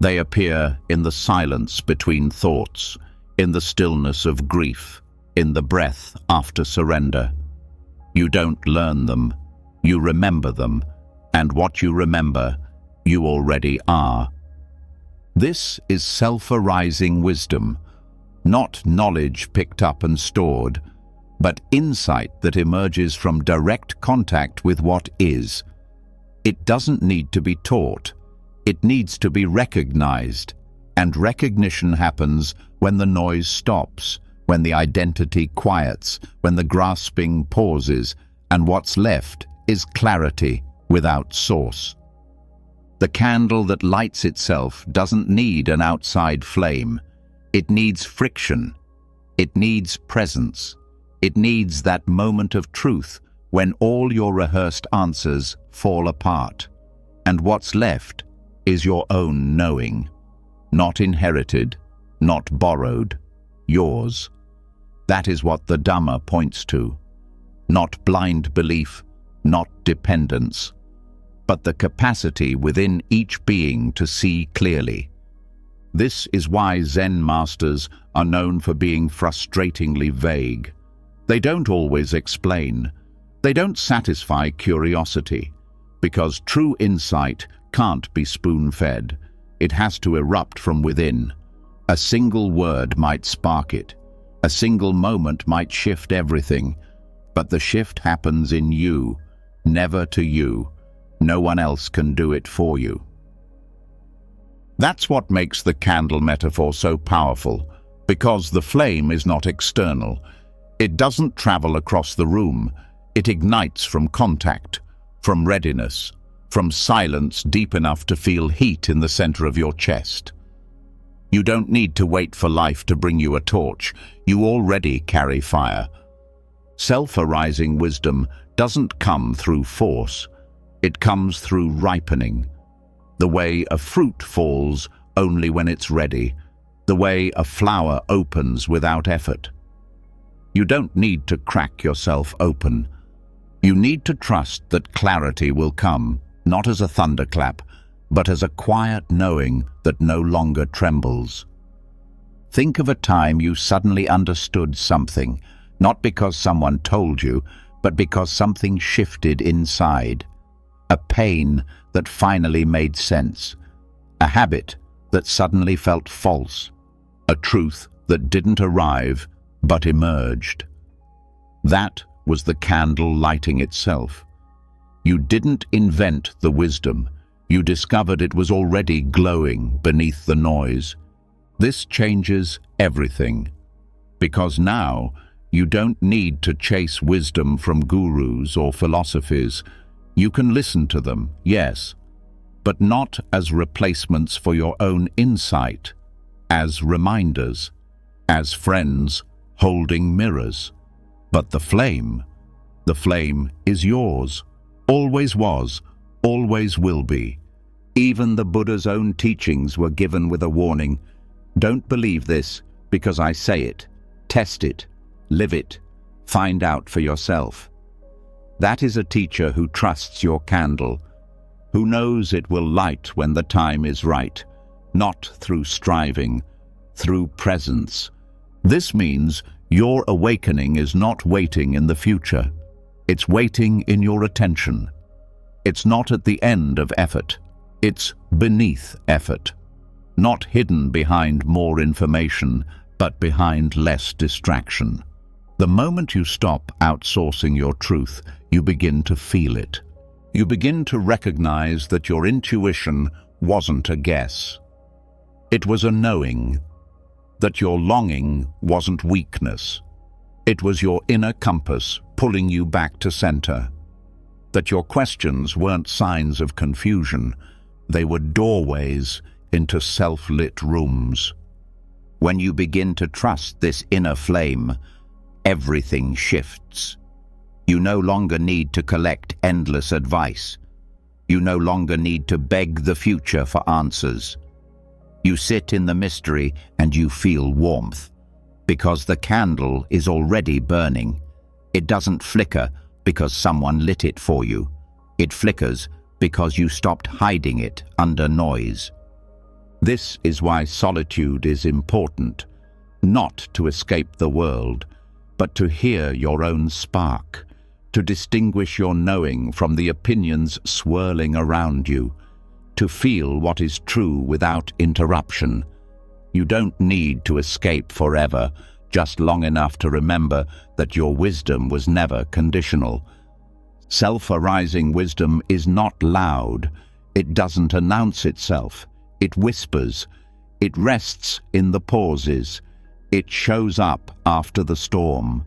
They appear in the silence between thoughts, in the stillness of grief, in the breath after surrender. You don't learn them, you remember them, and what you remember, you already are. This is self-arising wisdom, not knowledge picked up and stored, but insight that emerges from direct contact with what is. It doesn't need to be taught. It needs to be recognized, and recognition happens when the noise stops, when the identity quiets, when the grasping pauses, and what's left is clarity without source. The candle that lights itself doesn't need an outside flame. It needs friction. It needs presence. It needs that moment of truth when all your rehearsed answers fall apart, and what's left is your own knowing. Not inherited, not borrowed, yours. That is what the Dhamma points to. Not blind belief, not dependence, but the capacity within each being to see clearly. This is why Zen masters are known for being frustratingly vague. They don't always explain. They don't satisfy curiosity, because true insight can't be spoon-fed. It has to erupt from within. A single word might spark it. A single moment might shift everything. But the shift happens in you, never to you. No one else can do it for you. That's what makes the candle metaphor so powerful, because the flame is not external. It doesn't travel across the room. It ignites from contact, from readiness, from silence deep enough to feel heat in the center of your chest. You don't need to wait for life to bring you a torch. You already carry fire. Self-arising wisdom doesn't come through force. It comes through ripening. The way a fruit falls only when it's ready. The way a flower opens without effort. You don't need to crack yourself open. You need to trust that clarity will come, not as a thunderclap, but as a quiet knowing that no longer trembles. Think of a time you suddenly understood something, not because someone told you, but because something shifted inside. A pain that finally made sense. A habit that suddenly felt false. A truth that didn't arrive, but emerged. That was the candle lighting itself. You didn't invent the wisdom. You discovered it was already glowing beneath the noise. This changes everything, because now you don't need to chase wisdom from gurus or philosophies. You can listen to them, yes, but not as replacements for your own insight, as reminders, as friends holding mirrors. But the flame is yours, always was, always will be. Even the Buddha's own teachings were given with a warning. Don't believe this because I say it. Test it, live it, find out for yourself. That is a teacher who trusts your candle, who knows it will light when the time is right, not through striving, through presence. This means your awakening is not waiting in the future. It's waiting in your attention. It's not at the end of effort. It's beneath effort. Not hidden behind more information, but behind less distraction. The moment you stop outsourcing your truth, you begin to feel it. You begin to recognize that your intuition wasn't a guess. It was a knowing. That your longing wasn't weakness. It was your inner compass pulling you back to center. That your questions weren't signs of confusion. They were doorways into self-lit rooms. When you begin to trust this inner flame, everything shifts. You no longer need to collect endless advice. You no longer need to beg the future for answers. You sit in the mystery and you feel warmth, because the candle is already burning. It doesn't flicker because someone lit it for you. It flickers because you stopped hiding it under noise. This is why solitude is important, not to escape the world, but to hear your own spark, to distinguish your knowing from the opinions swirling around you, to feel what is true without interruption. You don't need to escape forever, just long enough to remember that your wisdom was never conditional. Self-arising wisdom is not loud. It doesn't announce itself. It whispers. It rests in the pauses. It shows up after the storm.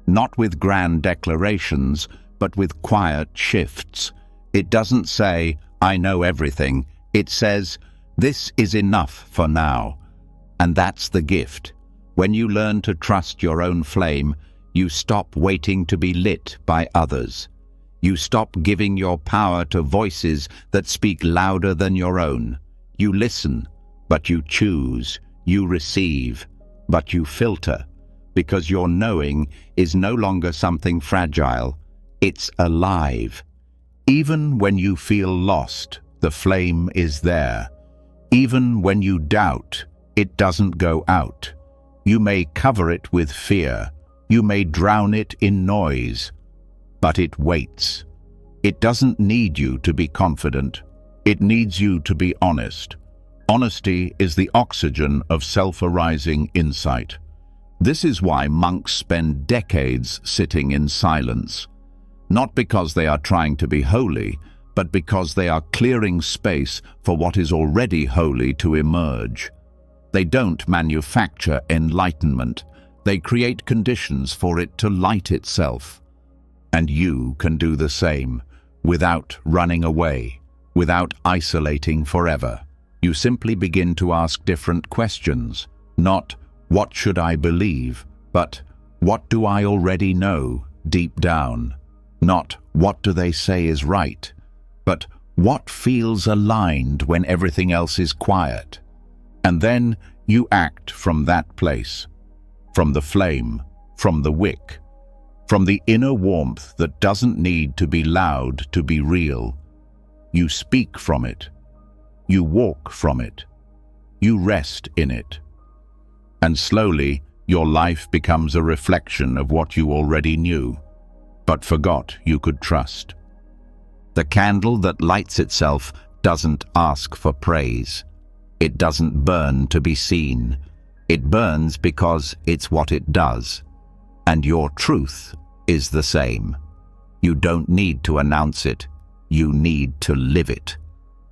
Not with grand declarations, but with quiet shifts. It doesn't say, I know everything. It says, this is enough for now. And that's the gift. When you learn to trust your own flame, you stop waiting to be lit by others. You stop giving your power to voices that speak louder than your own. You listen, but you choose. You receive, but you filter. Because your knowing is no longer something fragile. It's alive. Even when you feel lost, the flame is there. Even when you doubt, it doesn't go out. You may cover it with fear. You may drown it in noise. But it waits. It doesn't need you to be confident. It needs you to be honest. Honesty is the oxygen of self-arising insight. This is why monks spend decades sitting in silence. Not because they are trying to be holy, but because they are clearing space for what is already holy to emerge. They don't manufacture enlightenment. They create conditions for it to light itself. And you can do the same, without running away, without isolating forever. You simply begin to ask different questions, not what should I believe, but what do I already know deep down? Not what do they say is right, but what feels aligned when everything else is quiet? And then you act from that place, from the flame, from the wick, from the inner warmth that doesn't need to be loud to be real. You speak from it. You walk from it. You rest in it. And slowly, your life becomes a reflection of what you already knew, but forgot you could trust. The candle that lights itself doesn't ask for praise. It doesn't burn to be seen. It burns because it's what it does. And your truth is the same. You don't need to announce it. You need to live it.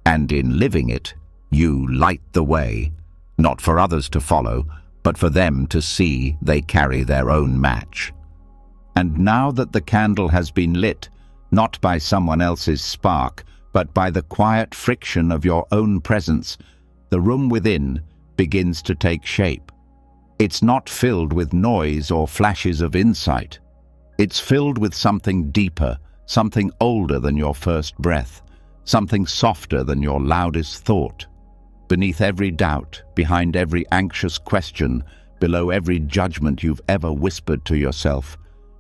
And in living it, you light the way, not for others to follow, but for them to see they carry their own match. And now that the candle has been lit, not by someone else's spark, but by the quiet friction of your own presence, the room within begins to take shape. It's not filled with noise or flashes of insight. It's filled with something deeper, something older than your first breath, something softer than your loudest thought. Beneath every doubt, behind every anxious question, below every judgment you've ever whispered to yourself,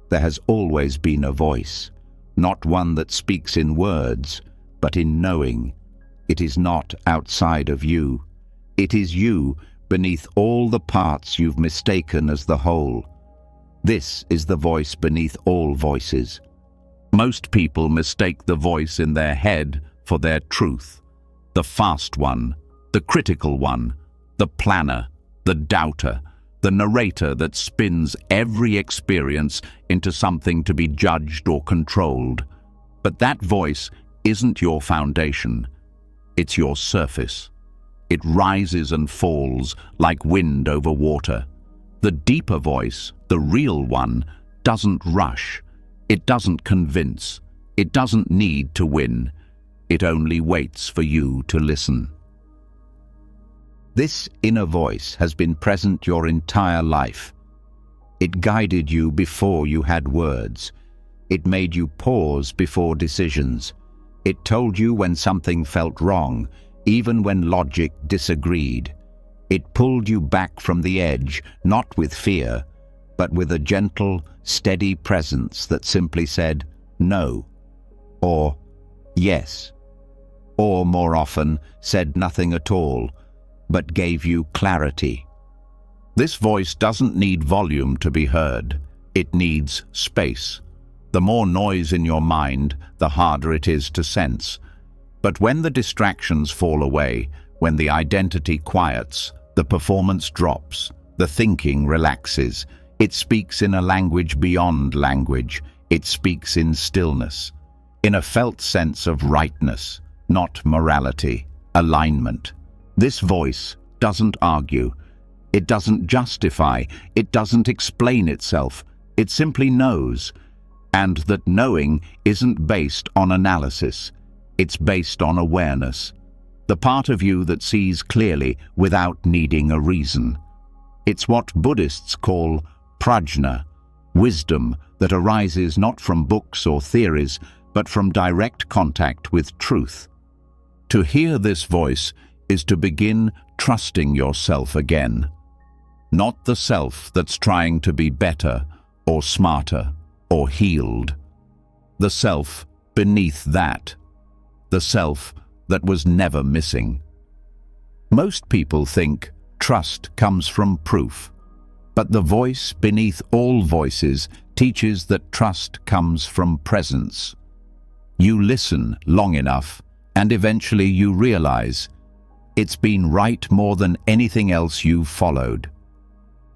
there has always been a voice, not one that speaks in words, but in knowing. It is not outside of you. It is you beneath all the parts you've mistaken as the whole. This is the voice beneath all voices. Most people mistake the voice in their head for their truth. The fast one, the critical one, the planner, the doubter, the narrator that spins every experience into something to be judged or controlled. But that voice isn't your foundation. It's your surface. It rises and falls like wind over water. The deeper voice, the real one, doesn't rush. It doesn't convince. It doesn't need to win. It only waits for you to listen. This inner voice has been present your entire life. It guided you before you had words. It made you pause before decisions. It told you when something felt wrong, even when logic disagreed. It pulled you back from the edge, not with fear, but with a gentle, steady presence that simply said, no, or yes, or more often said nothing at all, but gave you clarity. This voice doesn't need volume to be heard. It needs space. The more noise in your mind, the harder it is to sense. But when the distractions fall away, when the identity quiets, the performance drops, the thinking relaxes, it speaks in a language beyond language. It speaks in stillness, in a felt sense of rightness, not morality, alignment. This voice doesn't argue. It doesn't justify. It doesn't explain itself. It simply knows. And that knowing isn't based on analysis. It's based on awareness. The part of you that sees clearly without needing a reason. It's what Buddhists call prajna, wisdom that arises not from books or theories, but from direct contact with truth. To hear this voice is to begin trusting yourself again. Not the self that's trying to be better or smarter or healed. The self beneath that. The self that was never missing. Most people think trust comes from proof, but the voice beneath all voices teaches that trust comes from presence. You listen long enough, and eventually you realize it's been right more than anything else you've followed.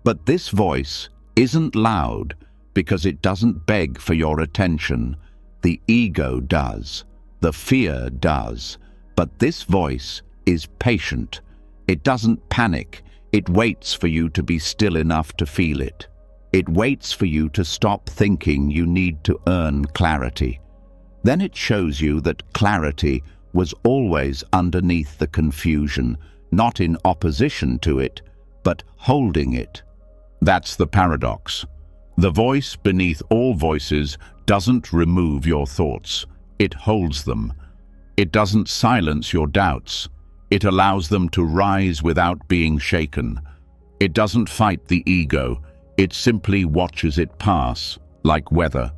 But this voice isn't loud because it doesn't beg for your attention. The ego does. The fear does. But this voice is patient. It doesn't panic. It waits for you to be still enough to feel it. It waits for you to stop thinking you need to earn clarity. Then it shows you that clarity was always underneath the confusion, not in opposition to it, but holding it. That's the paradox. The voice beneath all voices doesn't remove your thoughts. It holds them. It doesn't silence your doubts. It allows them to rise without being shaken. It doesn't fight the ego. It simply watches it pass, like weather.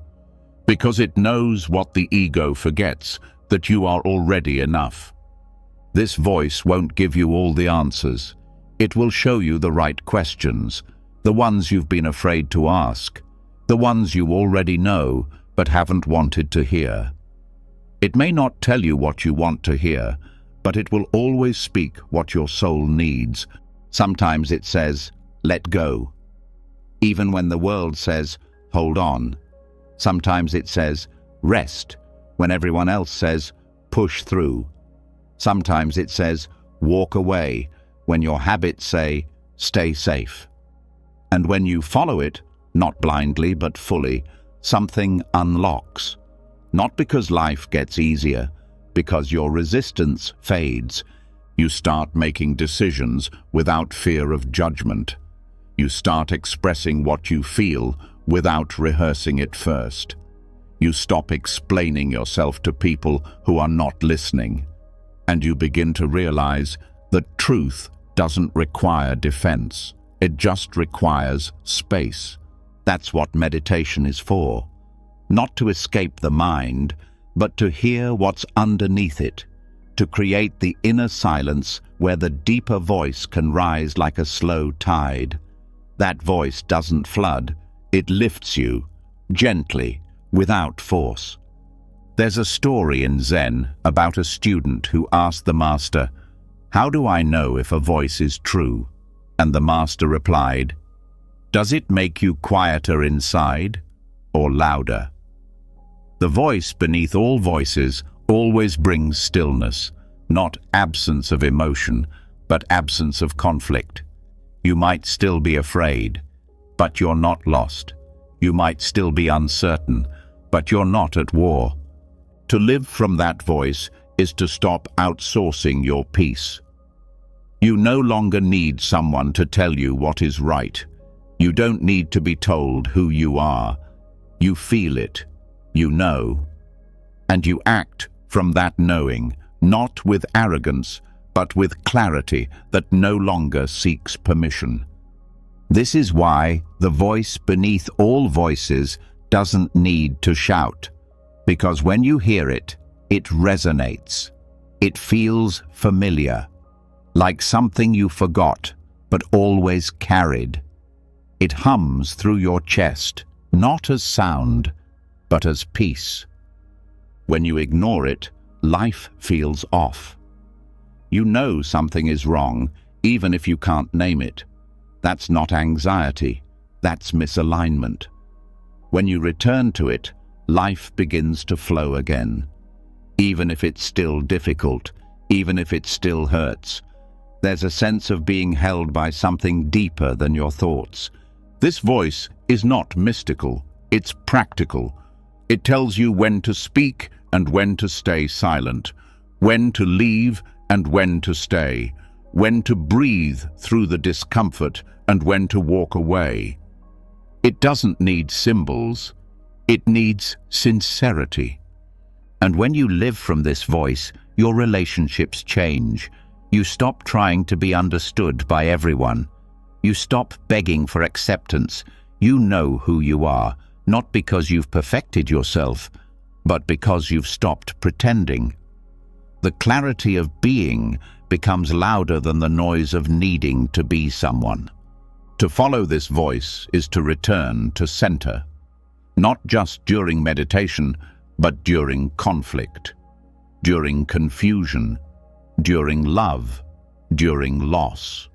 Because it knows what the ego forgets, that you are already enough. This voice won't give you all the answers. It will show you the right questions, the ones you've been afraid to ask, the ones you already know but haven't wanted to hear. It may not tell you what you want to hear, but it will always speak what your soul needs. Sometimes it says, let go. Even when the world says, hold on. Sometimes it says, rest, when everyone else says, push through. Sometimes it says, walk away, when your habits say, stay safe. And when you follow it, not blindly but fully, something unlocks. Not because life gets easier, because your resistance fades. You start making decisions without fear of judgment. You start expressing what you feel without rehearsing it first. You stop explaining yourself to people who are not listening. And you begin to realize that truth doesn't require defense. It just requires space. That's what meditation is for. Not to escape the mind, but to hear what's underneath it, to create the inner silence where the deeper voice can rise like a slow tide. That voice doesn't flood, it lifts you, gently, without force. There's a story in Zen about a student who asked the master, "How do I know if a voice is true?" And the master replied, "Does it make you quieter inside or louder?" The voice beneath all voices always brings stillness, not absence of emotion, but absence of conflict. You might still be afraid, but you're not lost. You might still be uncertain, but you're not at war. To live from that voice is to stop outsourcing your peace. You no longer need someone to tell you what is right. You don't need to be told who you are. You feel it, you know, and you act from that knowing, not with arrogance, but with clarity that no longer seeks permission. This is why the voice beneath all voices doesn't need to shout, because when you hear it, it resonates. It feels familiar, like something you forgot, but always carried. It hums through your chest, not as sound, but as peace. When you ignore it, life feels off. You know something is wrong, even if you can't name it. That's not anxiety, that's misalignment. When you return to it, life begins to flow again. Even if it's still difficult, even if it still hurts, there's a sense of being held by something deeper than your thoughts. This voice is not mystical, it's practical. It tells you when to speak and when to stay silent, when to leave and when to stay, when to breathe through the discomfort and when to walk away. It doesn't need symbols, it needs sincerity. And when you live from this voice, your relationships change. You stop trying to be understood by everyone. You stop begging for acceptance. You know who you are, not because you've perfected yourself, but because you've stopped pretending. The clarity of being becomes louder than the noise of needing to be someone. To follow this voice is to return to center, not just during meditation, but during conflict, during confusion, during love, during loss.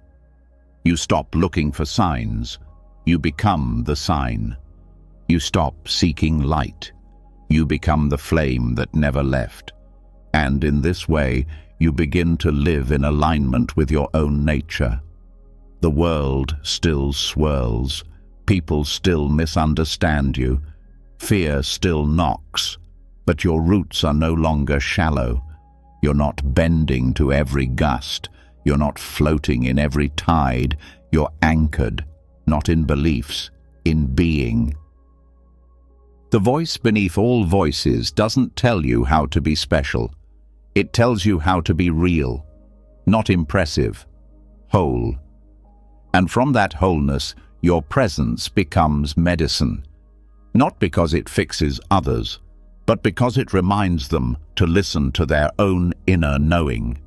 You stop looking for signs, you become the sign. You stop seeking light, you become the flame that never left. And in this way, you begin to live in alignment with your own nature. The world still swirls, people still misunderstand you, fear still knocks, but your roots are no longer shallow. You're not bending to every gust, you're not floating in every tide, you're anchored, not in beliefs, in being. The voice beneath all voices doesn't tell you how to be special. It tells you how to be real, not impressive, whole. And from that wholeness, your presence becomes medicine. Not because it fixes others, but because it reminds them to listen to their own inner knowing.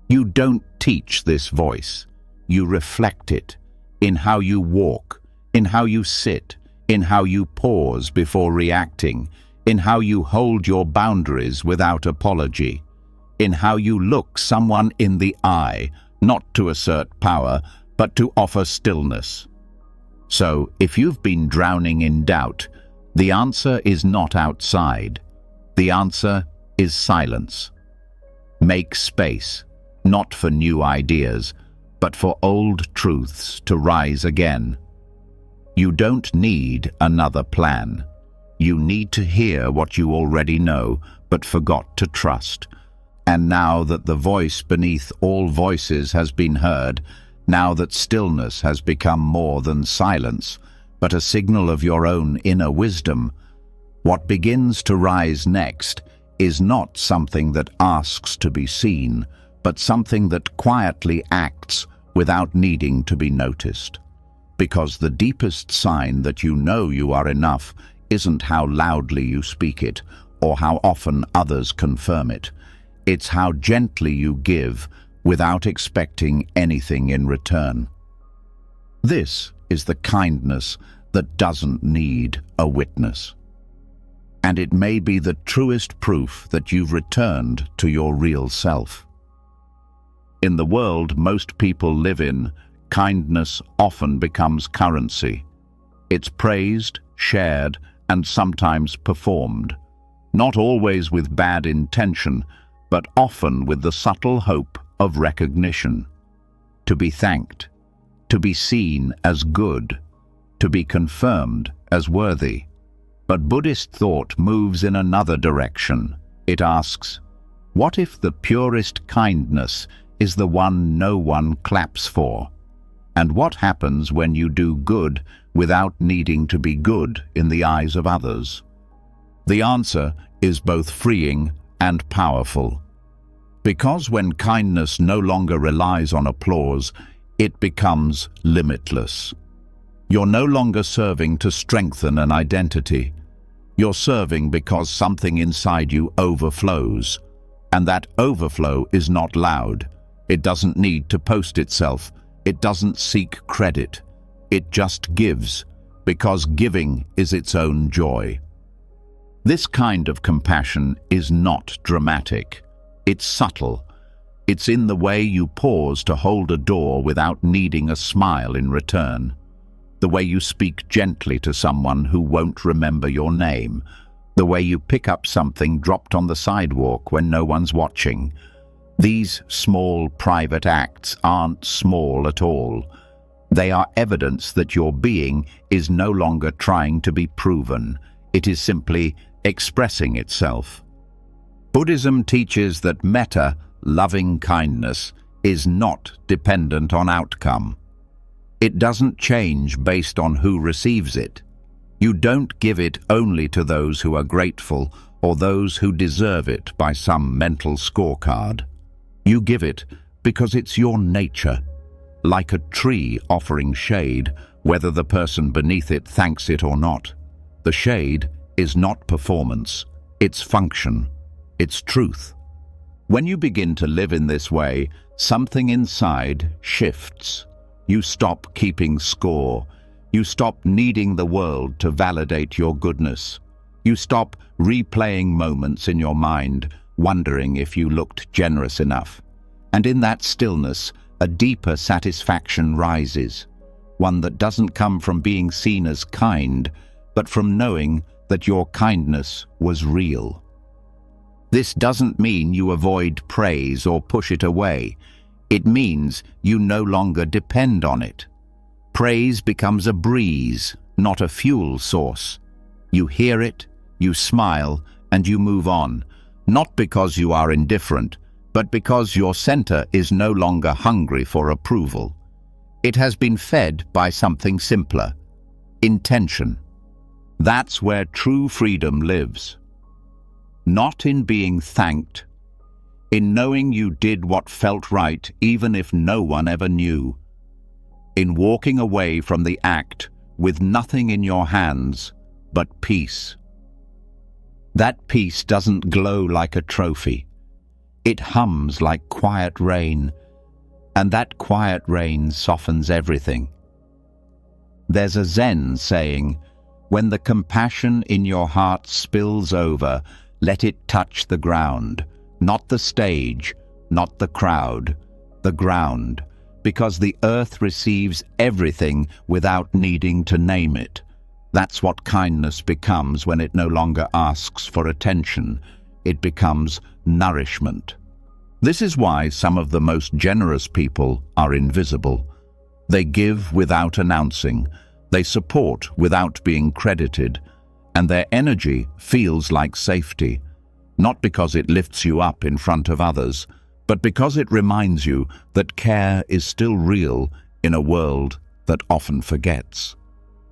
You don't teach this voice, you reflect it in how you walk, in how you sit, in how you pause before reacting, in how you hold your boundaries without apology, in how you look someone in the eye, not to assert power, but to offer stillness. So, if you've been drowning in doubt, the answer is not outside. The answer is silence. Make space, not for new ideas, but for old truths to rise again. You don't need another plan. You need to hear what you already know, but forgot to trust. And now that the voice beneath all voices has been heard, now that stillness has become more than silence, but a signal of your own inner wisdom, what begins to rise next is not something that asks to be seen, but something that quietly acts without needing to be noticed. Because the deepest sign that you know you are enough isn't how loudly you speak it or how often others confirm it. It's how gently you give without expecting anything in return. This is the kindness that doesn't need a witness. And it may be the truest proof that you've returned to your real self. In the world most people live in, kindness often becomes currency. It's praised, shared, and sometimes performed, not always with bad intention, but often with the subtle hope of recognition. To be thanked, to be seen as good, to be confirmed as worthy. But Buddhist thought moves in another direction. It asks, what if the purest kindness is the one no one claps for? And what happens when you do good without needing to be good in the eyes of others? The answer is both freeing and powerful. Because when kindness no longer relies on applause, it becomes limitless. You're no longer serving to strengthen an identity. You're serving because something inside you overflows. And that overflow is not loud. It doesn't need to post itself. It doesn't seek credit. It just gives, because giving is its own joy. This kind of compassion is not dramatic. It's subtle. It's in the way you pause to hold a door without needing a smile in return. The way you speak gently to someone who won't remember your name. The way you pick up something dropped on the sidewalk when no one's watching. These small private acts aren't small at all. They are evidence that your being is no longer trying to be proven. It is simply expressing itself. Buddhism teaches that metta, loving kindness, is not dependent on outcome. It doesn't change based on who receives it. You don't give it only to those who are grateful or those who deserve it by some mental scorecard. You give it because it's your nature, like a tree offering shade, whether the person beneath it thanks it or not. The shade is not performance, it's function, it's truth. When you begin to live in this way, something inside shifts. You stop keeping score. You stop needing the world to validate your goodness. You stop replaying moments in your mind, wondering if you looked generous enough. And in that stillness, a deeper satisfaction rises, one that doesn't come from being seen as kind, but from knowing that your kindness was real. This doesn't mean you avoid praise or push it away. It means you no longer depend on it. Praise becomes a breeze, not a fuel source. You hear it, you smile, and you move on, not because you are indifferent, but because your center is no longer hungry for approval. It has been fed by something simpler: intention. That's where true freedom lives. Not in being thanked, in knowing you did what felt right even if no one ever knew, in walking away from the act with nothing in your hands but peace. That peace doesn't glow like a trophy. It hums like quiet rain, and that quiet rain softens everything. There's a Zen saying, when the compassion in your heart spills over, let it touch the ground, not the stage, not the crowd, the ground, because the earth receives everything without needing to name it. That's what kindness becomes when it no longer asks for attention. It becomes nourishment. This is why some of the most generous people are invisible. They give without announcing, they support without being credited, and their energy feels like safety, not because it lifts you up in front of others, but because it reminds you that care is still real in a world that often forgets.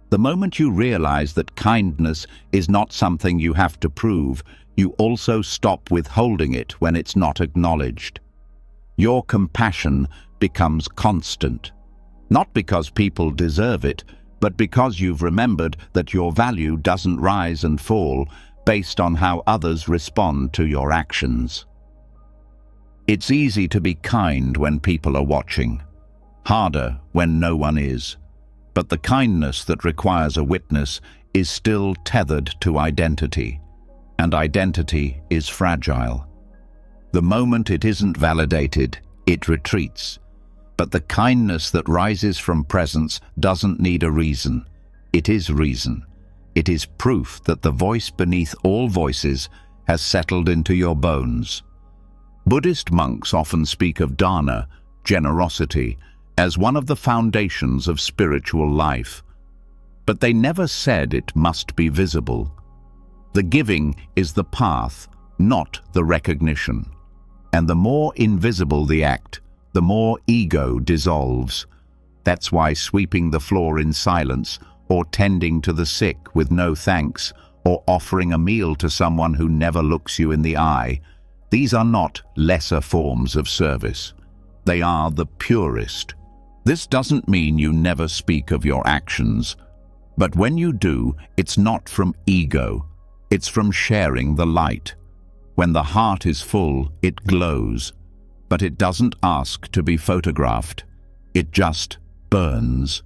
The moment you realize that kindness is not something you have to prove, you also stop withholding it when it's not acknowledged. Your compassion becomes constant, not because people deserve it, but because you've remembered that your value doesn't rise and fall based on how others respond to your actions. It's easy to be kind when people are watching, harder when no one is. But the kindness that requires a witness is still tethered to identity, and identity is fragile. The moment it isn't validated, it retreats. But the kindness that rises from presence doesn't need a reason. It is reason. It is proof that the voice beneath all voices has settled into your bones. Buddhist monks often speak of dana, generosity, as one of the foundations of spiritual life. But they never said it must be visible. The giving is the path, not the recognition. And the more invisible the act, the more ego dissolves. That's why sweeping the floor in silence, or tending to the sick with no thanks, or offering a meal to someone who never looks you in the eye, these are not lesser forms of service. They are the purest. This doesn't mean you never speak of your actions, but when you do, it's not from ego, it's from sharing the light. When the heart is full, it glows, but it doesn't ask to be photographed. It just burns.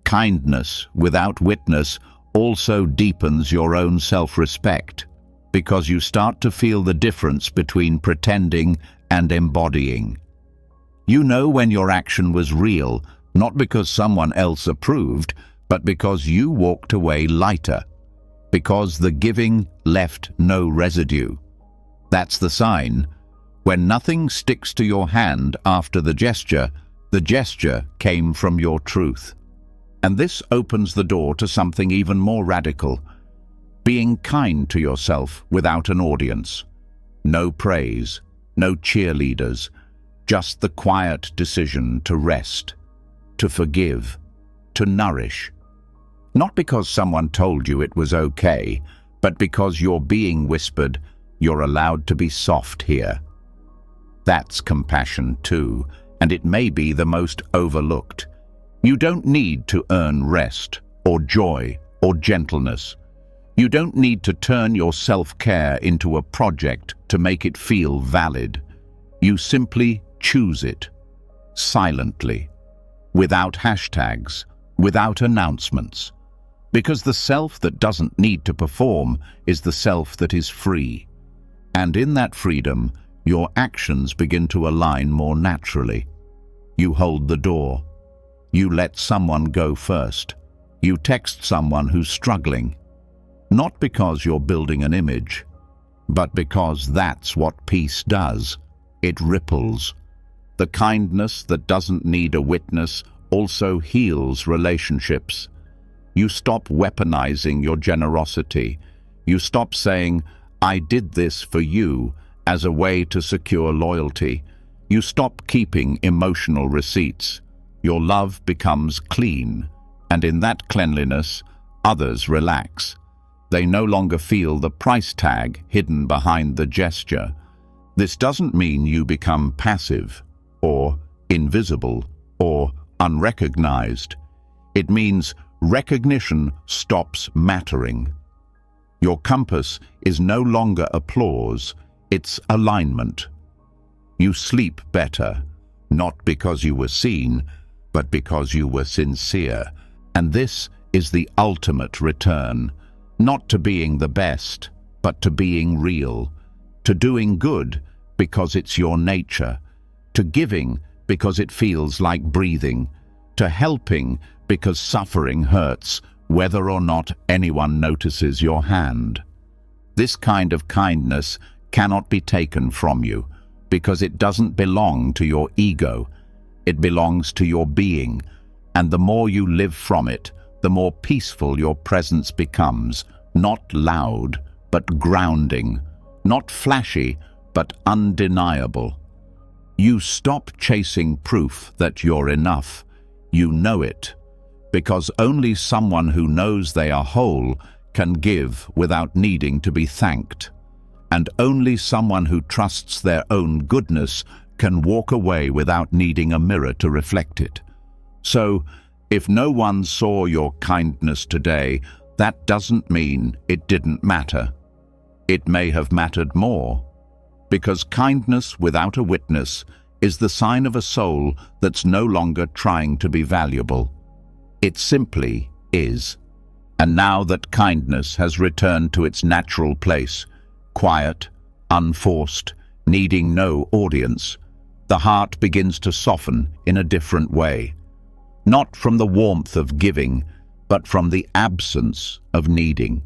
Kindness without witness also deepens your own self-respect, because you start to feel the difference between pretending and embodying. You know when your action was real, not because someone else approved, but because you walked away lighter, because the giving left no residue. That's the sign. When nothing sticks to your hand after the gesture came from your truth. And this opens the door to something even more radical: being kind to yourself without an audience. No praise, no cheerleaders, just the quiet decision to rest, to forgive, to nourish. Not because someone told you it was okay, but because your being whispered, "You're allowed to be soft here." That's compassion too, and it may be the most overlooked. You don't need to earn rest, or joy, or gentleness. You don't need to turn your self-care into a project to make it feel valid. You simply choose it, silently, without hashtags, without announcements. Because the self that doesn't need to perform is the self that is free. And in that freedom, your actions begin to align more naturally. You hold the door. You let someone go first. You text someone who's struggling. Not because you're building an image, but because that's what peace does. It ripples. The kindness that doesn't need a witness also heals relationships. You stop weaponizing your generosity. You stop saying, "I did this for you," as a way to secure loyalty. You stop keeping emotional receipts. Your love becomes clean, and in that cleanliness, others relax. They no longer feel the price tag hidden behind the gesture. This doesn't mean you become passive, or invisible, or unrecognized. It means recognition stops mattering. Your compass is no longer applause, it's alignment. You sleep better, not because you were seen, but because you were sincere. And this is the ultimate return, not to being the best, but to being real, to doing good because it's your nature, to giving because it feels like breathing, to helping because suffering hurts, whether or not anyone notices your hand. This kind of kindness cannot be taken from you, because it doesn't belong to your ego. It belongs to your being, and the more you live from it, the more peaceful your presence becomes, not loud, but grounding, not flashy, but undeniable. You stop chasing proof that you're enough. You know it, because only someone who knows they are whole can give without needing to be thanked. And only someone who trusts their own goodness can walk away without needing a mirror to reflect it. So, if no one saw your kindness today, that doesn't mean it didn't matter. It may have mattered more, because kindness without a witness is the sign of a soul that's no longer trying to be valuable. It simply is. And now that kindness has returned to its natural place, quiet, unforced, needing no audience, the heart begins to soften in a different way. Not from the warmth of giving, but from the absence of needing.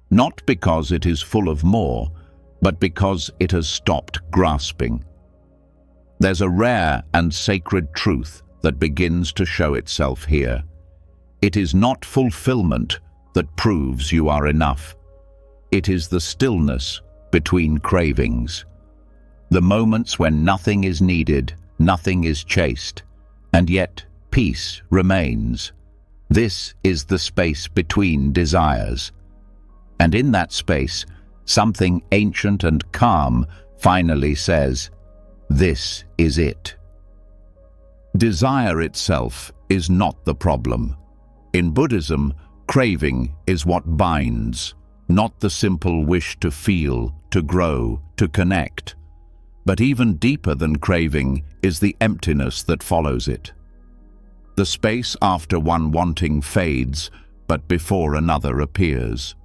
Not because it is full of more, but because it has stopped grasping. There's a rare and sacred truth that begins to show itself here. It is not fulfillment that proves you are enough. It is the stillness between cravings. The moments when nothing is needed, nothing is chased, and yet peace remains. This is the space between desires. And in that space, something ancient and calm finally says, "This is it." Desire itself is not the problem. In Buddhism, craving is what binds, not the simple wish to feel, to grow, to connect. But even deeper than craving is the emptiness that follows it. The space after one wanting fades, but before another appears.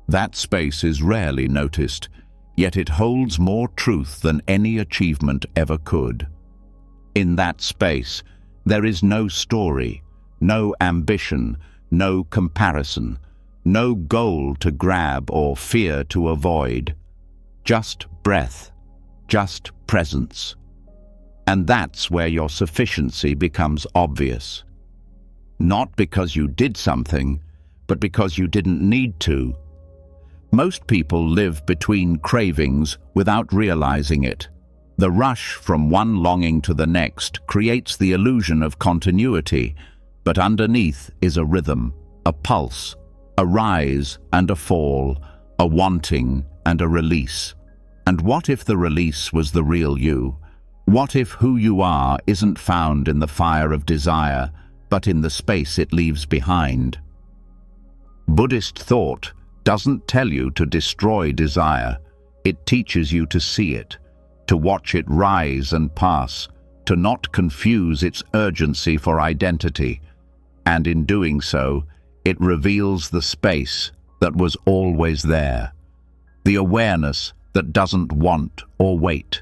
That space is rarely noticed, yet it holds more truth than any achievement ever could. In that space, there is no story, no ambition, no comparison, no goal to grab or fear to avoid. Just breath, just presence. And that's where your sufficiency becomes obvious. Not because you did something, but because you didn't need to. Most people live between cravings without realizing it. The rush from one longing to the next creates the illusion of continuity, but underneath is a rhythm, a pulse, a rise and a fall, a wanting and a release. And what if the release was the real you? What if who you are isn't found in the fire of desire, but in the space it leaves behind? Buddhist thought doesn't tell you to destroy desire. It teaches you to see it, to watch it rise and pass, to not confuse its urgency for identity. And in doing so, it reveals the space that was always there, the awareness that doesn't want or wait,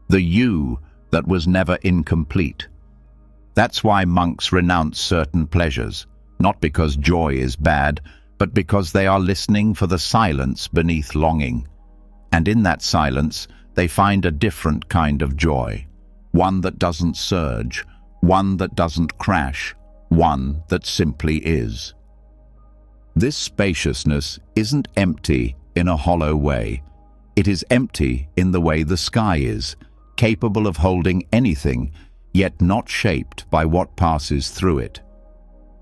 the you that was never incomplete. That's why monks renounce certain pleasures, not because joy is bad, but because they are listening for the silence beneath longing. And in that silence, they find a different kind of joy, one that doesn't surge, one that doesn't crash, one that simply is. This spaciousness isn't empty in a hollow way. It is empty in the way the sky is, capable of holding anything, yet not shaped by what passes through it.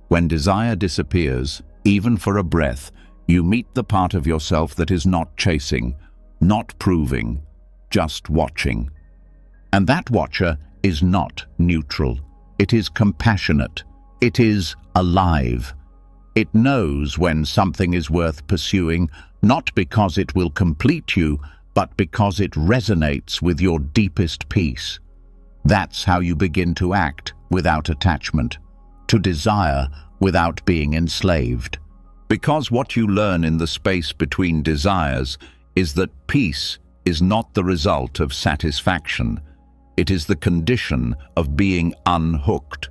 When desire disappears, even for a breath, you meet the part of yourself that is not chasing, not proving, just watching. And that watcher is not neutral. It is compassionate. It is alive. It knows when something is worth pursuing, not because it will complete you, but because it resonates with your deepest peace. That's how you begin to act without attachment, to desire without being enslaved. Because what you learn in the space between desires is that peace is not the result of satisfaction. It is the condition of being unhooked.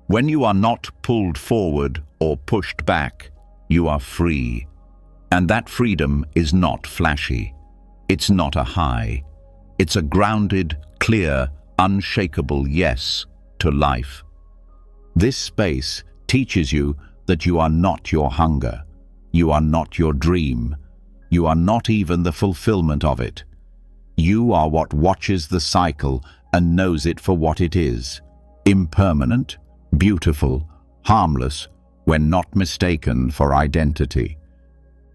When you are not pulled forward or pushed back, you are free. And that freedom is not flashy. It's not a high. It's a grounded, clear, unshakable yes to life. This space teaches you that you are not your hunger. You are not your dream. You are not even the fulfillment of it. You are what watches the cycle and knows it for what it is: impermanent, beautiful, harmless, when not mistaken for identity.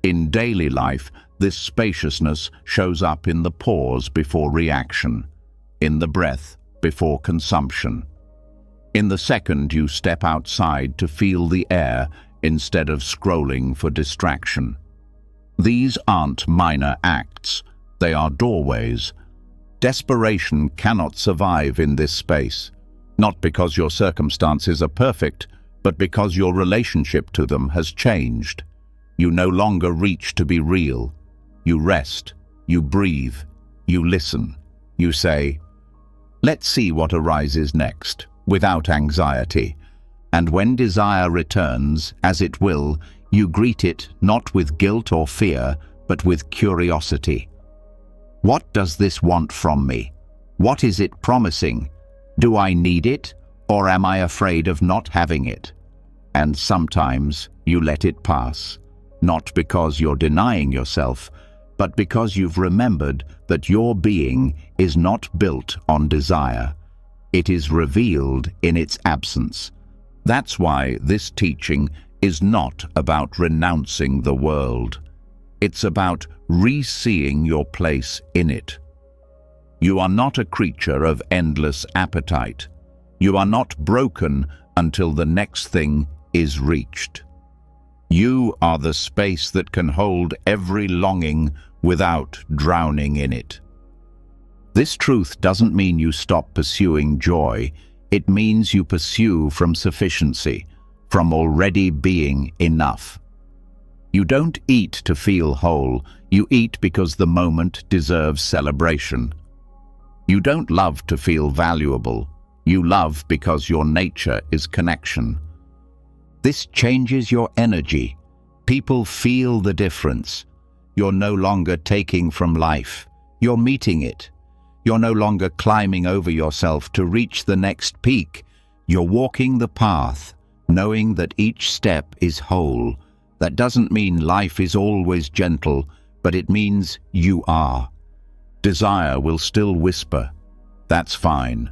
In daily life, this spaciousness shows up in the pause before reaction, in the breath before consumption, in the second you step outside to feel the air instead of scrolling for distraction. These aren't minor acts, they are doorways. Desperation cannot survive in this space, not because your circumstances are perfect, but because your relationship to them has changed. You no longer reach to be real. You rest, you breathe, you listen. You say, "Let's see what arises next," without anxiety. And when desire returns, as it will, you greet it not with guilt or fear, but with curiosity. What does this want from me? What is it promising? Do I need it, or am I afraid of not having it? And sometimes you let it pass, not because you're denying yourself, but because you've remembered that your being is not built on desire. It is revealed in its absence. That's why this teaching is not about renouncing the world. It's about re-seeing your place in it. You are not a creature of endless appetite. You are not broken until the next thing is reached. You are the space that can hold every longing without drowning in it. This truth doesn't mean you stop pursuing joy. It means you pursue from sufficiency, from already being enough. You don't eat to feel whole. You eat because the moment deserves celebration. You don't love to feel valuable. You love because your nature is connection. This changes your energy. People feel the difference. You're no longer taking from life. You're meeting it. You're no longer climbing over yourself to reach the next peak. You're walking the path, knowing that each step is whole. That doesn't mean life is always gentle, but it means you are. Desire will still whisper. That's fine.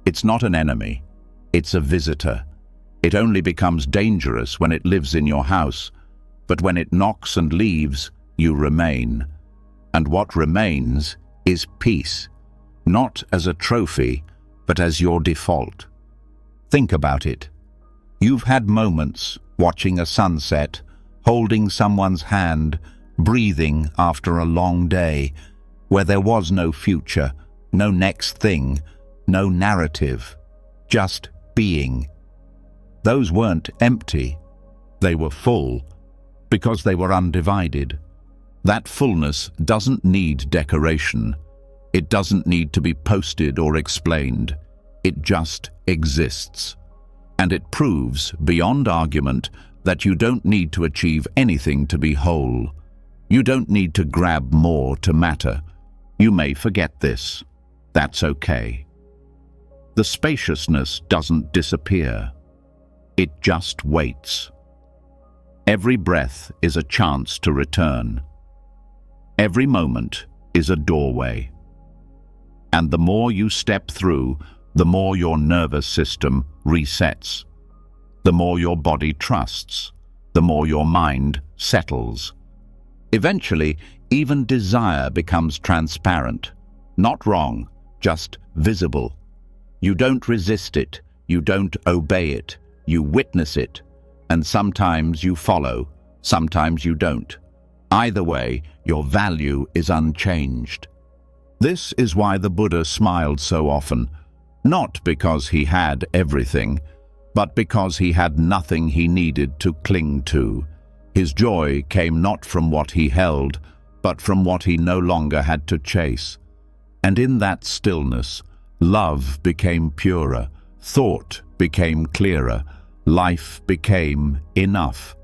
It's not an enemy. It's a visitor. It only becomes dangerous when it lives in your house. But when it knocks and leaves, you remain. And what remains is peace, not as a trophy, but as your default. Think about it. You've had moments watching a sunset, holding someone's hand, breathing after a long day, where there was no future, no next thing, no narrative, just being. Those weren't empty. They were full, because they were undivided. That fullness doesn't need decoration. It doesn't need to be posted or explained. It just exists. And it proves, beyond argument, that you don't need to achieve anything to be whole. You don't need to grab more to matter. You may forget this. That's okay. The spaciousness doesn't disappear. It just waits. Every breath is a chance to return. Every moment is a doorway. And the more you step through, the more your nervous system resets. The more your body trusts, the more your mind settles. Eventually, even desire becomes transparent. Not wrong, just visible. You don't resist it, you don't obey it, you witness it, and sometimes you follow, sometimes you don't. Either way, your value is unchanged. This is why the Buddha smiled so often, not because he had everything, but because he had nothing he needed to cling to. His joy came not from what he held, but from what he no longer had to chase. And in that stillness, love became purer, thought became clearer, life became enough.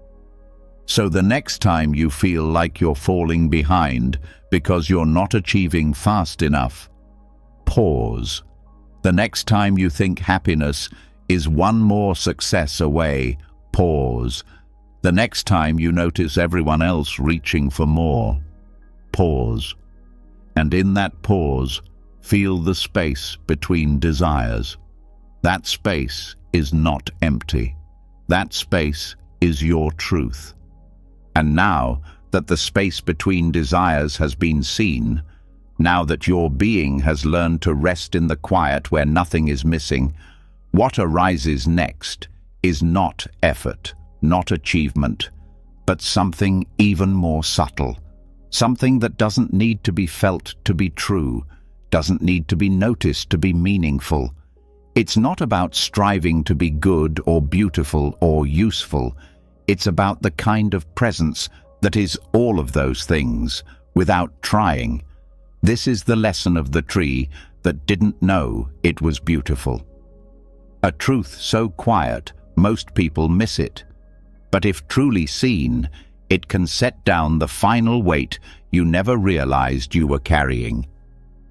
So the next time you feel like you're falling behind because you're not achieving fast enough, pause. The next time you think happiness is one more success away, pause. The next time you notice everyone else reaching for more, pause. And in that pause, feel the space between desires. That space is not empty. That space is your truth. And now that the space between desires has been seen, now that your being has learned to rest in the quiet where nothing is missing, what arises next is not effort, not achievement, but something even more subtle. Something that doesn't need to be felt to be true, doesn't need to be noticed to be meaningful. It's not about striving to be good or beautiful or useful. It's about the kind of presence that is all of those things, without trying. This is the lesson of the tree that didn't know it was beautiful. A truth so quiet, most people miss it. But if truly seen, it can set down the final weight you never realized you were carrying.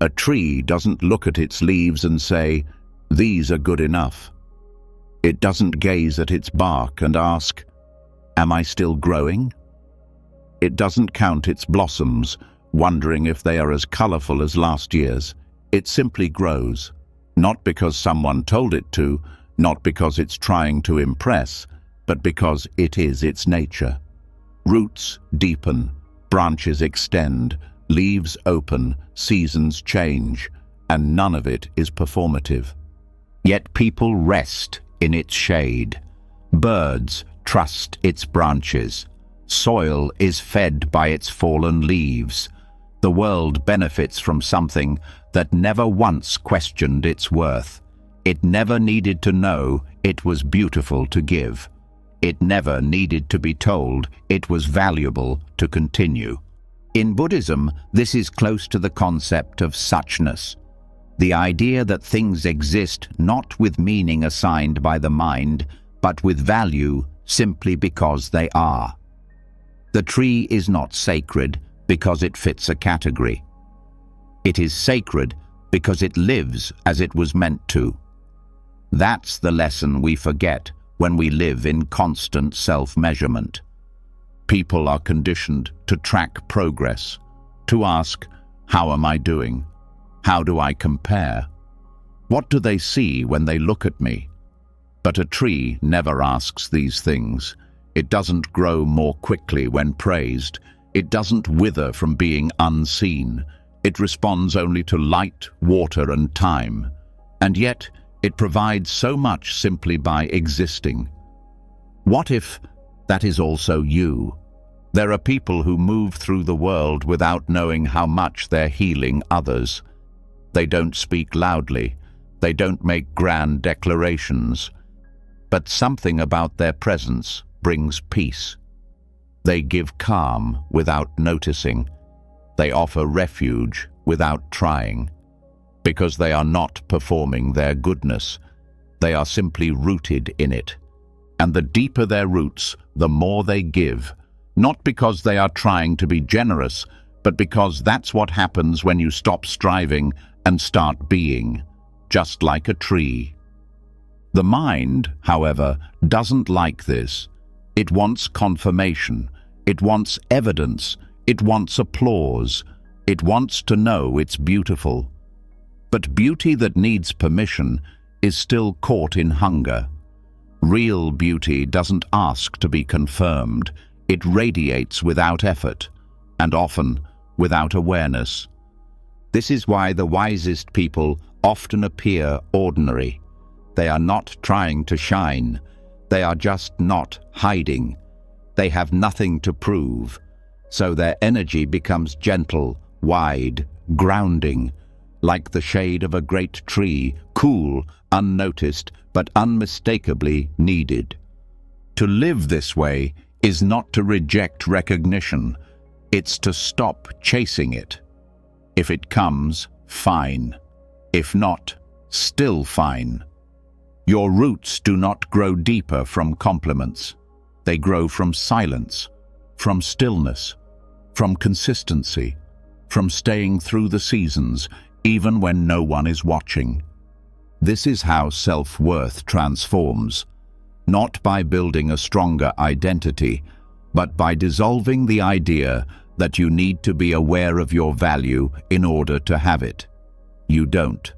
A tree doesn't look at its leaves and say, "These are good enough." It doesn't gaze at its bark and ask, "Am I still growing?" It doesn't count its blossoms, wondering if they are as colorful as last year's. It simply grows, not because someone told it to, not because it's trying to impress, but because it is its nature. Roots deepen, branches extend, leaves open, seasons change, and none of it is performative. Yet people rest in its shade. Birds trust its branches. Soil is fed by its fallen leaves. The world benefits from something that never once questioned its worth. It never needed to know it was beautiful to give. It never needed to be told it was valuable to continue. In Buddhism, this is close to the concept of suchness, the idea that things exist not with meaning assigned by the mind, but with value simply because they are. The tree is not sacred because it fits a category. It is sacred because it lives as it was meant to. That's the lesson we forget when we live in constant self-measurement. People are conditioned to track progress, to ask, "How am I doing? How do I compare? What do they see when they look at me?" But a tree never asks these things. It doesn't grow more quickly when praised. It doesn't wither from being unseen. It responds only to light, water, and time. And yet, it provides so much simply by existing. What if that is also you? There are people who move through the world without knowing how much they're healing others. They don't speak loudly. They don't make grand declarations. But something about their presence brings peace. They give calm without noticing. They offer refuge without trying. Because they are not performing their goodness. They are simply rooted in it. And the deeper their roots, the more they give. Not because they are trying to be generous, but because that's what happens when you stop striving and start being, just like a tree. The mind, however, doesn't like this. It wants confirmation. It wants evidence. It wants applause. It wants to know it's beautiful. But beauty that needs permission is still caught in hunger. Real beauty doesn't ask to be confirmed. It radiates without effort, and often without awareness. This is why the wisest people often appear ordinary. They are not trying to shine. They are just not hiding. They have nothing to prove. So their energy becomes gentle, wide, grounding, like the shade of a great tree, cool, unnoticed, but unmistakably needed. To live this way is not to reject recognition. It's to stop chasing it. If it comes, fine. If not, still fine. Your roots do not grow deeper from compliments. They grow from silence, from stillness, from consistency, from staying through the seasons, even when no one is watching. This is how self-worth transforms, not by building a stronger identity, but by dissolving the idea that you need to be aware of your value in order to have it. You don't.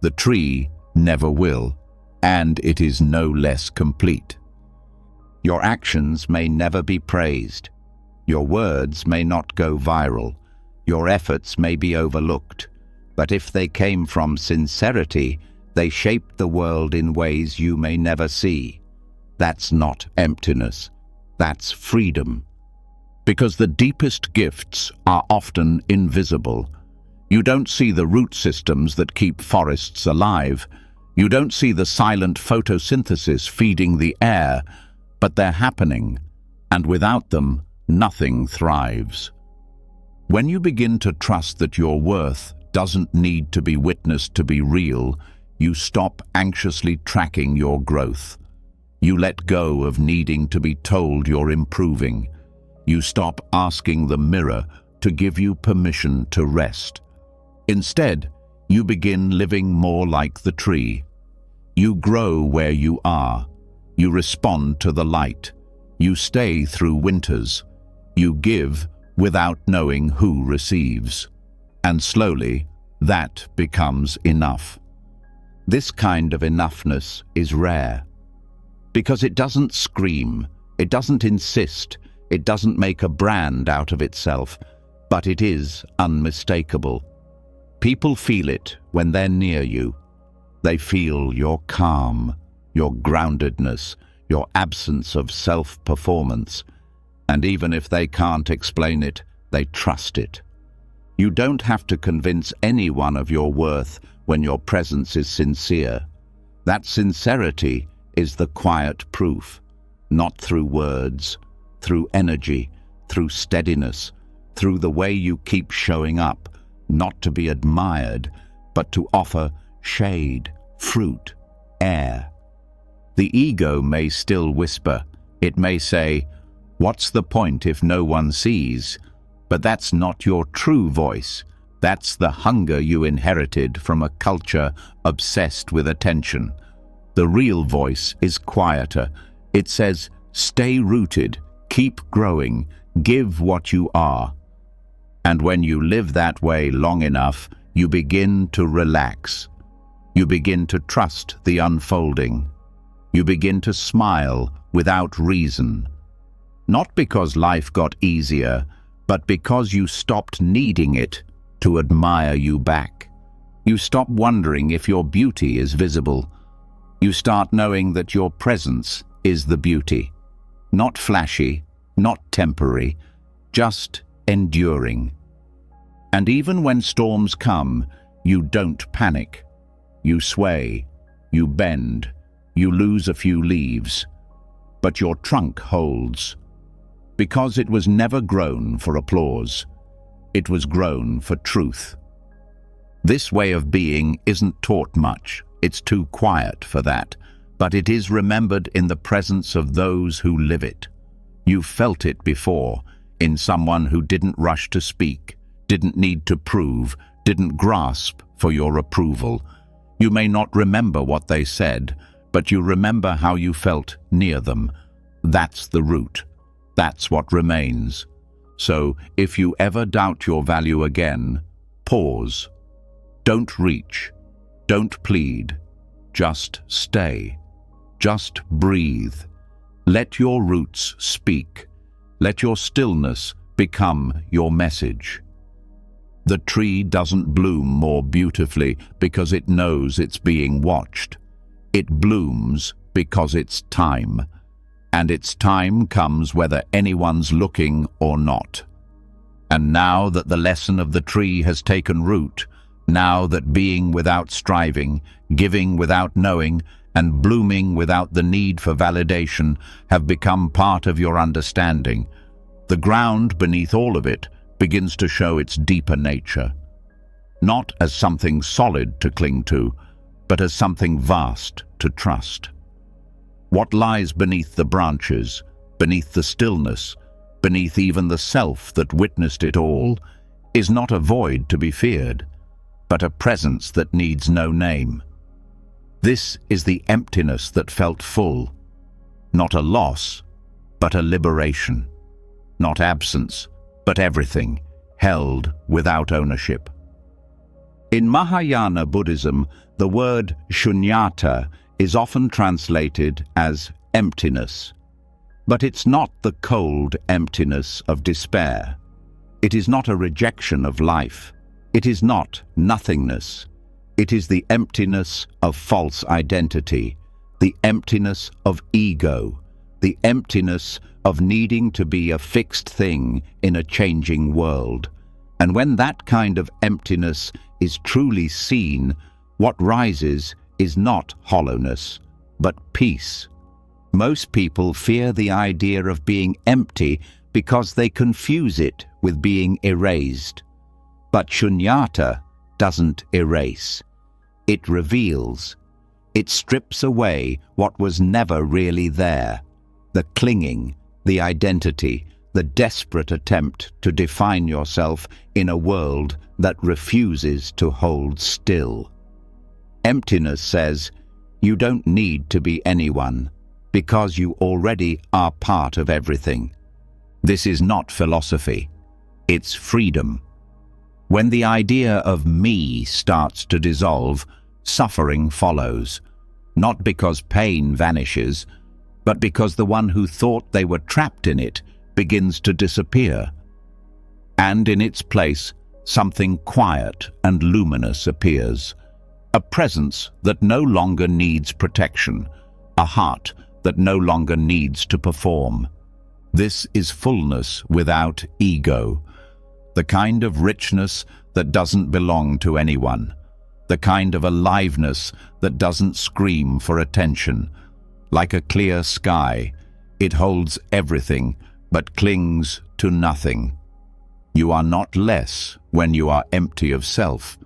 The tree never will, and it is no less complete. Your actions may never be praised. Your words may not go viral. Your efforts may be overlooked. But if they came from sincerity, they shaped the world in ways you may never see. That's not emptiness. That's freedom. Because the deepest gifts are often invisible. You don't see the root systems that keep forests alive. You don't see the silent photosynthesis feeding the air, but they're happening, and without them, nothing thrives. When you begin to trust that your worth doesn't need to be witnessed to be real, you stop anxiously tracking your growth. You let go of needing to be told you're improving. You stop asking the mirror to give you permission to rest. Instead, you begin living more like the tree. You grow where you are. You respond to the light. You stay through winters. You give without knowing who receives. And slowly, that becomes enough. This kind of enoughness is rare. Because it doesn't scream, it doesn't insist, it doesn't make a brand out of itself, but it is unmistakable. People feel it when they're near you. They feel your calm, your groundedness, your absence of self-performance. And even if they can't explain it, they trust it. You don't have to convince anyone of your worth when your presence is sincere. That sincerity is the quiet proof, not through words, through energy, through steadiness, through the way you keep showing up, not to be admired, but to offer shade, fruit, air. The ego may still whisper. It may say, "What's the point if no one sees?" But that's not your true voice. That's the hunger you inherited from a culture obsessed with attention. The real voice is quieter. It says, stay rooted, keep growing, give what you are. And when you live that way long enough, you begin to relax. You begin to trust the unfolding. You begin to smile without reason. Not because life got easier, but because you stopped needing it to admire you back. You stop wondering if your beauty is visible. You start knowing that your presence is the beauty. Not flashy, not temporary, just enduring. And even when storms come, you don't panic. You sway, you bend, you lose a few leaves, but your trunk holds. Because it was never grown for applause. It was grown for truth. This way of being isn't taught much. It's too quiet for that. But it is remembered in the presence of those who live it. You felt it before, in someone who didn't rush to speak, didn't need to prove, didn't grasp for your approval. You may not remember what they said, but you remember how you felt near them. That's the root. That's what remains. So, if you ever doubt your value again, pause. Don't reach. Don't plead. Just stay. Just breathe. Let your roots speak. Let your stillness become your message. The tree doesn't bloom more beautifully because it knows it's being watched. It blooms because it's time. And its time comes whether anyone's looking or not. And now that the lesson of the tree has taken root, now that being without striving, giving without knowing, and blooming without the need for validation have become part of your understanding, the ground beneath all of it begins to show its deeper nature. Not as something solid to cling to, but as something vast to trust. What lies beneath the branches, beneath the stillness, beneath even the self that witnessed it all, is not a void to be feared, but a presence that needs no name. This is the emptiness that felt full, not a loss, but a liberation, not absence, but everything, held without ownership. In Mahayana Buddhism, the word Shunyata is often translated as emptiness. But it's not the cold emptiness of despair. It is not a rejection of life. It is not nothingness. It is the emptiness of false identity, the emptiness of ego, the emptiness of needing to be a fixed thing in a changing world. And when that kind of emptiness is truly seen, what rises is not hollowness, but peace. Most people fear the idea of being empty because they confuse it with being erased. But Shunyata doesn't erase. It reveals. It strips away what was never really there. The clinging, the identity, the desperate attempt to define yourself in a world that refuses to hold still. Emptiness says, you don't need to be anyone, because you already are part of everything. This is not philosophy. It's freedom. When the idea of me starts to dissolve, suffering follows, not because pain vanishes, but because the one who thought they were trapped in it begins to disappear. And in its place, something quiet and luminous appears, a presence that no longer needs protection, a heart that no longer needs to perform. This is fullness without ego, the kind of richness that doesn't belong to anyone, the kind of aliveness that doesn't scream for attention. Like a clear sky, it holds everything but clings to nothing. You are not less when you are empty of self.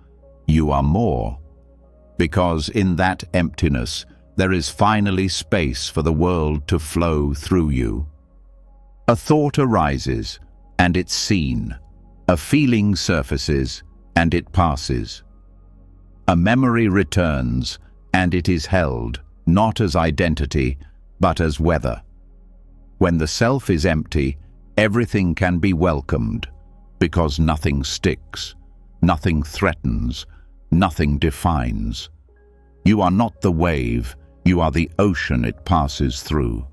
You are more. Because in that emptiness, there is finally space for the world to flow through you. A thought arises, and it's seen. A feeling surfaces, and it passes. A memory returns, and it is held, not as identity, but as weather. When the self is empty, everything can be welcomed, because nothing sticks, nothing threatens, nothing defines. You are not the wave, you are the ocean it passes through.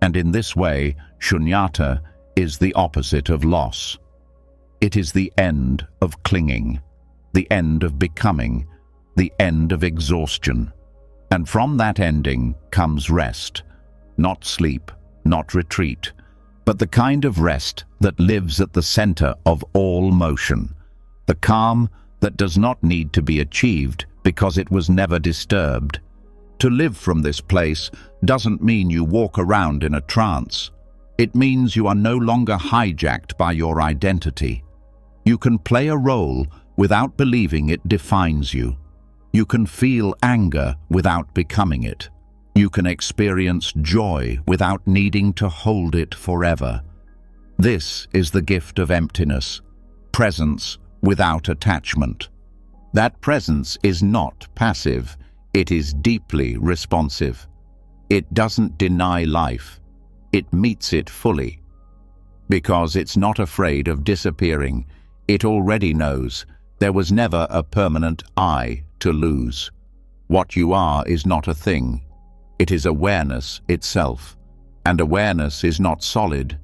And in this way, Shunyata is the opposite of loss. It is the end of clinging, the end of becoming, the end of exhaustion. And from that ending comes rest, not sleep, not retreat, but the kind of rest that lives at the center of all motion, the calm that does not need to be achieved because it was never disturbed. To live from this place doesn't mean you walk around in a trance. It means you are no longer hijacked by your identity. You can play a role without believing it defines you. You can feel anger without becoming it. You can experience joy without needing to hold it forever. This is the gift of emptiness, presence without attachment. That presence is not passive, it is deeply responsive. It doesn't deny life, it meets it fully. Because it's not afraid of disappearing, it already knows there was never a permanent I to lose. What you are is not a thing. It is awareness itself. And awareness is not solid.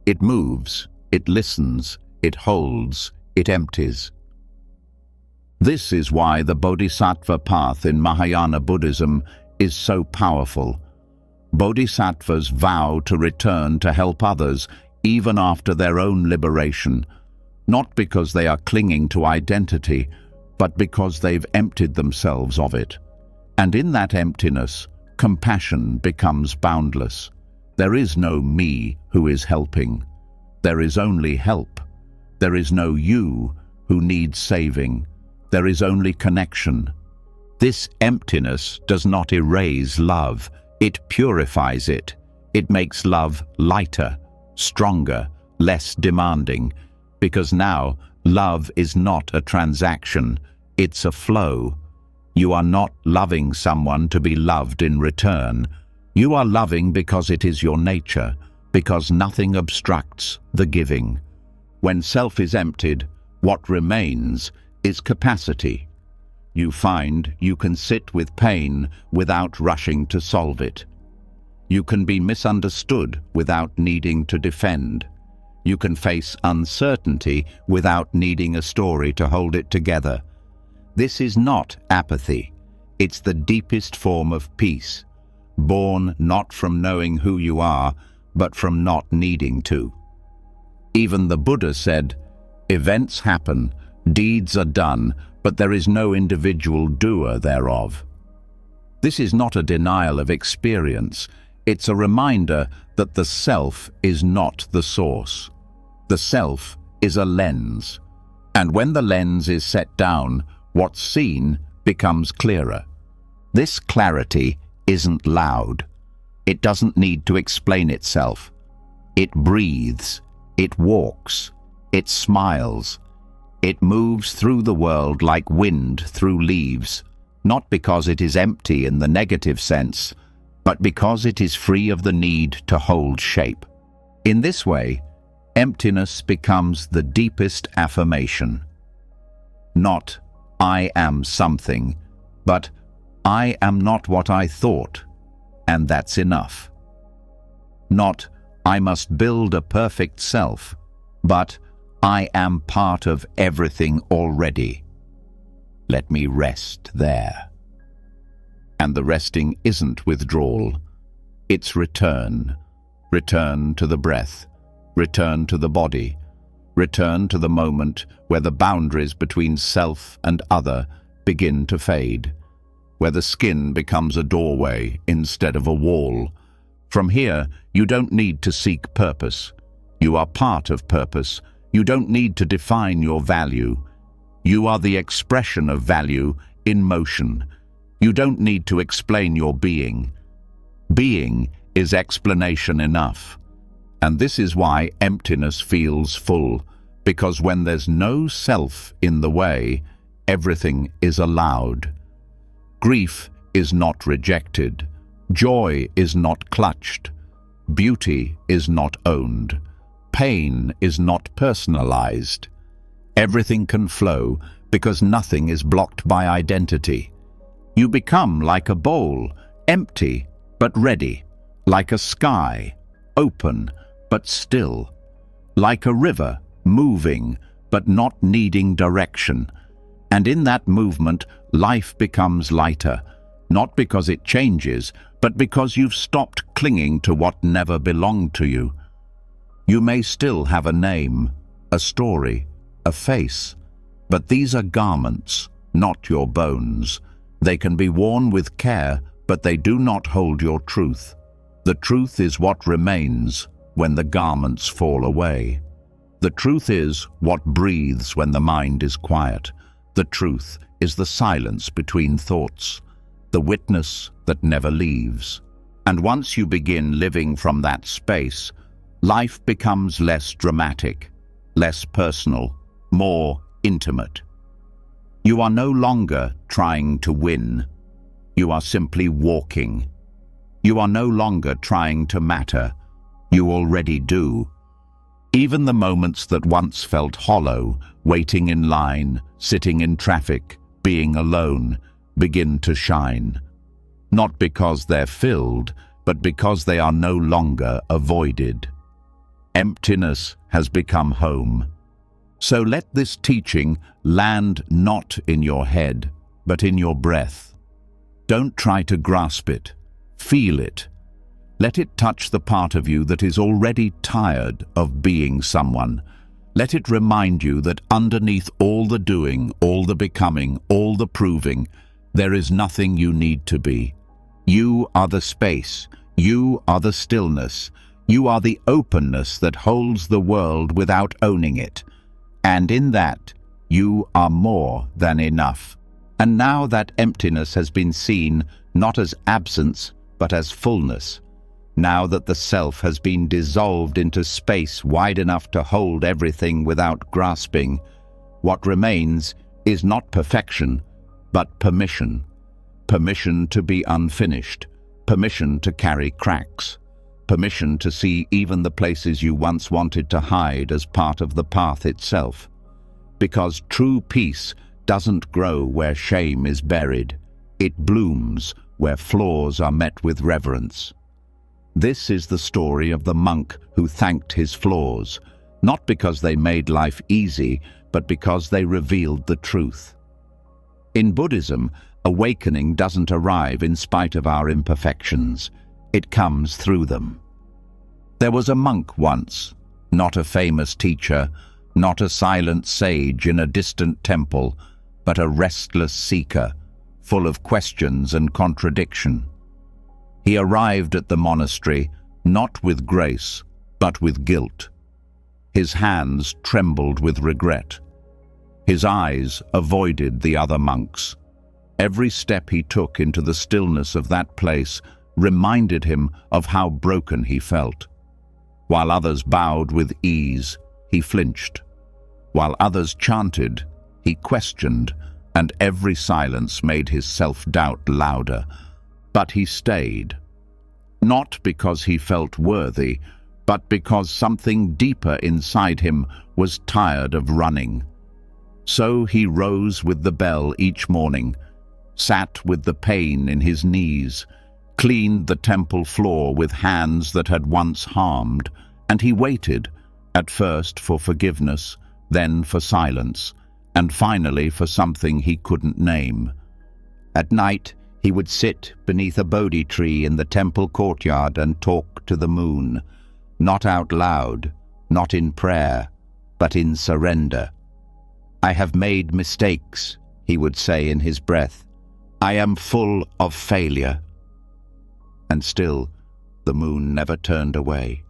It moves, it listens, it holds, it empties. This is why the Bodhisattva path in Mahayana Buddhism is so powerful. Bodhisattvas vow to return to help others even after their own liberation, not because they are clinging to identity, but because they've emptied themselves of it. And in that emptiness, compassion becomes boundless. There is no me who is helping. There is only help. There is no you who needs saving. There is only connection. This emptiness does not erase love. It purifies it. It makes love lighter, stronger, less demanding, because now love is not a transaction. It's a flow. You are not loving someone to be loved in return. You are loving because it is your nature, because nothing obstructs the giving. When self is emptied, what remains is capacity. You find you can sit with pain without rushing to solve it. You can be misunderstood without needing to defend. You can face uncertainty without needing a story to hold it together. This is not apathy. It's the deepest form of peace, born not from knowing who you are, but from not needing to. Even the Buddha said, "Events happen, deeds are done, but there is no individual doer thereof." This is not a denial of experience. It's a reminder that the self is not the source. The self is a lens, and when the lens is set down, what's seen becomes clearer. This clarity isn't loud. It doesn't need to explain itself. It breathes, it walks, it smiles. It moves through the world like wind through leaves, not because it is empty in the negative sense, but because it is free of the need to hold shape. In this way, emptiness becomes the deepest affirmation. Not, "I am something," but "I am not what I thought, and that's enough." Not, "I must build a perfect self," but "I am part of everything already. Let me rest there." And the resting isn't withdrawal. It's return. Return to the breath. Return to the body. Return to the moment where the boundaries between self and other begin to fade, where the skin becomes a doorway instead of a wall. From here, you don't need to seek purpose. You are part of purpose. You don't need to define your value. You are the expression of value in motion. You don't need to explain your being. Being is explanation enough. And this is why emptiness feels full, because when there's no self in the way, everything is allowed. Grief is not rejected. Joy is not clutched. Beauty is not owned. Pain is not personalized. Everything can flow because nothing is blocked by identity. You become like a bowl, empty but ready, like a sky, open but still, like a river, moving but not needing direction. And in that movement, life becomes lighter, not because it changes, but because you've stopped clinging to what never belonged to you. You may still have a name, a story, a face, but these are garments, not your bones. They can be worn with care, but they do not hold your truth. The truth is what remains when the garments fall away. The truth is what breathes when the mind is quiet. The truth is the silence between thoughts, the witness that never leaves. And once you begin living from that space, life becomes less dramatic, less personal, more intimate. You are no longer trying to win. You are simply walking. You are no longer trying to matter. You already do. Even the moments that once felt hollow, waiting in line, sitting in traffic, being alone, begin to shine. Not because they're filled, but because they are no longer avoided. Emptiness has become home. So let this teaching land not in your head, but in your breath. Don't try to grasp it. Feel it. Let it touch the part of you that is already tired of being someone. Let it remind you that underneath all the doing, all the becoming, all the proving, there is nothing you need to be. You are the space. You are the stillness. You are the openness that holds the world without owning it. And in that, you are more than enough. And now that emptiness has been seen not as absence, but as fullness. Now that the self has been dissolved into space wide enough to hold everything without grasping, what remains is not perfection, but permission. Permission to be unfinished, permission to carry cracks, permission to see even the places you once wanted to hide as part of the path itself. Because true peace doesn't grow where shame is buried. It blooms where flaws are met with reverence. This is the story of the monk who thanked his flaws, not because they made life easy, but because they revealed the truth. In Buddhism, awakening doesn't arrive in spite of our imperfections. It comes through them. There was a monk once, not a famous teacher, not a silent sage in a distant temple, but a restless seeker, full of questions and contradiction. He arrived at the monastery not with grace, but with guilt. His hands trembled with regret. His eyes avoided the other monks. Every step he took into the stillness of that place reminded him of how broken he felt. While others bowed with ease, he flinched. While others chanted, he questioned, and every silence made his self-doubt louder. But he stayed. Not because he felt worthy, but because something deeper inside him was tired of running. So he rose with the bell each morning, sat with the pain in his knees, cleaned the temple floor with hands that had once harmed, and he waited, at first for forgiveness, then for silence, and finally for something he couldn't name. At night, he would sit beneath a Bodhi tree in the temple courtyard and talk to the moon, not out loud, not in prayer, but in surrender. "I have made mistakes," he would say in his breath. "I am full of failure." And still, the moon never turned away.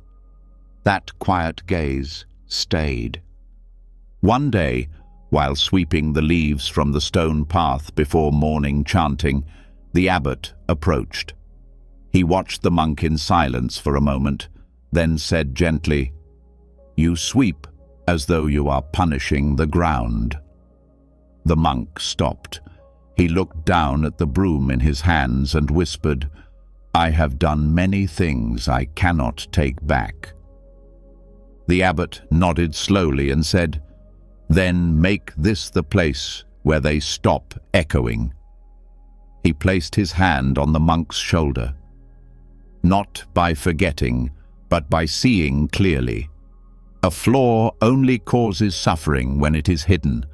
That quiet gaze stayed. One day, while sweeping the leaves from the stone path before morning chanting, the abbot approached. He watched the monk in silence for a moment, then said gently, "You sweep as though you are punishing the ground." The monk stopped. He looked down at the broom in his hands and whispered, "I have done many things I cannot take back." The abbot nodded slowly and said, "Then make this the place where they stop echoing." He placed his hand on the monk's shoulder. Not by forgetting, but by seeing clearly. A flaw only causes suffering when it is hidden,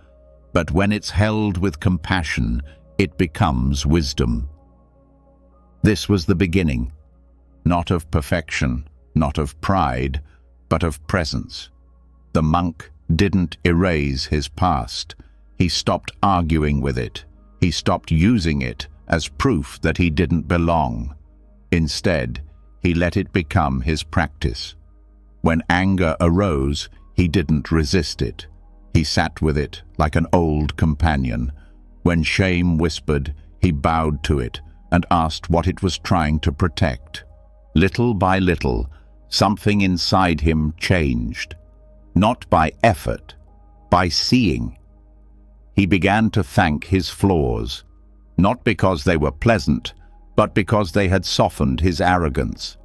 but when it's held with compassion, it becomes wisdom. This was the beginning, not of perfection, not of pride, but of presence. The monk didn't erase his past. He stopped arguing with it. He stopped using it as proof that he didn't belong. Instead, he let it become his practice. When anger arose, he didn't resist it. He sat with it like an old companion. When shame whispered, he bowed to it and asked what it was trying to protect. Little by little, something inside him changed. Not by effort, by seeing. He began to thank his flaws, not because they were pleasant, but because they had softened his arrogance,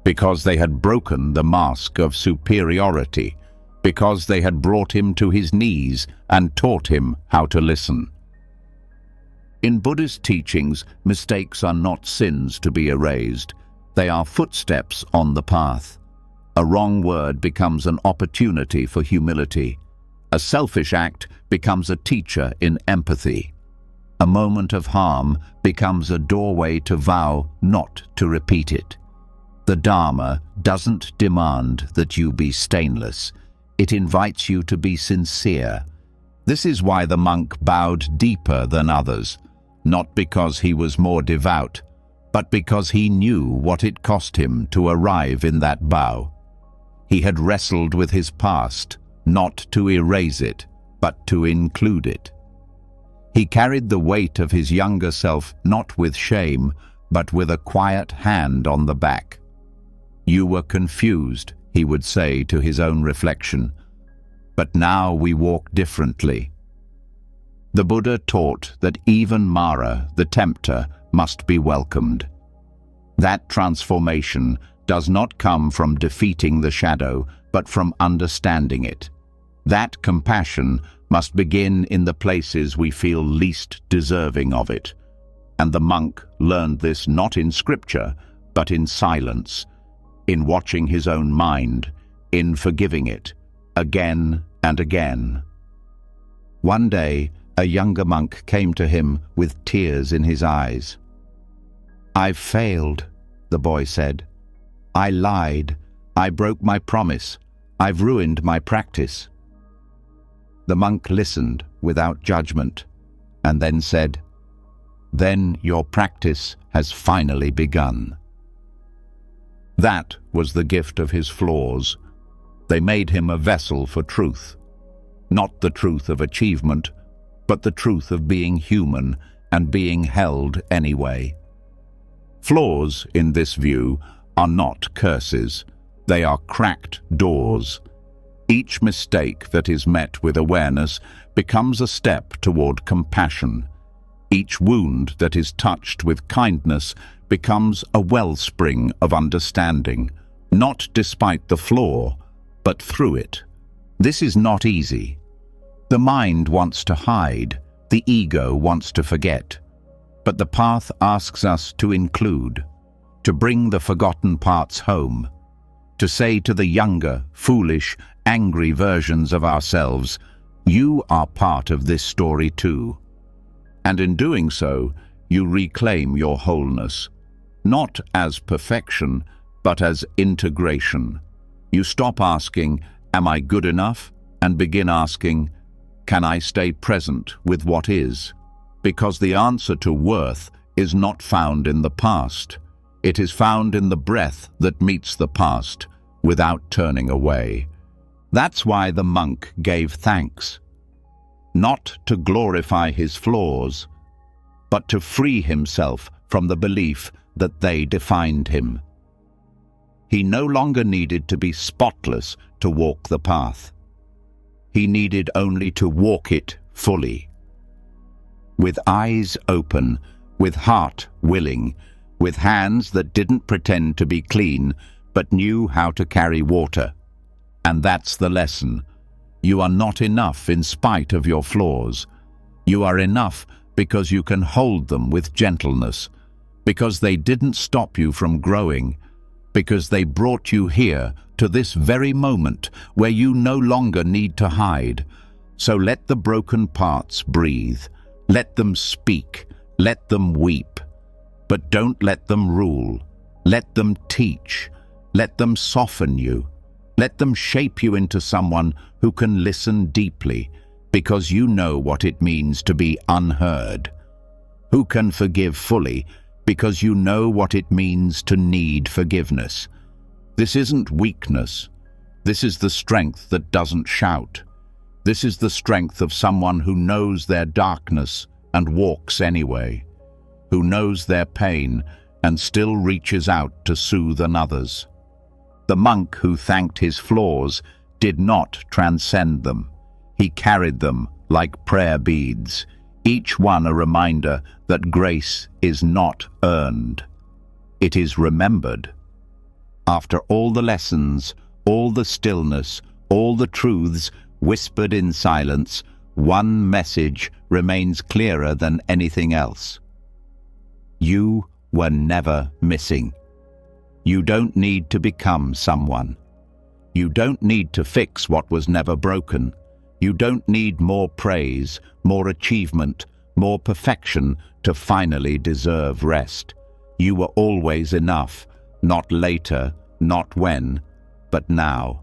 because they had broken the mask of superiority, because they had brought him to his knees and taught him how to listen. In Buddhist teachings, mistakes are not sins to be erased. They are footsteps on the path. A wrong word becomes an opportunity for humility. A selfish act becomes a teacher in empathy. A moment of harm becomes a doorway to vow not to repeat it. The Dharma doesn't demand that you be stainless. It invites you to be sincere. This is why the monk bowed deeper than others, not because he was more devout, but because he knew what it cost him to arrive in that bow. He had wrestled with his past, not to erase it, but to include it. He carried the weight of his younger self not with shame, but with a quiet hand on the back. "You were confused," he would say to his own reflection, "but now we walk differently." The Buddha taught that even Mara, the tempter, must be welcomed. That transformation does not come from defeating the shadow, but from understanding it. That compassion must begin in the places we feel least deserving of it. And the monk learned this not in scripture, but in silence, in watching his own mind, in forgiving it, again and again. One day, a younger monk came to him with tears in his eyes. "I've failed," the boy said. "I lied. I broke my promise. I've ruined my practice." The monk listened without judgment, and then said, "Then your practice has finally begun." That was the gift of his flaws. They made him a vessel for truth. Not the truth of achievement, but the truth of being human and being held anyway. Flaws, in this view, are not curses. They are cracked doors. Each mistake that is met with awareness becomes a step toward compassion. Each wound that is touched with kindness becomes a wellspring of understanding, not despite the flaw, but through it. This is not easy. The mind wants to hide, the ego wants to forget. But the path asks us to include, to bring the forgotten parts home, to say to the younger, foolish, angry versions of ourselves, "You are part of this story too." And in doing so, you reclaim your wholeness, not as perfection, but as integration. You stop asking, "Am I good enough?" and begin asking, "Can I stay present with what is?" Because the answer to worth is not found in the past. It is found in the breath that meets the past without turning away. That's why the monk gave thanks. Not to glorify his flaws, but to free himself from the belief that they defined him. He no longer needed to be spotless to walk the path. He needed only to walk it fully. With eyes open, with heart willing, with hands that didn't pretend to be clean, but knew how to carry water. And that's the lesson. You are not enough in spite of your flaws. You are enough because you can hold them with gentleness, because they didn't stop you from growing, because they brought you here to this very moment where you no longer need to hide. So let the broken parts breathe. Let them speak. Let them weep. But don't let them rule. Let them teach. Let them soften you. Let them shape you into someone who can listen deeply, because you know what it means to be unheard. Who can forgive fully, because you know what it means to need forgiveness. This isn't weakness. This is the strength that doesn't shout. This is the strength of someone who knows their darkness and walks anyway, who knows their pain and still reaches out to soothe another's. The monk who thanked his flaws did not transcend them. He carried them like prayer beads, each one a reminder that grace is not earned. It is remembered. After all the lessons, all the stillness, all the truths whispered in silence, one message remains clearer than anything else. You were never missing. You don't need to become someone. You don't need to fix what was never broken. You don't need more praise, more achievement, more perfection to finally deserve rest. You were always enough, not later, not when, but now.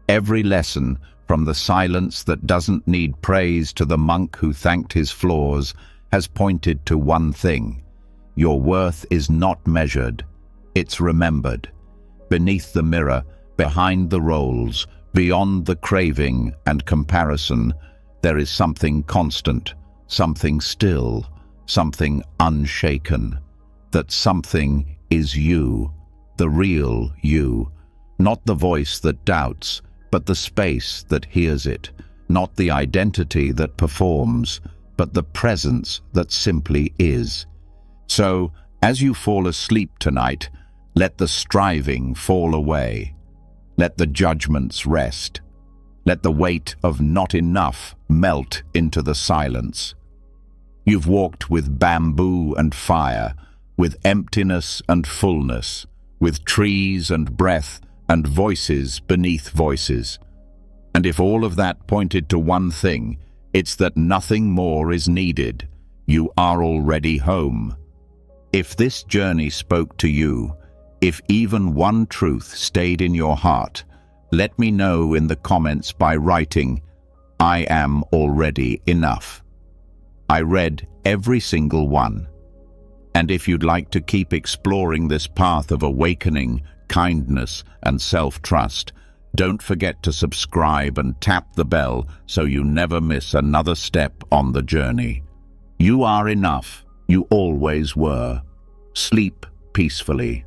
Every lesson, from the silence that doesn't need praise to the monk who thanked his flaws, has pointed to one thing. Your worth is not measured. It's remembered. Beneath the mirror, behind the roles, beyond the craving and comparison, there is something constant, something still, something unshaken. That something is you, the real you, not the voice that doubts, but the space that hears it, not the identity that performs, but the presence that simply is. So, as you fall asleep tonight, let the striving fall away. Let the judgments rest. Let the weight of not enough melt into the silence. You've walked with bamboo and fire, with emptiness and fullness, with trees and breath and voices beneath voices. And if all of that pointed to one thing, it's that nothing more is needed. You are already home. If this journey spoke to you, if even one truth stayed in your heart, let me know in the comments by writing, "I am already enough." I read every single one. And if you'd like to keep exploring this path of awakening, kindness, and self-trust, don't forget to subscribe and tap the bell so you never miss another step on the journey. You are enough. You always were. Sleep peacefully.